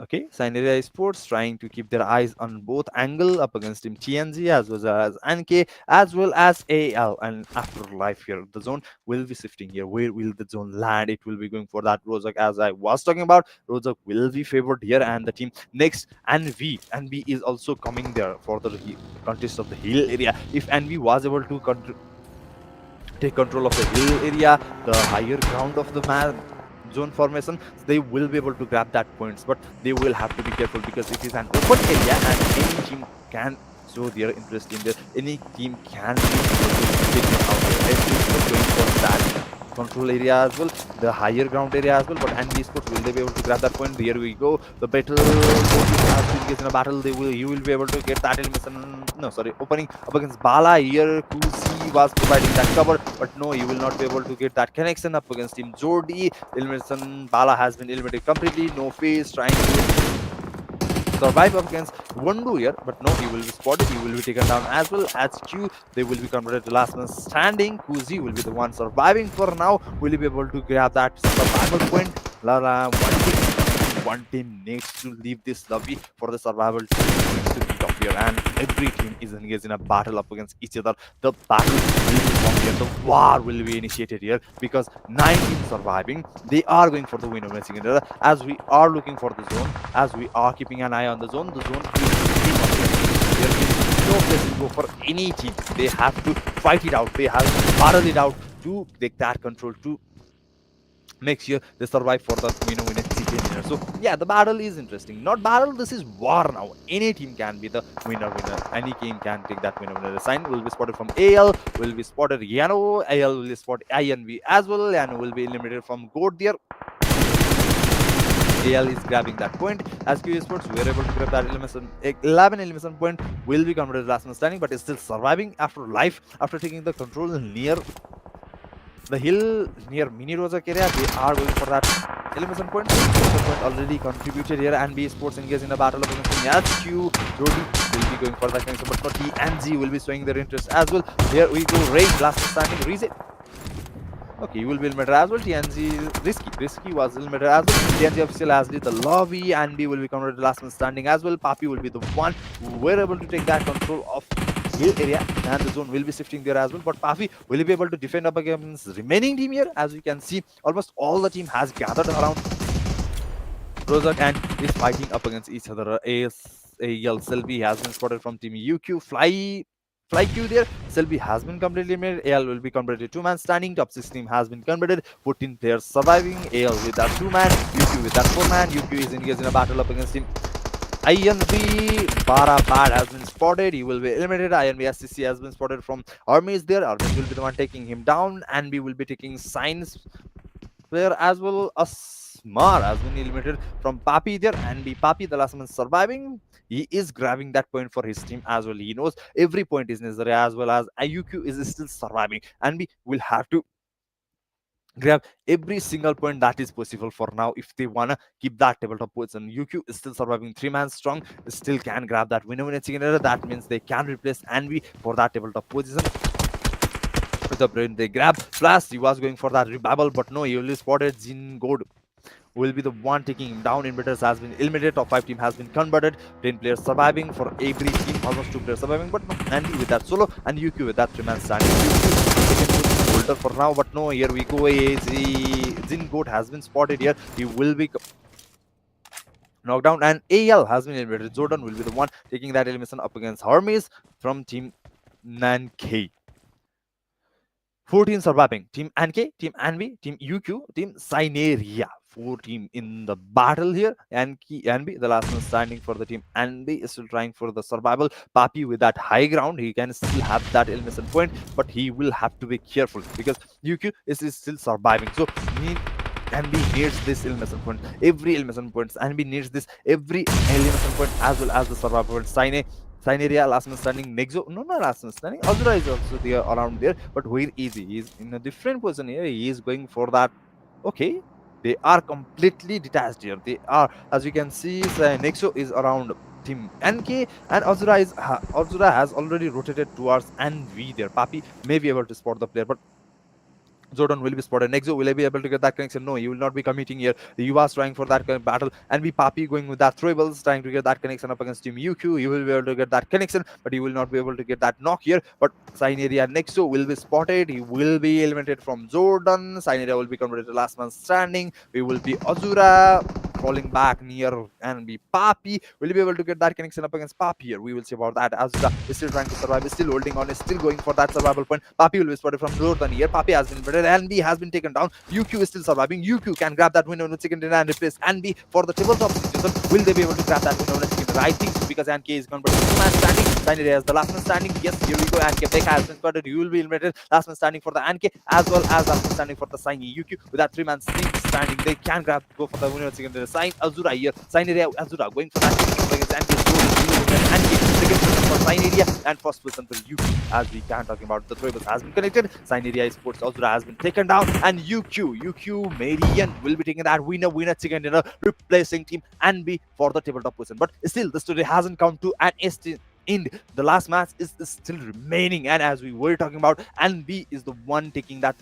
Okay, Sign area esports trying to keep their eyes on both angle up against team TNG as well as NK as well as AL. And Afterlife here, the zone will be shifting here. Where will the zone land? It will be going for that Rozak, as I was talking about. Rozak will be favored here, and the team next NV is also coming there for the contest of the hill area. If NV was able to take control of the hill area, the higher ground of the zone formation, they will be able to grab that points, but they will have to be careful because it is an open area and any team can show their interest in there. Any team can be able to get it out there. Everyone is going for that control area as well, the higher ground area as well. But NB Sports, will they be able to grab that point? Here we go. The battle has to engage in a battle. You will be able to get that elimination. No, sorry, opening up against Bala here. Kuzi was providing that cover, but no, you will not be able to get that connection up against Team Jordi. Elimination. Bala has been eliminated completely. No face trying to survive up against Wondu here, but no, he will be spotted. He will be taken down as well as Q. They will be converted to last man standing. Kuzi will be the one surviving for now. Will he be able to grab that survival point? One team needs to leave this lobby for the survival team needs to beat off here, and every team is engaged in a battle up against each other. The battle will be from here. The war will be initiated here because 9 teams surviving. They are going for the win of matching another. As we are looking for the zone, as we are keeping an eye on the zone is there is no place to go for any team. They have to fight it out. They have to battle it out to take that control, to make sure they survive for the winner chicken. So yeah, the battle is interesting. Not battle, this is war now. Any team can be the winner. Any team can take that winner. The sign will be spotted from AL, will be spotted Yano, AL will spot INV as well, Yano will be eliminated from Goat there. AL is grabbing that point. As Q Sports, we are able to grab that 11 elimination point, will be converted last man standing, but is still surviving after life, after taking the control near the hill near Mini Rozak area. They are going for that elimination point. Elimination point already contributed here, and B Sports engaged in a battle against As Q. Jody will be going for that connection, but not T and G will be showing their interest as well. Here we go, Ray, last man standing, Reese. Okay, you will be eliminated as well. TNG Risky was eliminated as well. TNG official has the lobby, and B will be converted to last man standing as well. Papi will be the one who were able to take that control of hill area, and the zone will be shifting there as well. But Papi will be able to defend up against remaining team here. As you can see, almost all the team has gathered around Rozak and is fighting up against each other. AL Selby has been spotted from team UQ. Fly Q there. Selby has been completely made. AL will be converted to 2-man standing. Top 6 team has been converted. 14 players surviving. AL with that 2-man. UQ with that 4-man. UQ is engaged in a battle up against him. INV Bara Bad has been spotted. He will be eliminated. INV SCC has been spotted from Armies there. Armies will be the one taking him down. And we will be taking Signs there as well. Asmar has been eliminated from Papi there. And Papi, the last man surviving. He is grabbing that point for his team as well. He knows every point is necessary, as well as IUQ is still surviving, and we will have to grab every single point that is possible for now if they wanna keep that tabletop position. UQ is still surviving, 3-man strong, still can grab that winner chicken. That means they can replace Anvi for that tabletop position. With the brain they grab. Plus he was going for that revival, but no, he only spotted Jin God. Will be the one taking him down. Invaders has been eliminated. Top 5 team has been converted. 10 players surviving for every team. Almost 2 players surviving, but no, Andy with that solo and UQ with that 3-man standing. Holder for now, but no, here we go. Jin Goat has been spotted here. He will be knocked down, and AL has been eliminated. Jordan will be the one taking that elimination up against Hermes from team Nank. 14 surviving. Team NK, Team Anvi, Team UQ, Team Sineria. 4 team in the battle here. Anvi, the last one standing for the team. Anvi is still trying for the survival. Papi with that high ground, he can still have that elimination point, but he will have to be careful because UQ is still surviving. So Anvi needs this elimination point. Every elimination point. Anvi needs this every elimination point as well as the survival point. Sineria, last man standing. Nexo, no, last man standing. Azura is also there around there, but where is he? He's in a different position here. He is going for that. Okay, they are completely detached here. They are, as you can see, Nexo is around team NK, and Azura has already rotated towards NV there. Papi may be able to spot the player, but Jordan will be spotted. Nexo will be able to get that connection. No, he will not be committing here. He was trying for that battle, and Papi going with that throwables, trying to get that connection up against Team UQ. He will be able to get that connection, but he will not be able to get that knock here. But Sineria Nexo will be spotted. He will be eliminated from Jordan. Sineria will be converted to last man standing. We will be Azura falling back near, and Papi will be able to get that connection up against Papi here. We will see about that. Azura is still trying to survive, is still holding on, is still going for that survival point. Papi will be spotted from Jordan here. Papi has been better. Anvi has been taken down. UQ is still surviving. UQ can grab that winner in the second dinner and replace Anvi for the tabletop season. Will they be able to grab that winner in the second? I think so, because NK is converted to 2-man standing. Sineria is the last man standing. Yes, here we go. Anke Beka has been spotted. You will be eliminated. Last man standing for the Anke as well as last man standing for the Saini UQ. With that 3-man team standing, they can go for the winner. Second, Sign Azura here. Sineria Azura going for that against Anke. Anke second position for Sineria and first position for UQ. As we can talking about, the three has been connected. Sineria Sports Azura has been taken down, and UQ Marian will be taking that winner chicken dinner, replacing team NB for the tabletop position. But still, the story hasn't come to an end. The last match is still remaining, and as we were talking about, NB is the one taking that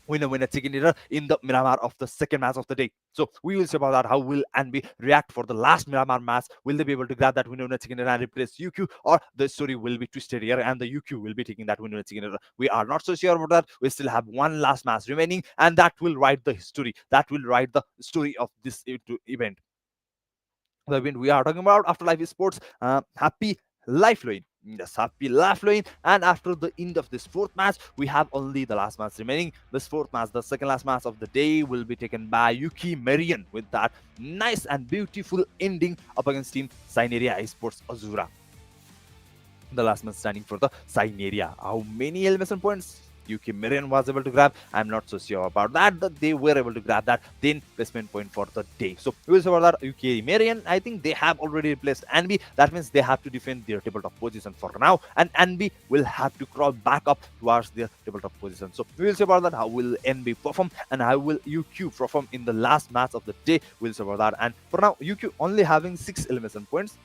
winner chicken dinner in the Miramar of the second match of the day. So we will see about that. How will NB react for the last Miramar match? Will they be able to grab that winner chicken dinner and replace UQ, or the story will be twisted here and the UQ will be taking that winner chicken dinner? We are not so sure about that. We still have one last match remaining, and that will write the history. That will write the story of this event. The event we are talking about, Afterlife Esports, happy Lifeloween. Yes, happy Lifeloween. And after the end of this fourth match, we have only the last match remaining. This fourth match, the second last match of the day, will be taken by Yuki Marian with that nice and beautiful ending up against Team Sineria Esports Azura. The last man standing for the Sineria. How many elimination points UK Marian was able to grab? I'm not so sure about that, but they were able to grab that 10 placement point for the day. So we'll see about that. UK Marian, I think they have already replaced NB. That means they have to defend their tabletop position for now, and NB will have to crawl back up towards their tabletop position. So we'll see about that. How will NB perform and how will UQ perform in the last match of the day? We'll see about that. And for now, UQ only having 6 elimination points,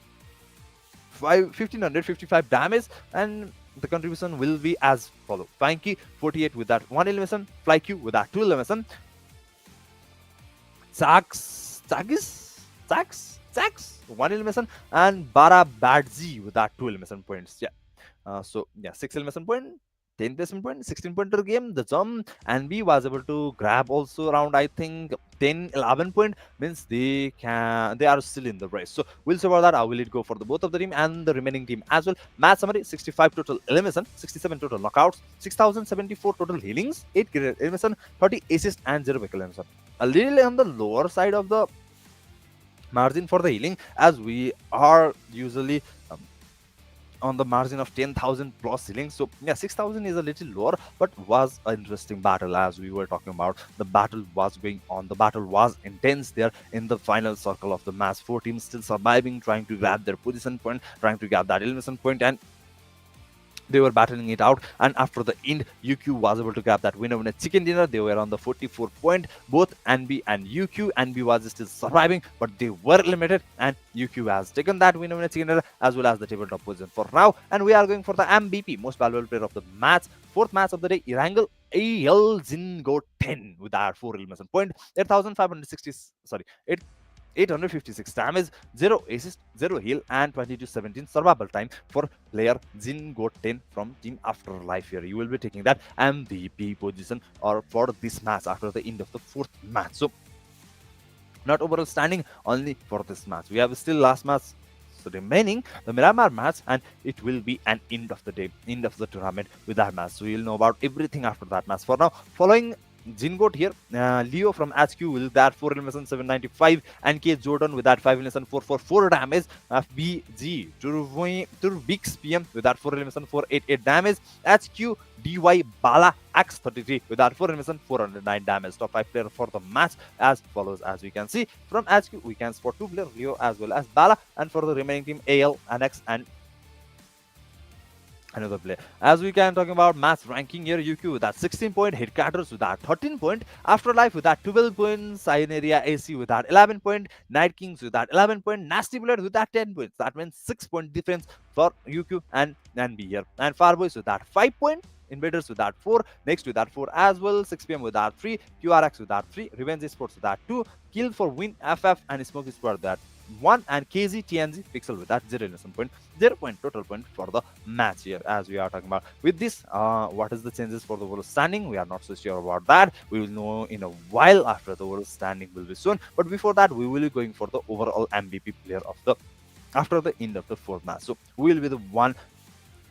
1555 damage, and the contribution will be as follow. Fanky 48 with that 1 elimination, FlyQ with that 2 elimination, Zax 1 elimination, and Bara Badzi with that 2 elimination points. Yeah. So yeah, 6 elimination point, 10 placement point, 16 pointer game. The jump and B was able to grab also around, I think, 10, 11 point, means they are still in the race. So we'll see about that. How will it go for the both of the team and the remaining team as well? Match summary: 65 total elimination, 67 total knockouts, 6,074 total healings, 8 graded elimination, 30 assists and 0 vehicle elimination. A little on the lower side of the margin for the healing, as we are usually on the margin of 10,000 plus healings. So yeah, 6,000 is a little lower, but was an interesting battle. As we were talking about, the battle was going on, the battle was intense there in the final circle of the match. 4 teams still surviving, trying to grab their position point, trying to grab that elimination point, and they were battling it out. And after the end, UQ was able to grab that winner chicken dinner. They were on the 44 point, both NB and UQ. NB was still surviving, but they were eliminated, and UQ has taken that winner chicken dinner as well as the tabletop position for now. And we are going for the MVP, most valuable player of the match. Fourth match of the day, Irangle AL Zingo 10 with that 4 elimination point, 856 damage, 0 assist, 0 heal, and 22-17 survival time for player Jin Got 10 from Team Afterlife here. You will be taking that MVP position or for this match after the end of the fourth match. So not overall standing, only for this match. We have still last match remaining, the Miramar match, and it will be an end of the day, end of the tournament with that match. So we'll know about everything after that match. For now, following Jingot here, Leo from HQ with that 4 elimination 795, and K Jordan with that 5 elimination 444 damage, FBG Turbix PM with that 4 elimination 488 damage, HQ DY Bala X33 with that 4 elimination 409 damage. Top 5 player for the match as follows. As we can see from HQ, we can spot 2 players, Leo as well as Bala, and for the remaining team, AL, Annex, and another player. As we can talking about match ranking here, UQ with that 16 point, Hitcatters with that 13 point, Afterlife with that 12 points, Sineria AC with that 11 point, Night Kings with that 11 point, Nasty Bullet with that 10 points. That means 6 point difference for UQ and NB here. And Farboys with that 5 point, Invaders with that 4, Next with that 4 as well, 6 PM with that 3, QRX with that 3, Revenge Sports with that 2, Kill for Win FF and Smoke Squad that 1, and KZ TNG Pixel with that 0 point, 0 point total point for the match here. As we are talking about with this, what is the changes for the overall standing? We are not so sure about that. We will know in a while after the overall standing will be soon. But before that, we will be going for the overall MVP player of the after the end of the fourth match. So we will be the one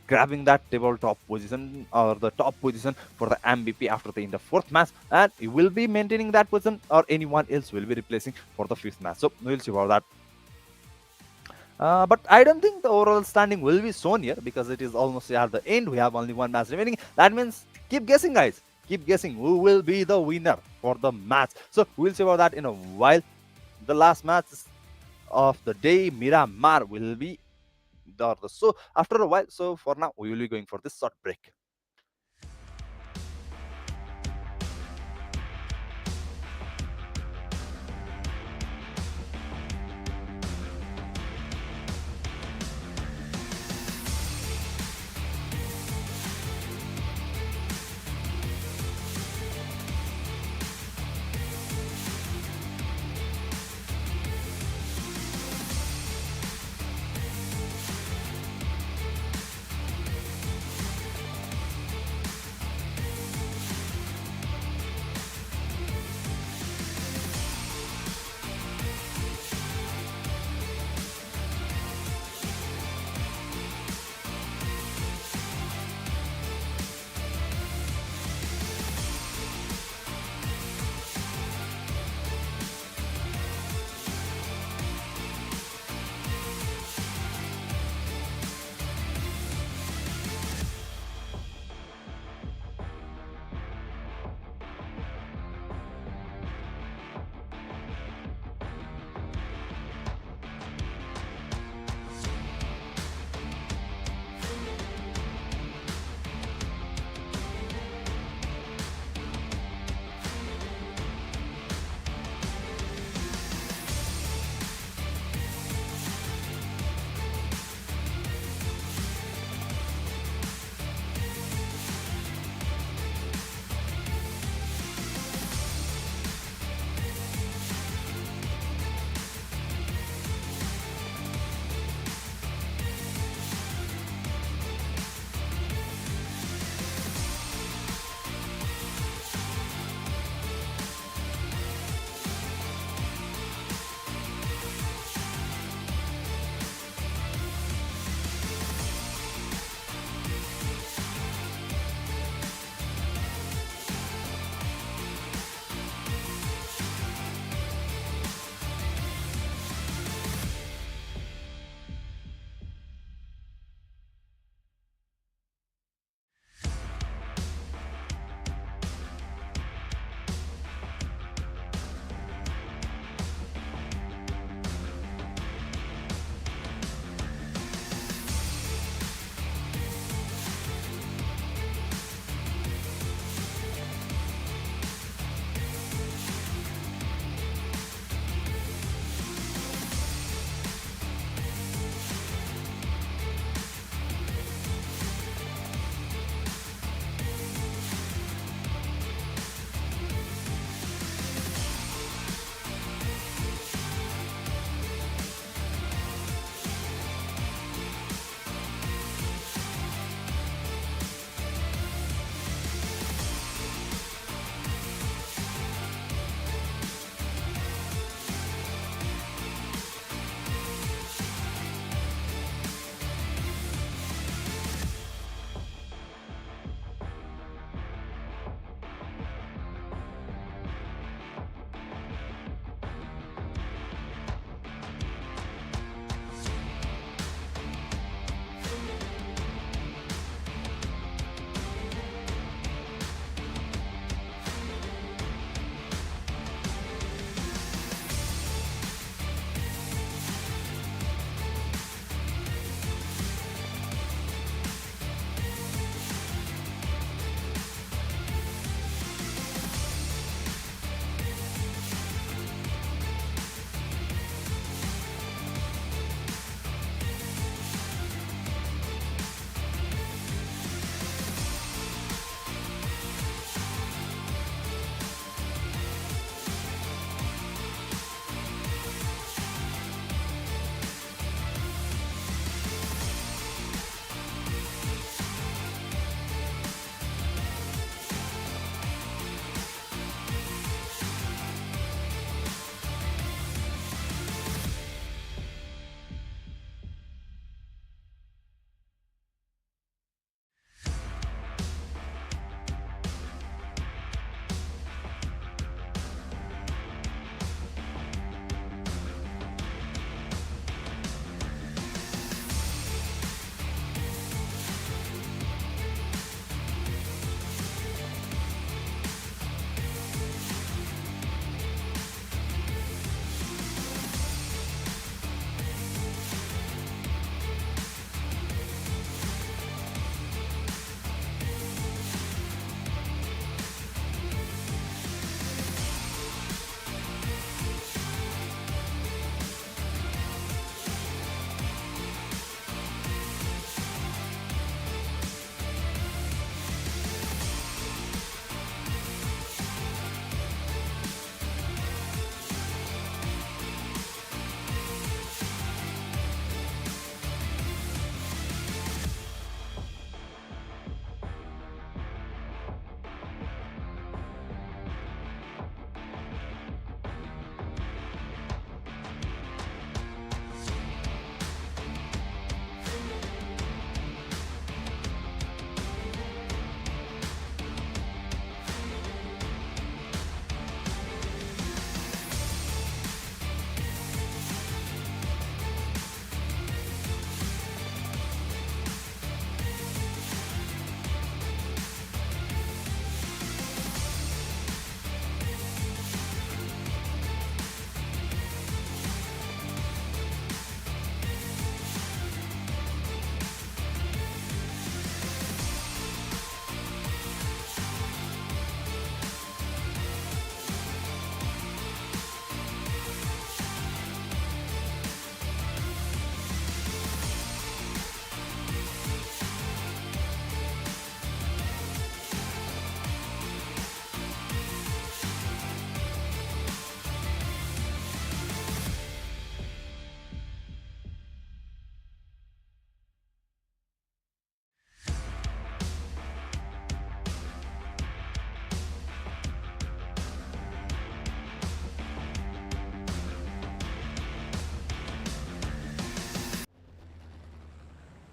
grabbing that tabletop position or the top position for the MVP after the end of fourth match, and he will be maintaining that position, or anyone else will be replacing for the fifth match. So we'll see about that. But I don't think the overall standing will be shown here because it is almost at the end. We have only one match remaining. That means keep guessing, guys. Keep guessing who will be the winner for the match. So we'll see about that in a while. The last match of the day, Miramar, will be the so after a while. So for now, we will be going for this short break.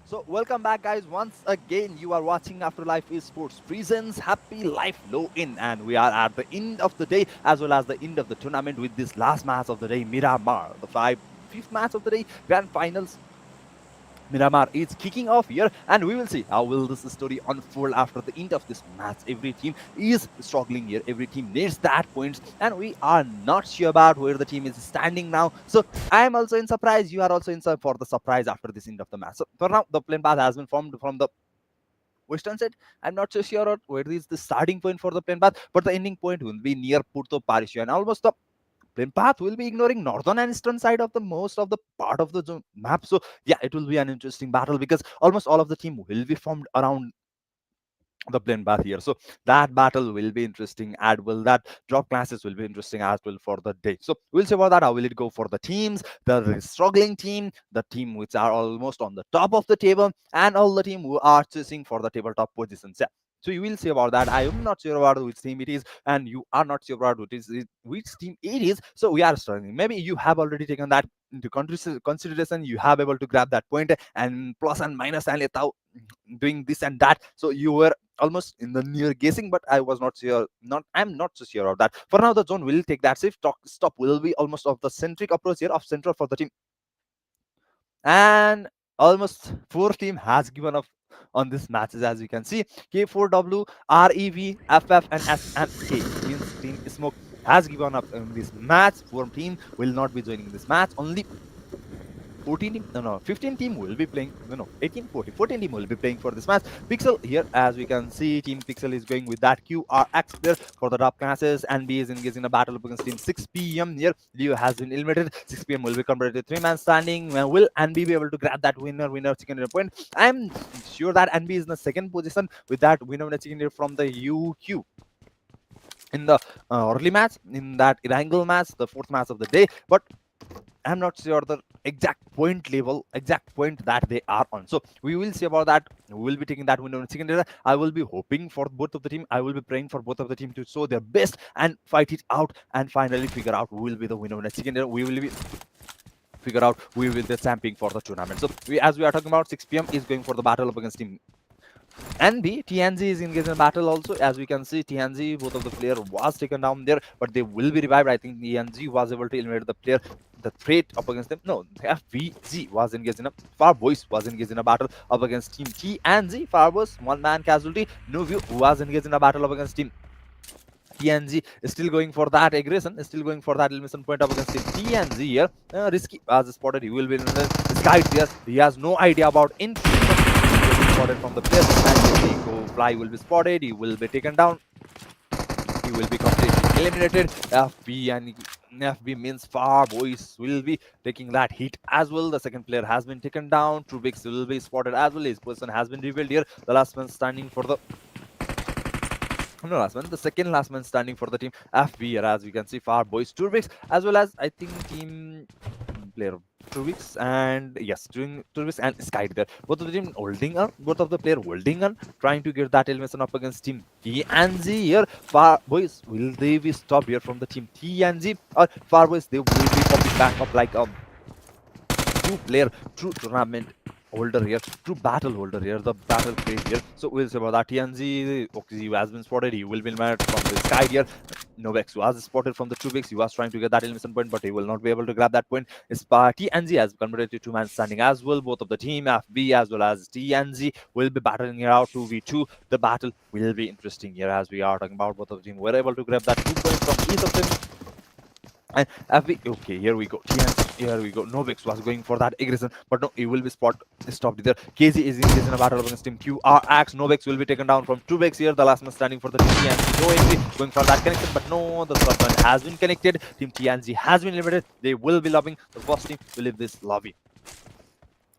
So welcome back, guys. Once again, you are watching Afterlife Esports Presents Happy Life Low In, and we are at the end of the day as well as the end of the tournament with this last match of the day, Miramar, the fifth match of the day, grand finals. Miramar is kicking off here, and we will see how will this story unfold after the end of this match. Every team is struggling here. Every team needs that points, and we are not sure about where the team is standing now. So I am also in surprise. You are also in for the surprise after this end of the match. So for now, the plane path has been formed from the western side. I'm not so sure where is the starting point for the plane path, but the ending point will be near Puerto Parisio, and almost the plane path will be ignoring northern and eastern side of the most of the part of the map. So yeah, it will be an interesting battle because almost all of the team will be formed around the plane path here. So that battle will be interesting, and will that drop classes will be interesting as well for the day. So we'll see about that. How will it go for the teams, the struggling team, the team which are almost on the top of the table, and all the team who are chasing for the tabletop positions. Yeah. So you will see about that. I am not sure about which team it is, and you are not sure about which team it is. So we are struggling. Maybe you have already taken that into consideration. You have able to grab that point and plus and minus and doing this and that. So you were almost in the near guessing, but I was not sure. I'm not so sure of that. For now, the zone will take that safe. Stop will be almost of the centric approach here of central for the team, and almost four team has given up on this matches as you can see. K4W, REV, FF, and S and K means Team Smoke has given up in this match. Four team will not be joining this match. Only 14 team, no, 15 team will be playing, no, 18, 40, 14 team will be playing for this match. Pixel here, as we can see, Team Pixel is going with that QRX there for the top classes. NB is engaged in a battle against Team 6 p.m. here. Leo has been eliminated. 6 p.m. will be converted to 3-man standing. Will NB be able to grab that winner chicken dinner point? I'm sure that NB is in the second position with that winner chicken dinner from the UQ in the early match, in that Irangel match, the fourth match of the day. But I'm not sure the exact point level, exact point that they are on. So we will see about that. We will be taking that winner in second data. I will be hoping for both of the team. I will be praying for both of the team to show their best and fight it out and finally figure out who will be the winner in the second data. We will be figure out who will be the champion for the tournament. So as we are talking about, 6 p.m. is going for the battle up against Team NB. TNZ is engaged in battle also. As we can see, TNZ, both of the player was taken down there, but they will be revived. I think TNZ was able to eliminate the player, the threat up against them. No, FVZ was engaged in a Farboys was engaged in a battle up against Team TNZ. Farboys, one man casualty. No view was engaged in a battle up against Team TNZ is still going for that aggression, is still going for that elimination point up against Team TNZ here. Risky as spotted, he will be in the sky here. He has no idea about spotted from the player, and go fly will be spotted. He will be taken down. He will be completely eliminated. FB and FB means Farboys will be taking that hit as well. The second player has been taken down. Trubix will be spotted as well. His person has been revealed here. The last man standing for the the second last man standing for the team FB here, as we can see, Farboys, Turbix, as well as I think team player Turbix and yes, doing Turbix and Sky there. Both of the team holding on, both of the player holding on, trying to get that elimination up against team TNZ here. Farboys, will they be stopped here from the team TNZ, or Farboys they will be popping back up like true player, true tournament holder here, true battle holder here, the battle phase here. So we'll see about that. TNZ, Oxy has been spotted. He will be eliminated from the sky here. Novex was spotted from the Trubix. He was trying to get that elimination point, but he will not be able to grab that point. TNZ has converted to two-man standing as well. Both of the team, FB as well as TNZ, will be battling here out 2v2. The battle will be interesting here, as we are talking about. Both of the team were able to grab that 2 points from each of them. And okay, here we go. Here we go. Novix was going for that aggression, but no, he will be stopped there. KZ is engaged in a battle against Team QRX. Novix will be taken down from Tubex here. The last man standing for the Team TNZ. No entry going for that connection, but no, the third one has been connected. Team TNZ has been eliminated. They will be loving. The first team to leave this lobby.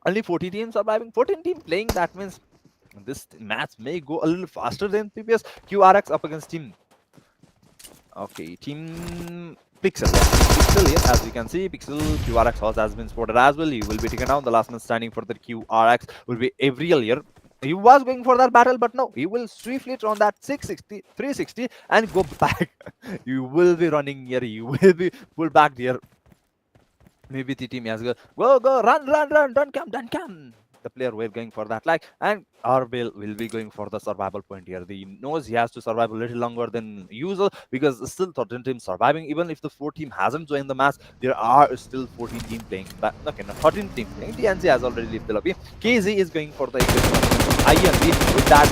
Only 40 teams surviving. 14 teams playing. That means this match may go a little faster than previous. QRX up against Team. Okay, Team Pixel. Pixel here, as you can see, Pixel QRX horse has been spotted as well. He will be taken down. The last man standing for the QRX will be Avriel here. He was going for that battle, but no, he will swiftly turn that 660, 360 and go back. You will be running here. You will be pulled back here. Maybe the team has go, run, don't come. the player will going for that like, and Arbil will be going for the survival point here. He knows he has to survive a little longer than usual because still 13 teams surviving. Even if the 4 team hasn't joined the match, there are still 14 team playing. But okay, no, 13 team playing. The NC has already left the lobby. KZ is going for the INB with that.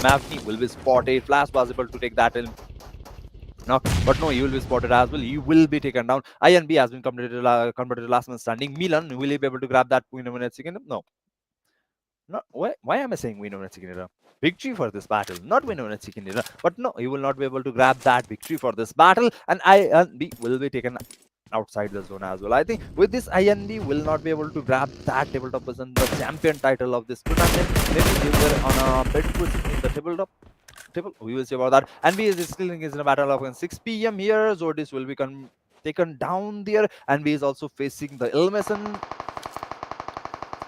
Mavni will be spotted. Flash was able to take that in. No, but no, he will be spotted as well. He will be taken down. INB has been converted to last man standing. Milan will he be able to grab that win in a second? No. Not why am I saying win over chicken era? Victory for this battle, not win over chicken era. But no, he will not be able to grab that victory for this battle, and INB will be taken outside the zone as well. I think with this INB will not be able to grab that tabletop position, the champion title of this tournament. Maybe they were on a bed position in the tabletop. We will see about that. And we is still engaged in a battle of 6 p.m. here. Zordis will be taken down there, and we is also facing the Ilmason.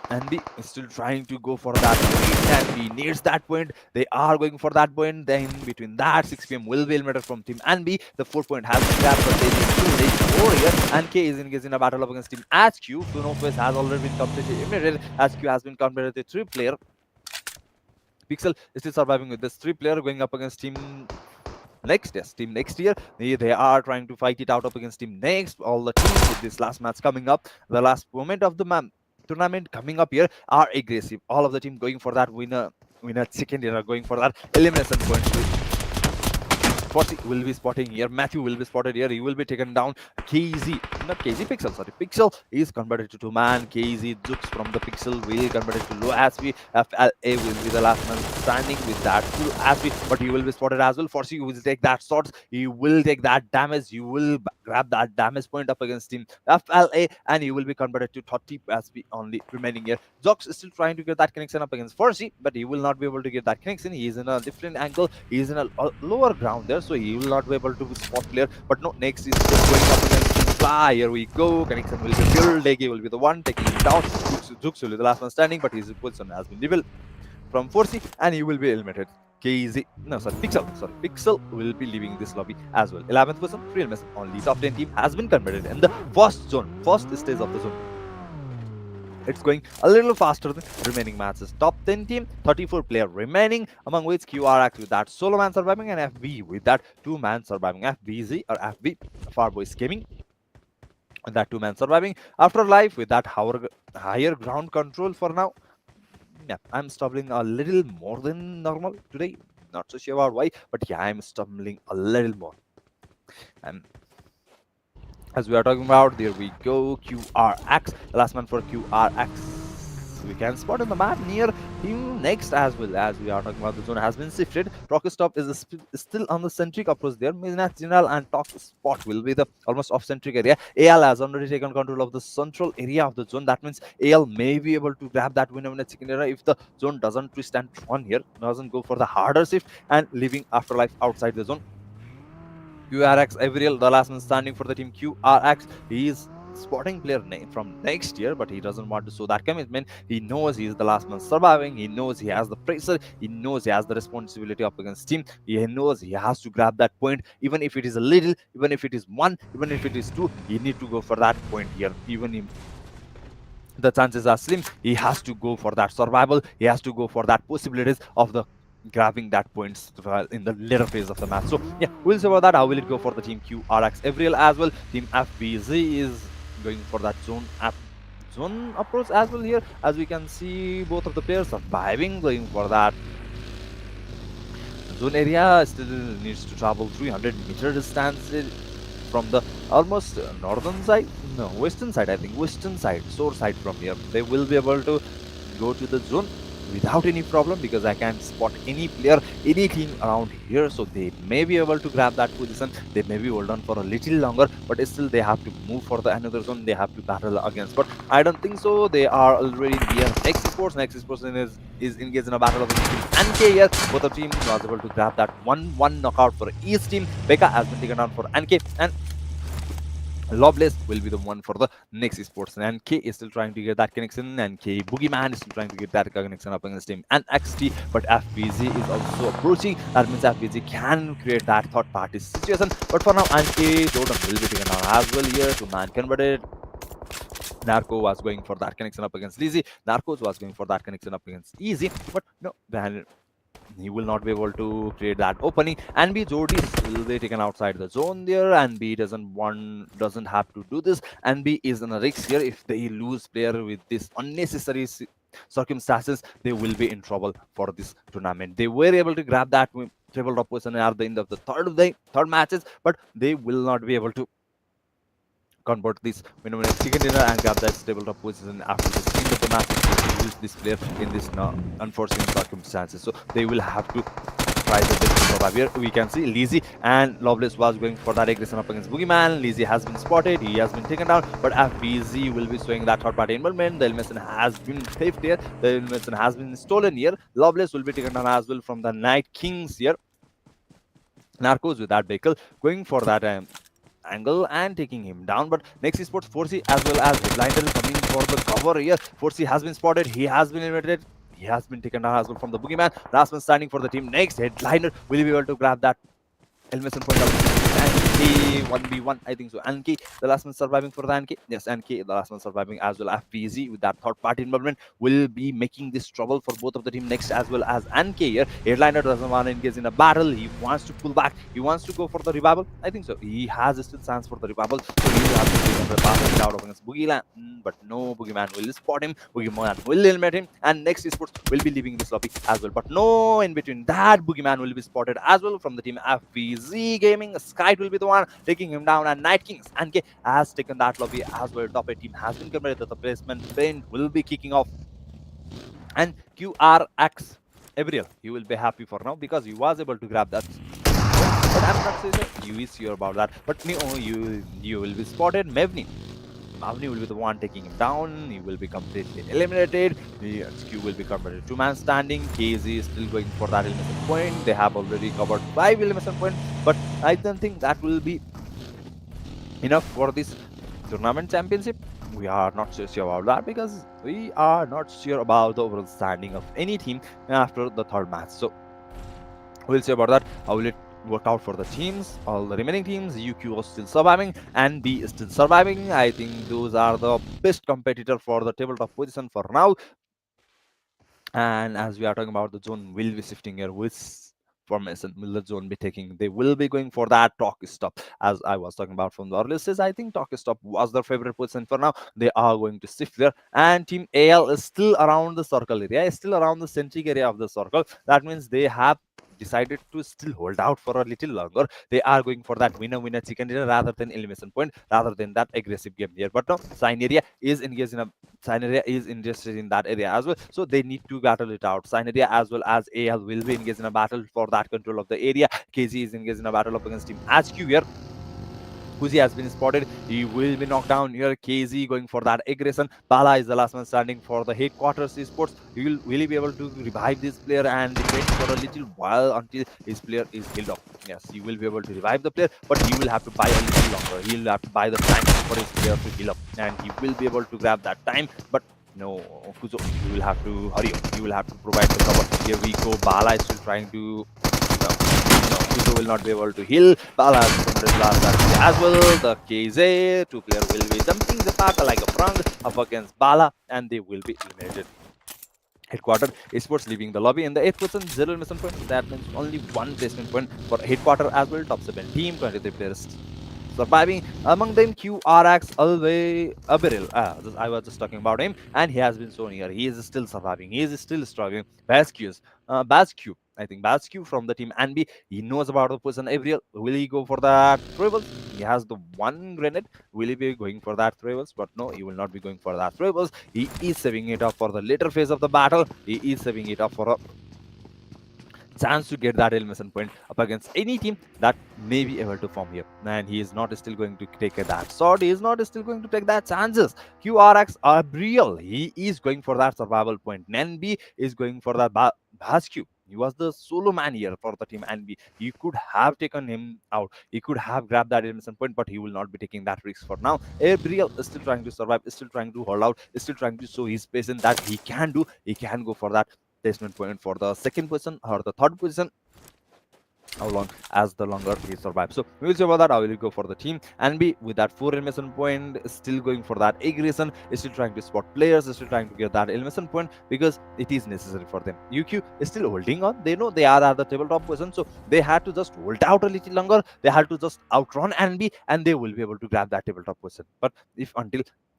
And we is still trying to go for that point, and we needs that point. They are going for that point. Then between that 6 p.m. will be eliminated from Team NB. The 4 point has been grabbed, but they need 4 here. And K is engaged in a battle against Team HQ. Funofest has already been completely eliminated. HQ has been converted to 3-player. Pixel is still surviving with this 3-player going up against Team Next. Yes, Team Next here. They are trying to fight it out up against Team Next. All the teams with this last match coming up, the last moment of the tournament coming up here, are aggressive. All of the team going for that winner chicken dinner, going for that elimination points. 40 will be spotting here. Matthew will be spotted here. He will be taken down. KZ, not KZ, Pixel, sorry. Pixel is converted to 2-man. KZ Zooks from the Pixel will converted to low SP. FLA will be the last man standing with that full SP, but he will be spotted as well. Forsy will take that shots. He will take that damage. He will grab that damage point up against him. FLA, and he will be converted to 30 SP only remaining here. Zox is still trying to get that connection up against Forsy, but he will not be able to get that connection. He is in a different angle. He is in a lower ground there, so he will not be able to spot player. But no, next is just going up against Fly. Here we go. Connection will be killed. Degi will be the one taking him down. Zux will be the last one standing, but his position has been revealed from Forsy, and he will be eliminated. Pixel will be leaving this lobby as well. 11th person, real mess. Only top 10 team has been converted in the first zone, first stage of the zone. It's going a little faster than remaining matches. Top 10 team, 34 player remaining, among which QRX with that solo man surviving and FB with that 2-man surviving. FBZ or FB, Farboys Gaming, and that 2-man surviving. Afterlife with that higher ground control for now. Yeah, I'm stumbling a little more than normal today. Not so sure about why, but yeah, I'm stumbling a little more. As we are talking about, there we go, QRX, the last man for QRX. We can spot on the map near him next as well. As we are talking about, the zone has been shifted. Rockstop is still on the centric approach there. Midnight General and Talk Spot will be the almost off-centric area. AL has already taken control of the central area of the zone. That means AL may be able to grab that winner in a chicken era if the zone doesn't twist and turn here, doesn't go for the harder shift and leaving Afterlife outside the zone. QRX Averial, the last man standing for the team QRX. He is spotting player from next year, but he doesn't want to show that commitment. He knows he is the last man surviving. He knows he has the pressure. He knows he has the responsibility up against team. He knows he has to grab that point, even if it is a little, even if it is 1, even if it is 2. He need to go for that point here. Even if the chances are slim, he has to go for that survival. He has to go for that possibilities of the grabbing that points in the later phase of the match. So yeah, we'll see about that. How will it go for the team QRX Averial as well? Team FBZ is going for that zone approach as well here. As we can see, both of the players surviving, going for that zone area. Still needs to travel 300-meter distance from the almost northern side, no, western side, I think, western side, shore side from here. They will be able to go to the zone without any problem because I can spot any player, anything around here, so they may be able to grab that position. They may be hold on for a little longer, but still they have to move for the another zone. They have to battle against, but I don't think so. They are already near Next Sports. Next Sports is engaged in a battle of the team. NK here, both the teams was able to grab that 1-1 knockout for each team. Becca has been taken down for NK, and Loveless will be the one for the Next Sports. And K is still trying to get that connection, and K Boogeyman is still trying to get that connection up against him and XT, but FBZ is also approaching. That means FBZ can create that third party situation, but for now NK Jordan will be taken down as well here to man converted. Narco was going for that connection up against Lizzy. Narcos was going for that connection up against Easy. But no, then he will not be able to create that opening. And B Jordy will be taken outside the zone there, and B doesn't have to do this. And B is in a risk here. If they lose player with this unnecessary circumstances, they will be in trouble for this tournament. They were able to grab that triple top position at the end of the third matches, but they will not be able to convert this winner chicken dinner and grab that stable top position after the end of the match to use this player in this unforeseen circumstances. So they will have to try the best to survive here. We can see Lizzy and Loveless was going for that aggression up against Boogeyman. Lizzy has been spotted, he has been taken down, but FBZ will be showing that third party involvement. The elimination has been theft here, the elimination has been stolen here. Loveless will be taken down as well from the Night Kings here. Narcos with that vehicle going for that angle and taking him down. But next is Sports 4C as well as Headliner coming for the cover here. 4C has been spotted, he has been eliminated, he has been taken down as well from the Boogeyman. Last one standing for the team. Next, Headliner will be able to grab that elimination point out. Anki 1v1, I think so. Anki, the last one surviving for the Anki. Yes, Anki, the last one surviving as well. FVZ with that third party involvement will be making this trouble for both of the team next as well as Anki here. Headliner doesn't want to engage in a battle. He wants to pull back. He wants to go for the revival. I think so. He has still chance for the revival. So he will have to take the battle out against Boogeyman. But no, Boogeyman will spot him. Boogeyman will eliminate him. And next Esports will be leaving this lobby as well. But no, in between that, Boogeyman will be spotted as well from the team FVZ Gaming. Sky will be the one taking him down, and Night Kings and has taken that lobby as well. Top 8 team has been converted. The placement paint will be kicking off, and QRX Abriel, he will be happy for now because he was able to grab that. But I'm not sure you is sure about that. But you will be spotted. Mavni will be the one taking him down. He will be completely eliminated. The Q will be converted to man standing. KZ is still going for that elimination point. They have already covered 5 elimination points, but I don't think that will be enough for this tournament championship. We are not so sure about that because we are not sure about the overall standing of any team after the third match. So we'll see about that. How will it work out for the teams? All the remaining teams, UQ is still surviving and B is still surviving. I think those are the best competitor for the tabletop position for now. And as we are talking about, the zone will be shifting here. Which formation will the zone be taking? They will be going for that talk stop, as I was talking about from the earlier stage. I think talk stop was their favorite position for now. They are going to shift there, and team AL is still around the circle area, is still around the centric area of the circle. That means they have decided to still hold out for a little longer. They are going for that winner chicken dinner rather than elimination point, rather than that aggressive game here. But no, Sineria is engaged in a Sineria is interested in that area as well, so they need to battle it out. Sineria as well as AL will be engaged in a battle for that control of the area. KZ is engaged in a battle up against team HQ here. Kuzi has been spotted. He will be knocked down here. KZ going for that aggression. Bala is the last one standing for the headquarters esports. Will he be able to revive this player and defend for a little while until his player is healed up? Yes, he will be able to revive the player, but he will have to buy a little longer. He will have to buy the time for his player to heal up, and he will be able to grab that time. But no, Kuzo, you will have to hurry up. You will have to provide the cover. Here we go. Bala is still trying to. Kuzo will not be able to heal. Bala has promoted last as well. The KZ, two player will be jumping the park like a frog up against Bala, and they will be eliminated. Headquarter esports leaving the lobby in the 8th position, 0 elimination point. That means only 1 placement point for headquarter as well. Top 7 team, 23 players surviving. Among them, QRX Aberil. I was just talking about him, and he has been shown here. He is still surviving. He is still struggling. Basque, I think Basque from the team NB. He knows about the position. Abriel, will he go for that throwballs? He has the one grenade. Will he be going for that throwballs? But no, he will not be going for that throwballs. He is saving it up for the later phase of the battle. He is saving it up for a chance to get that elimination point up against any team that may be able to form here. And he is not still going to take that sword. He is not still going to take that chances. QRX Abriel, he is going for that survival point. NB is going for that Basque. He was the solo man here for the team NB. He could have taken him out. He could have grabbed that elimination point, but he will not be taking that risk for now. Abriel is still trying to survive, is still trying to hold out, is still trying to show his patience that he can do. He can go for that placement point for the second position or the third position. how long as the longer he survives. So we will see about that. I will go for the team and be with that 4 elimination point, still going for that aggression, still trying to spot players, still trying to get that elimination point because it is necessary for them. UQ is still holding on. They know they are at the tabletop position, so they had to just hold out a little longer. They had to just outrun NB and they will be able to grab that tabletop position. But if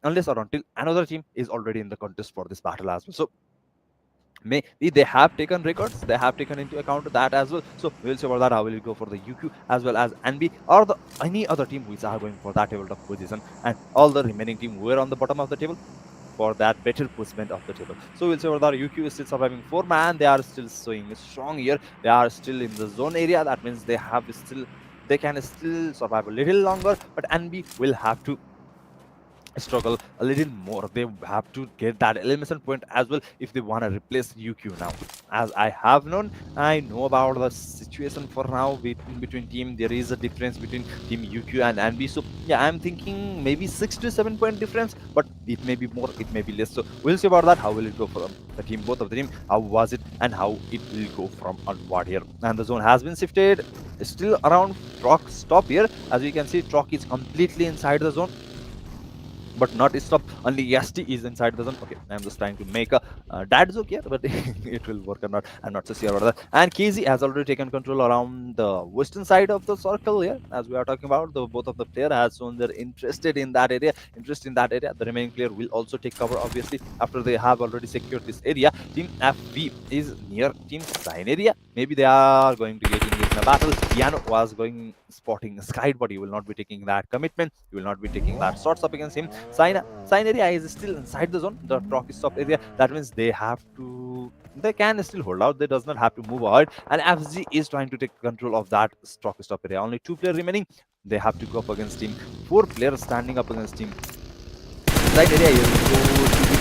unless or until another team is already in the contest for this battle as well. So maybe they have taken records, they have taken into account that as well. So we'll see about that. How will you go for the UQ as well as NB or the any other team which are going for that tabletop position, and all the remaining team were on the bottom of the table for that better placement of the table. So we'll see about that. UQ is still surviving 4-man. They are still showing strong here. They are still in the zone area. That means they can still survive a little longer, but NB will have to struggle a little more. They have to get that elimination point as well if they want to replace UQ now. As I have known, I know about the situation for now between team. There is a difference between team UQ and NB. So yeah, I'm thinking maybe 6 to 7 point difference, but it may be more, it may be less. So we'll see about that. How will it go from the team, both of the team? How was it and how it will go from onward here? And the zone has been shifted. Still around Trock stop here. As you can see, Trock is completely inside the zone, but not stop. Only Yasti is inside the zone. Okay, I'm just trying to make a dad joke here, but it will work or not. I'm not so sure about that. And KZ has already taken control around the western side of the circle here. As we are talking about, the both of the player has shown they're interested in that area. The remaining player will also take cover, obviously, after they have already secured this area. Team FB is near Team Sign area. Maybe they are going to get engaged in a battle. Yano was going spotting Skyd, but he will not be taking that commitment. He will not be taking that shots up against him. Sign area is still inside the zone, the Rocky stop area. That means they can still hold out. They does not have to move ahead. And FG is trying to take control of that Rocky stop area. Only 2 players remaining. They have to go up against team. 4 players standing up against team. Right area, you will be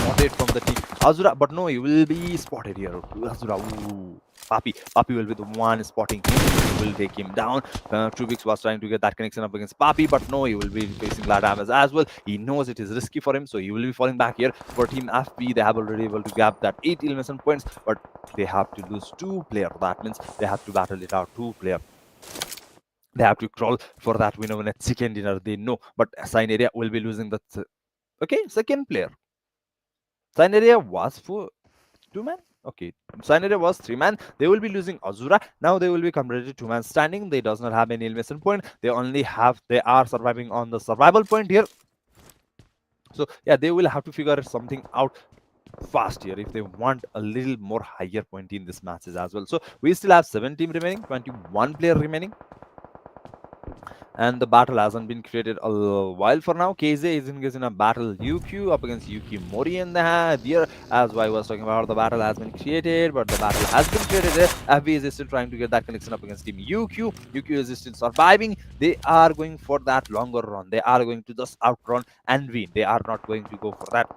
spotted from the team Azura, but no, you will be spotted here. Azura, ooh. Papi will be the one spotting him. He will take him down. Trubix was trying to get that connection up against Papi, but no, he will be facing that damage as well. He knows it is risky for him, so he will be falling back here. For Team FB, they have already able to grab that 8 elimination points, but they have to lose 2 players. That means they have to battle it out 2 players. They have to crawl for that winner when it's chicken dinner. They know, but Sign area will be losing the second player. Sign area was for 2-man. Okay, Sign area was 3-man. They will be losing Azura. Now they will be converted to 2-man standing. They does not have any elimination point. They are surviving on the survival point here. So yeah, they will have to figure something out fast here if they want a little more higher point in this matches as well. So we still have 7 team remaining, 21 player remaining, and the battle hasn't been created a while for now. KZ is engaged in a battle UQ up against UQ Mori and there. As I was talking about, the battle has been created, but the battle has been created. FB is still trying to get that connection up against team UQ. UQ is still surviving. They are going for that longer run. They are going to just outrun and win. They are not going to go for that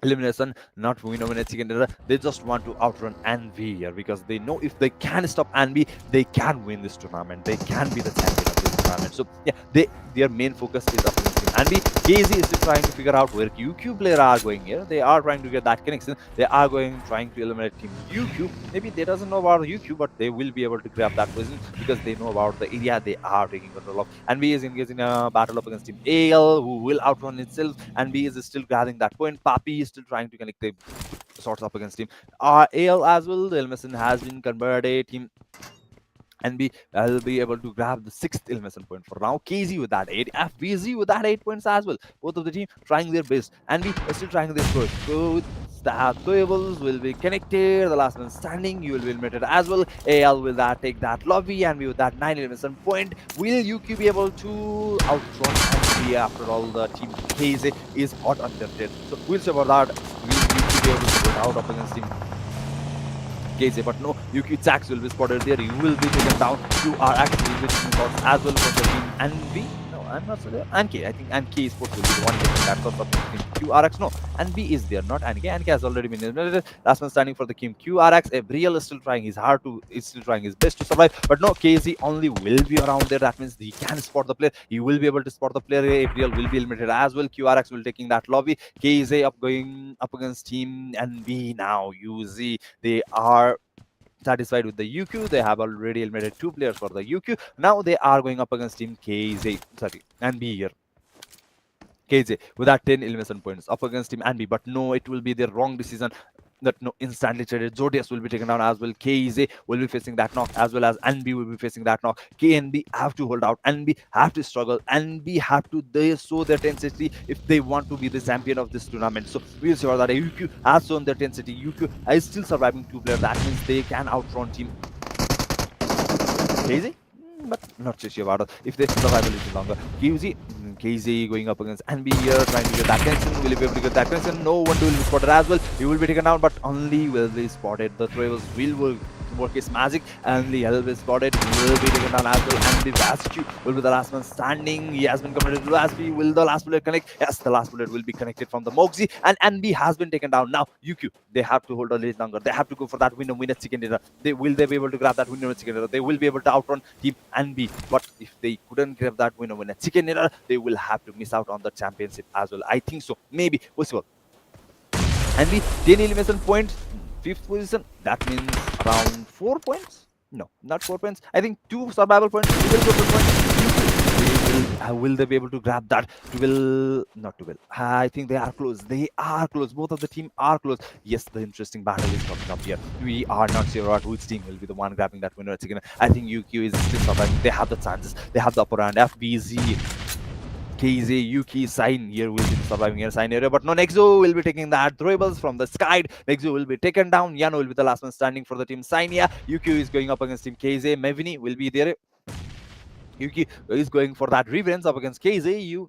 elimination, not win over chicken dinner. They just want to outrun Envy here because they know if they can stop Envy, they can win this tournament. They can be the champion of this tournament. So yeah, their main focus is up against Envy. KZ is still trying to figure out where UQ player are going here. They are trying to get that connection. They are trying to eliminate team UQ. Maybe they doesn't know about UQ, but they will be able to grab that position because they know about the area they are taking control of. Envy is engaged in a battle up against team AL, who will outrun itself. Envy is still grabbing that point. Papi is still trying to connect the shots up against him. AL as well. The elimination has been converted. Team NB will be able to grab the 6th elimination point for now. KZ with that 8, FBZ with that 8 points as well. Both of the team trying their best. NB is still trying their best. So the tables will be connected. The last one standing, you will be eliminated as well. AL will take that lobby, and with that 9 elimination point, will UQ be able to outrun NB? After all, the team KZ is hot under dead. So we'll see about that. Will UQ be able to get out up against team KZ, but no, Yuki Jax will be spotted there. You will be taken down. You are actually taking shots as well for the team NB. No, I'm not sure. Anki, I think Anki Sports will be the one taking that shot of the team QRX. No, NB is there, not Anki. Anki has already been eliminated. Last one standing for the team QRX. Abriel is still trying his best to survive, but no, KZ only will be around there. That means he can spot the player. He will be able to spot the player. Abriel will be eliminated as well. QRX will taking that lobby. KZ going up against team NB now. UZ, they are satisfied with the UQ. They have already eliminated 2 players for the UQ. Now they are going up against Team KZ, sorry, and B here. KJ with that 10 elimination points up against Team Anby, but no, it will be the wrong decision. That no, instantly traded Zodius will be taken down as well. KZ will be facing that knock as well as NB will be facing that knock. KNB have to hold out. NB have to struggle. NB have to they show their intensity if they want to be the champion of this tournament. So we'll see that UQ has shown their intensity. UQ is still surviving 2 players. That means they can outrun Team KZ. But not so sure about it. If they survive a little longer. KZ going up against NB here, trying to get that connection. Will he be able to get that connection? No one will be spotted as well. He will be taken down, but only will be spotted. The Travels will work his magic. Only L will be spotted. He will be taken down as well. And the Vascu will be the last one standing. He has been committed to Vaspi. Will the last bullet connect? Yes, the last bullet will be connected from the Moxie. And NB has been taken down. Now, UQ, they have to hold a little longer. They have to go for that winner chicken dinner. Will they be able to grab that winner chicken dinner? They will be able to outrun Team NB. But if they couldn't grab that winner chicken dinner, they will have to miss out on the championship as well. I think so. Maybe possible. And the 10 elimination points, 5th position, that means around 4 points. No, not 4 points. I think 2 survival points. Will go to points. Will they be able to grab that? Not 12. I think they are close. They are close. Both of the team are close. Yes, the interesting battle is coming up here. We are not sure about which team will be the one grabbing that winner. I think UQ is still surviving. They have the chances. They have the upper hand. FBZ. KZ, Yuki, Sign here will be surviving here, Sign area. But no, Nexo will be taking that Dribbles from the sky. Nexo will be taken down. Yano will be the last one standing for the team Signia. Yuki is going up against team KZ. Mevini will be there. Yuki is going for that revenge up against KZ.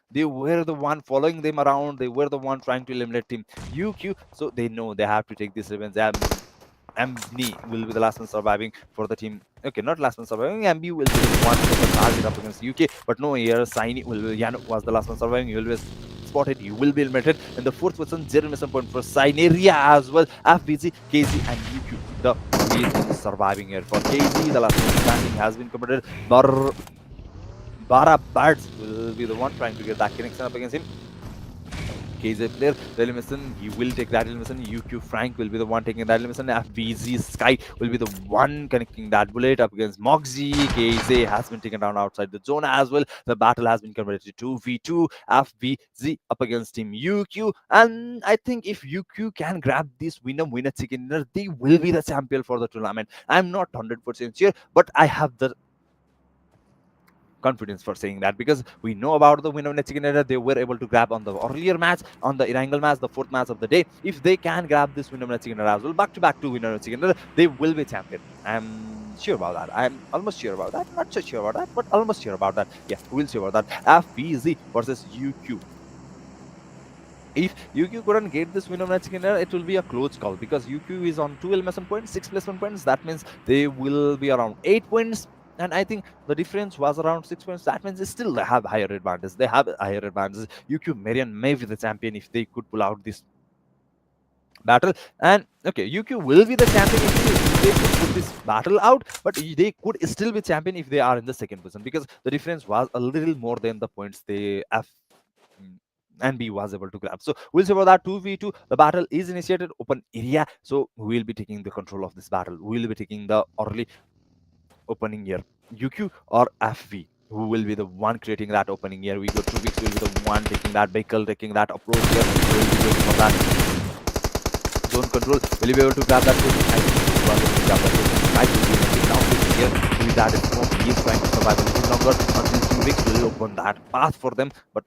They were the one following them around. They were the one trying to eliminate team UQ. So they know they have to take this revenge. Amni will be the last one surviving for the team. Okay, not last one surviving. Ambi will be the one for the target up against UK. But no, here Saini Yano was the last one surviving. He will be spotted. You will be eliminated. In the 4th position, 0 mission point for Sineria as well. FBC, KZ, and UQ. The lead surviving here for KZ. The last one standing has been completed. Bara Birds will be the one trying to get that connection up against him. KZ player, the elimination, he will take that elimination. UQ Frank will be the one taking that elimination. FBZ Sky will be the one connecting that bullet up against Moxie. KZ has been taken down outside the zone as well. The battle has been converted to 2v2. FBZ up against Team UQ. And I think if UQ can grab this winner chicken dinner, they will be the champion for the tournament. I'm not 100% sure, but I have the confidence for saying that because we know about the winner chicken dinner. They were able to grab on the earlier match, on the Irangle match, the 4th match of the day. If they can grab this winner chicken dinner as well, back to back 2 winner chicken dinner, they will be champion. I'm sure about that. I'm almost sure about that. Not so sure about that, but almost sure about that. Yeah, we'll see about that. FBZ versus UQ. If UQ couldn't get this winner chicken dinner, it will be a close call because UQ is on 2 elimination points, 6 placement points. That means they will be around 8 points. And I think the difference was around 6 points. That means they still have higher advantage. They have higher advantages. UQ Marian may be the champion if they could pull out this battle. And okay, UQ will be the champion if they could put this battle out, but they could still be champion if they are in the 2nd position because the difference was a little more than the points they have. And B was able to grab. So we'll see about that 2v2. The battle is initiated open area. So we'll be taking the control of this battle. We'll be taking the early opening here. UQ or FV, who will be the one creating that opening here? We go 2 weeks, will be the one taking that vehicle, taking that approach here. We'll be going for that zone control. Will you be able to grab that position? I think he was able to grab that position. I will be making down here. With that, he is trying to survive a little longer. Until 2 weeks will open that path for them. But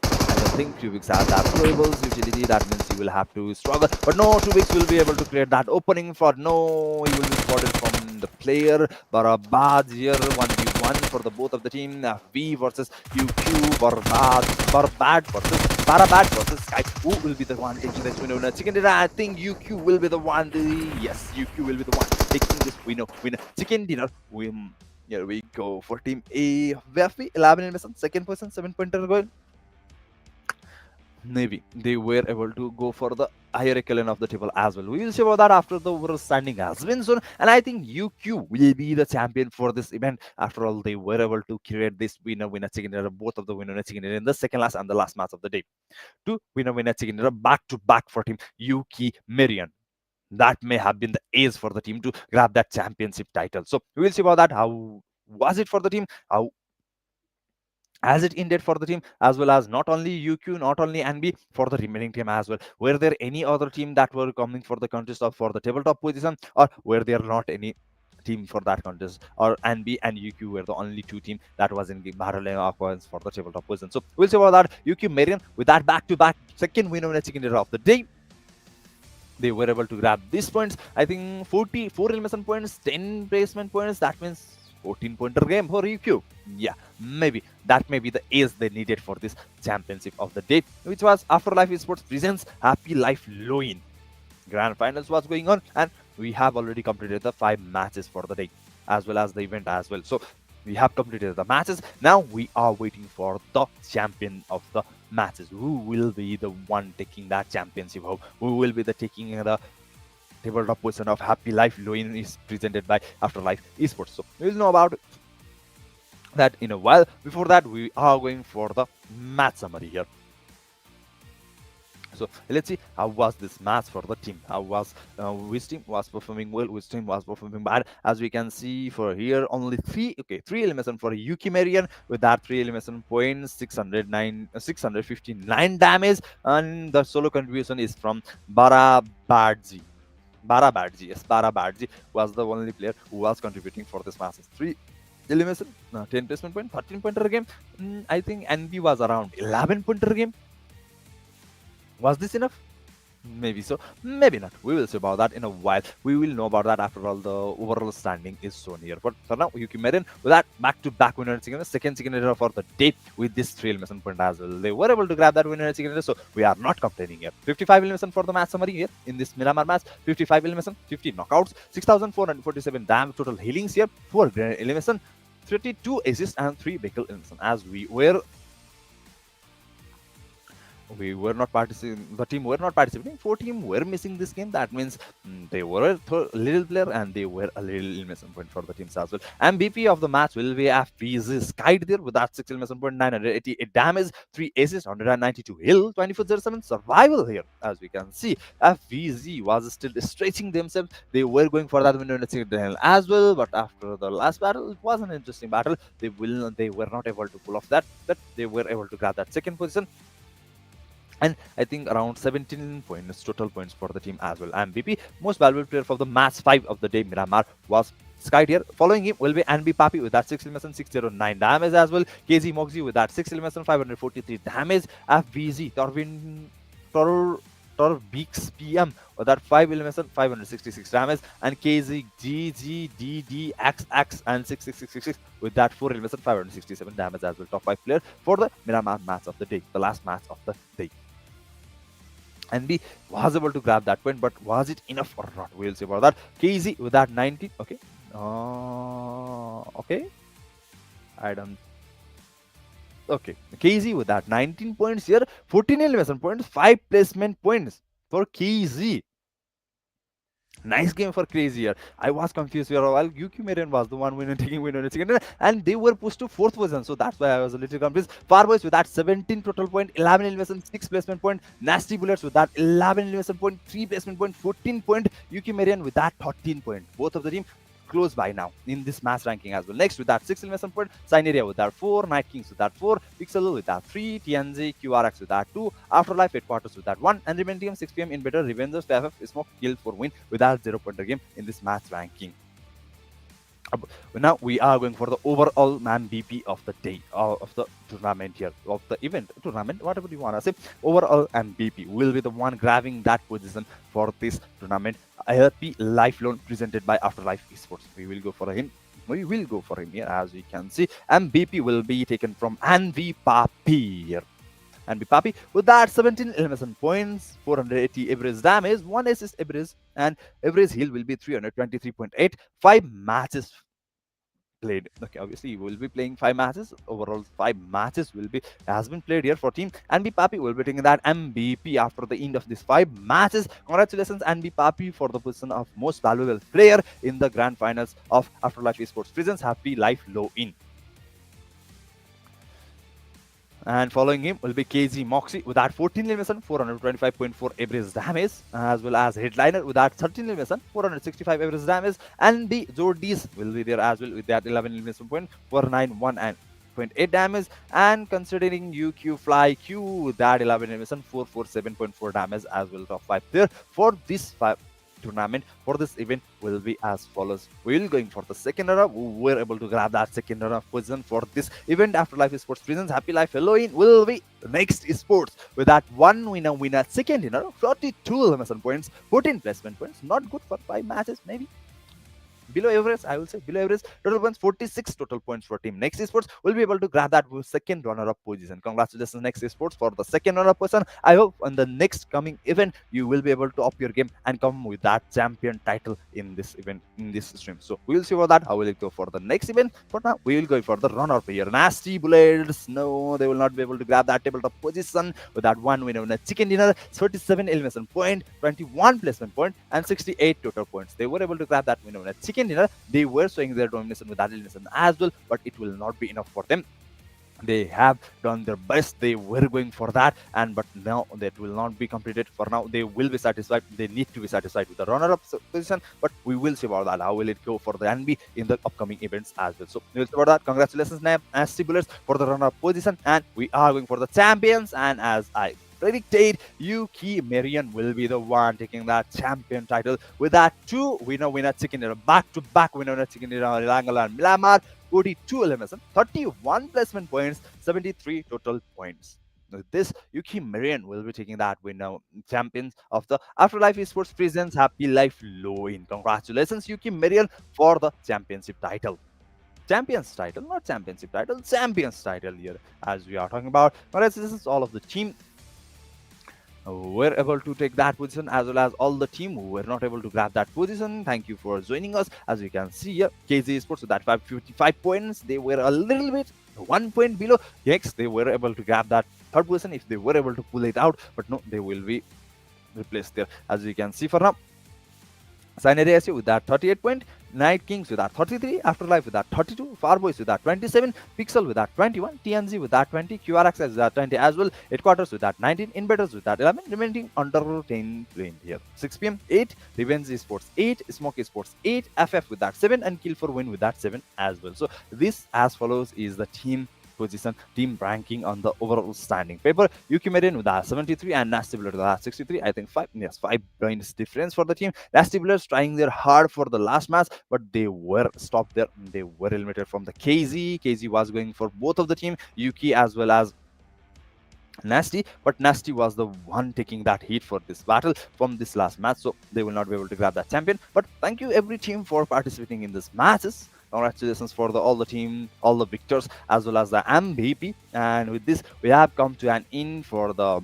I don't think 2 weeks has that throwables utility. That means he will have to struggle. But no, 2 weeks will be able to create that opening for no. He will be spotted from the player. Barabad here, 1v1 for the both of the team. V versus UQ. Barabad versus Sky. Who will be the one taking this winner? Chicken dinner. I think UQ will be the one. Yes, UQ will be the one taking this winner. Chicken dinner. Here we go for team A. VFP 11 elimination, 2nd person, 7-pointer goal. Navy, they were able to go for the higher echelon of the table as well. We will see about that after the overall standing has been soon. And I think UQ will be the champion for this event. After all, they were able to create this winner chicken dinner, both of the winner chicken dinner in the 2nd last and the last match of the day. 2 winner chicken dinner back to back for team UK Marian. that may have been the ace for the team to grab that championship title. So we will see about that. How was it for the team? How as it ended for the team, as well as not only UQ, not only NB, for the remaining team as well. Were there any other team that were coming for the contest of for the tabletop position, or were there not any team for that contest, or NB and UQ were the only two teams that was in battle points for the tabletop position? So we'll see about that. UQ Marion with that back-to-back second win over the second of the day, they were able to grab these points. I think 44 elimination points, 10 placement points. That means 14-pointer game for UQ. Yeah, maybe that may be the ace they needed for this championship of the day, which was Afterlife Esports presents Happy Life Loin. Grand finals was going on, and we have already completed the 5 matches for the day, as well as the event as well. So we have completed the matches. Now we are waiting for the champion of the matches. Who will be the one taking that championship home? Who will be the taking the tabletop position of Happy Life Loin is presented by Afterlife Esports. So we will know about that in a while. Before that, we are going for the match summary here. So let's see how was this match for the team. How was which team was performing well, which team was performing bad. As we can see for here, only three elimination for Yuki Marian with that 3 elimination points, 659 damage, and the solo contribution is from Barabadji. Yes, Barabadji was the only player who was contributing for this match. 3 elimination, 10 placement point, 13 pointer game. I think NB was around 11 pointer game. Was this enough? Maybe so, maybe not. We will see about that in a while. We will know about that after all the overall standing is shown here. But for now, Yuki Marin with that back-to-back winner signature, second signature for the day with this 3 elimination point as well. They were able to grab that winner signature, so we are not complaining here. 55 elimination for the match summary here in this Miramar match. 55 elimination, 50 knockouts, 6,447 damage total healings here, 4 elimination, 32 assists and 3 vehicle elimination. As we were not participating, the team were not participating, 4 teams were missing this game. That means they were a little player and they were a little elimination point for the teams as well. MVP of the match will be FPZ Skyd there with that 6 elimination point, 988 damage, 3 assists, 192 heal, 2407 survival here. As we can see, FVZ was still stretching themselves. They were going for that winner in the as well, but after the last battle, it was an interesting battle. They were not able to pull off that, but they were able to grab that second position. And I think around 17 points, total points for the team as well. MVP, most valuable player for the match 5 of the day, Miramar, was Skyd here. Following him will be NB Papi with that 6 elimination, 609 damage as well. KZ Moxie with that 6 elimination, 543 damage. FVZ, Torbix PM with that 5 elimination, 566 damage. And KZ GGDDXX and 66666 with that 4 elimination, 567 damage as well. Top 5 player for the Miramar match of the day, the last match of the day. NB was able to grab that point, but was it enough or not? We'll see about that. KZ with that 19. Okay. Okay. I don't. Okay. KZ with that 19 points here, 14 elimination points, 5 placement points for KZ. Nice game for Crazy here. I was confused for a while. UQ Marian was the one taking winner second, and they were pushed to 4th position. So that's why I was a little confused. Farboys with that 17 total point, 11 elimination, 6 placement point. Nasty Bullets with that 11 elimination point, 3 placement point, 14 point. UQ Marian with that 13 point. Both of the team close by now in this match ranking as well. Next with that 6 elimination point, Sineria with that 4, Night Kings with that 4, Pixel with that 3, TNZ, QRX with that 2, Afterlife Headquarters with that 1, and remaining team 6 PM in better Revengers, FF, Smoke, Kill for win with that 0-pointer game in this match ranking. Now we are going for the overall MVP of the day, of the tournament here, of the event, tournament, whatever you want to say. Overall MVP will be the one grabbing that position for this tournament. Happy Lifeloween presented by Afterlife Esports. We will go for him here. As we can see, MVP will be taken from Anvi Papi here. And Papi with that 17 elimination points, 480 average damage, 1 assist average, and average heal will be 323.8. 5 matches played. Okay, obviously you will be playing 5 matches. Overall 5 matches has been played here for team. And Papi will be taking that MVP after the end of these 5 matches. Congratulations NB Papi for the position of most valuable player in the grand finals of Afterlife Esports Presents Happy Lifeloween. And following him will be KG Moxie with that 14 elimination, 425.4 average damage, as well as Headliner with that 13 elimination, 465 average damage, and the Jordies will be there as well with that 11 elimination point, 491 and 0.8 damage, and considering UQ Fly Q with that 11 elimination, 447.4 damage as well, top 5 there for this 5 tournament. For this event will be as follows. We will going for the second runner. We were able to grab that second runner position for this event. Afterlife Esports Presents Happy Life Halloween will be next esports with that one winner second winner, 42 elimination points, 14 placement points. Not good for 5 matches maybe. Below average, I will say below average. Total points 46 total points for team Next Esports will be able to grab that second runner-up position. Congratulations Next Esports for the second runner-up position. I hope on the next coming event you will be able to up your game and come with that champion title in this event, in this stream. So we will see about that. How will it go for the next event? For now, we will go for the runner-up here. Nasty Bullets. No, they will not be able to grab that tabletop position with that one winner chicken dinner. 37 elimination point, 21 placement point, and 68 total points. They were able to grab that winner chicken dinner. They were showing their domination with that elimination as well, but it will not be enough for them. They have done their best. They were going for that, but now that will not be completed. For now, they will be satisfied. They need to be satisfied with the runner-up position, but we will see about that. How will it go for the NB in the upcoming events as well? So we will see about that. Congratulations, Nasty Bullets, for the runner-up position, and we are going for the champions. And as I predicted, Yuki Marion will be the one taking that champion title with that two winner chicken dinner, back-to-back winner chicken dinner, Langala and Milamar. 42 elimination, 31 placement points, 73 total points. With this, Yuki Marion will be taking that winner champions of the Afterlife Esports Presents Happy Life Halloween. Congratulations, Yuki Marion, for the championship title. Champions title, not championship title, champions title here, as we are talking about. Congratulations, all of the team were able to take that position, as well as all the team who were not able to grab that position. Thank you for joining us. As you can see here, KZ Sports with that 555 points. They were a little bit 1 point below. Yes, they were able to grab that third position if they were able to pull it out, but no, they will be replaced there. As you can see for now, Synergy with that 38 point, Night Kings with that 33, Afterlife with that 32, Farboys with that 27, Pixel with that 21, TNZ with that 20, QRX with that 20 as well, Headquarters with that 19, Inbetters with that 11, remaining under 10 playing here. 6 PM 8, Revenge Esports 8, Smoke Esports 8, FF with that 7, and Kill for Win with that 7 as well. So this as follows is the team position, team ranking on the overall standing paper. Yuki Marion with that 73 and Nasty Bullets with that 63. I think 5 points difference for the team. Nasty Bullets trying their hard for the last match, but they were stopped there. They were eliminated from the KZ. KZ was going for both of the team, Yuki as well as Nasty, but Nasty was the one taking that heat for this battle from this last match, so they will not be able to grab that champion. But thank you every team for participating in these matches. Congratulations for all the team, all the victors, as well as the MVP. And with this, we have come to an end for the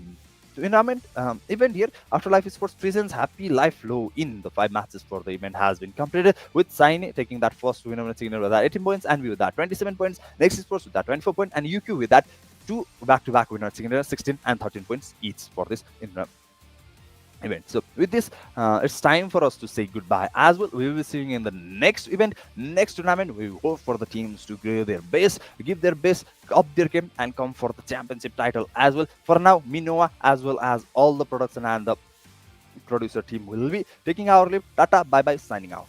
tournament event here. Afterlife Esports Presents Happy Life Halloween. The 5 matches for the event has been completed, with Saini taking that first winner signal with that 18 points, and we with that 27 points, Next Esports with that 24 points, and UQ with that 2 back-to-back winner signal 16 and 13 points each for this event. So with this, it's time for us to say goodbye as well. We will be seeing in the next event, next tournament. We hope for the teams to give their best, up their game, and come for the championship title as well. For now, Minoa as well as all the production and the producer team will be taking our leave. Tata, bye bye, signing out.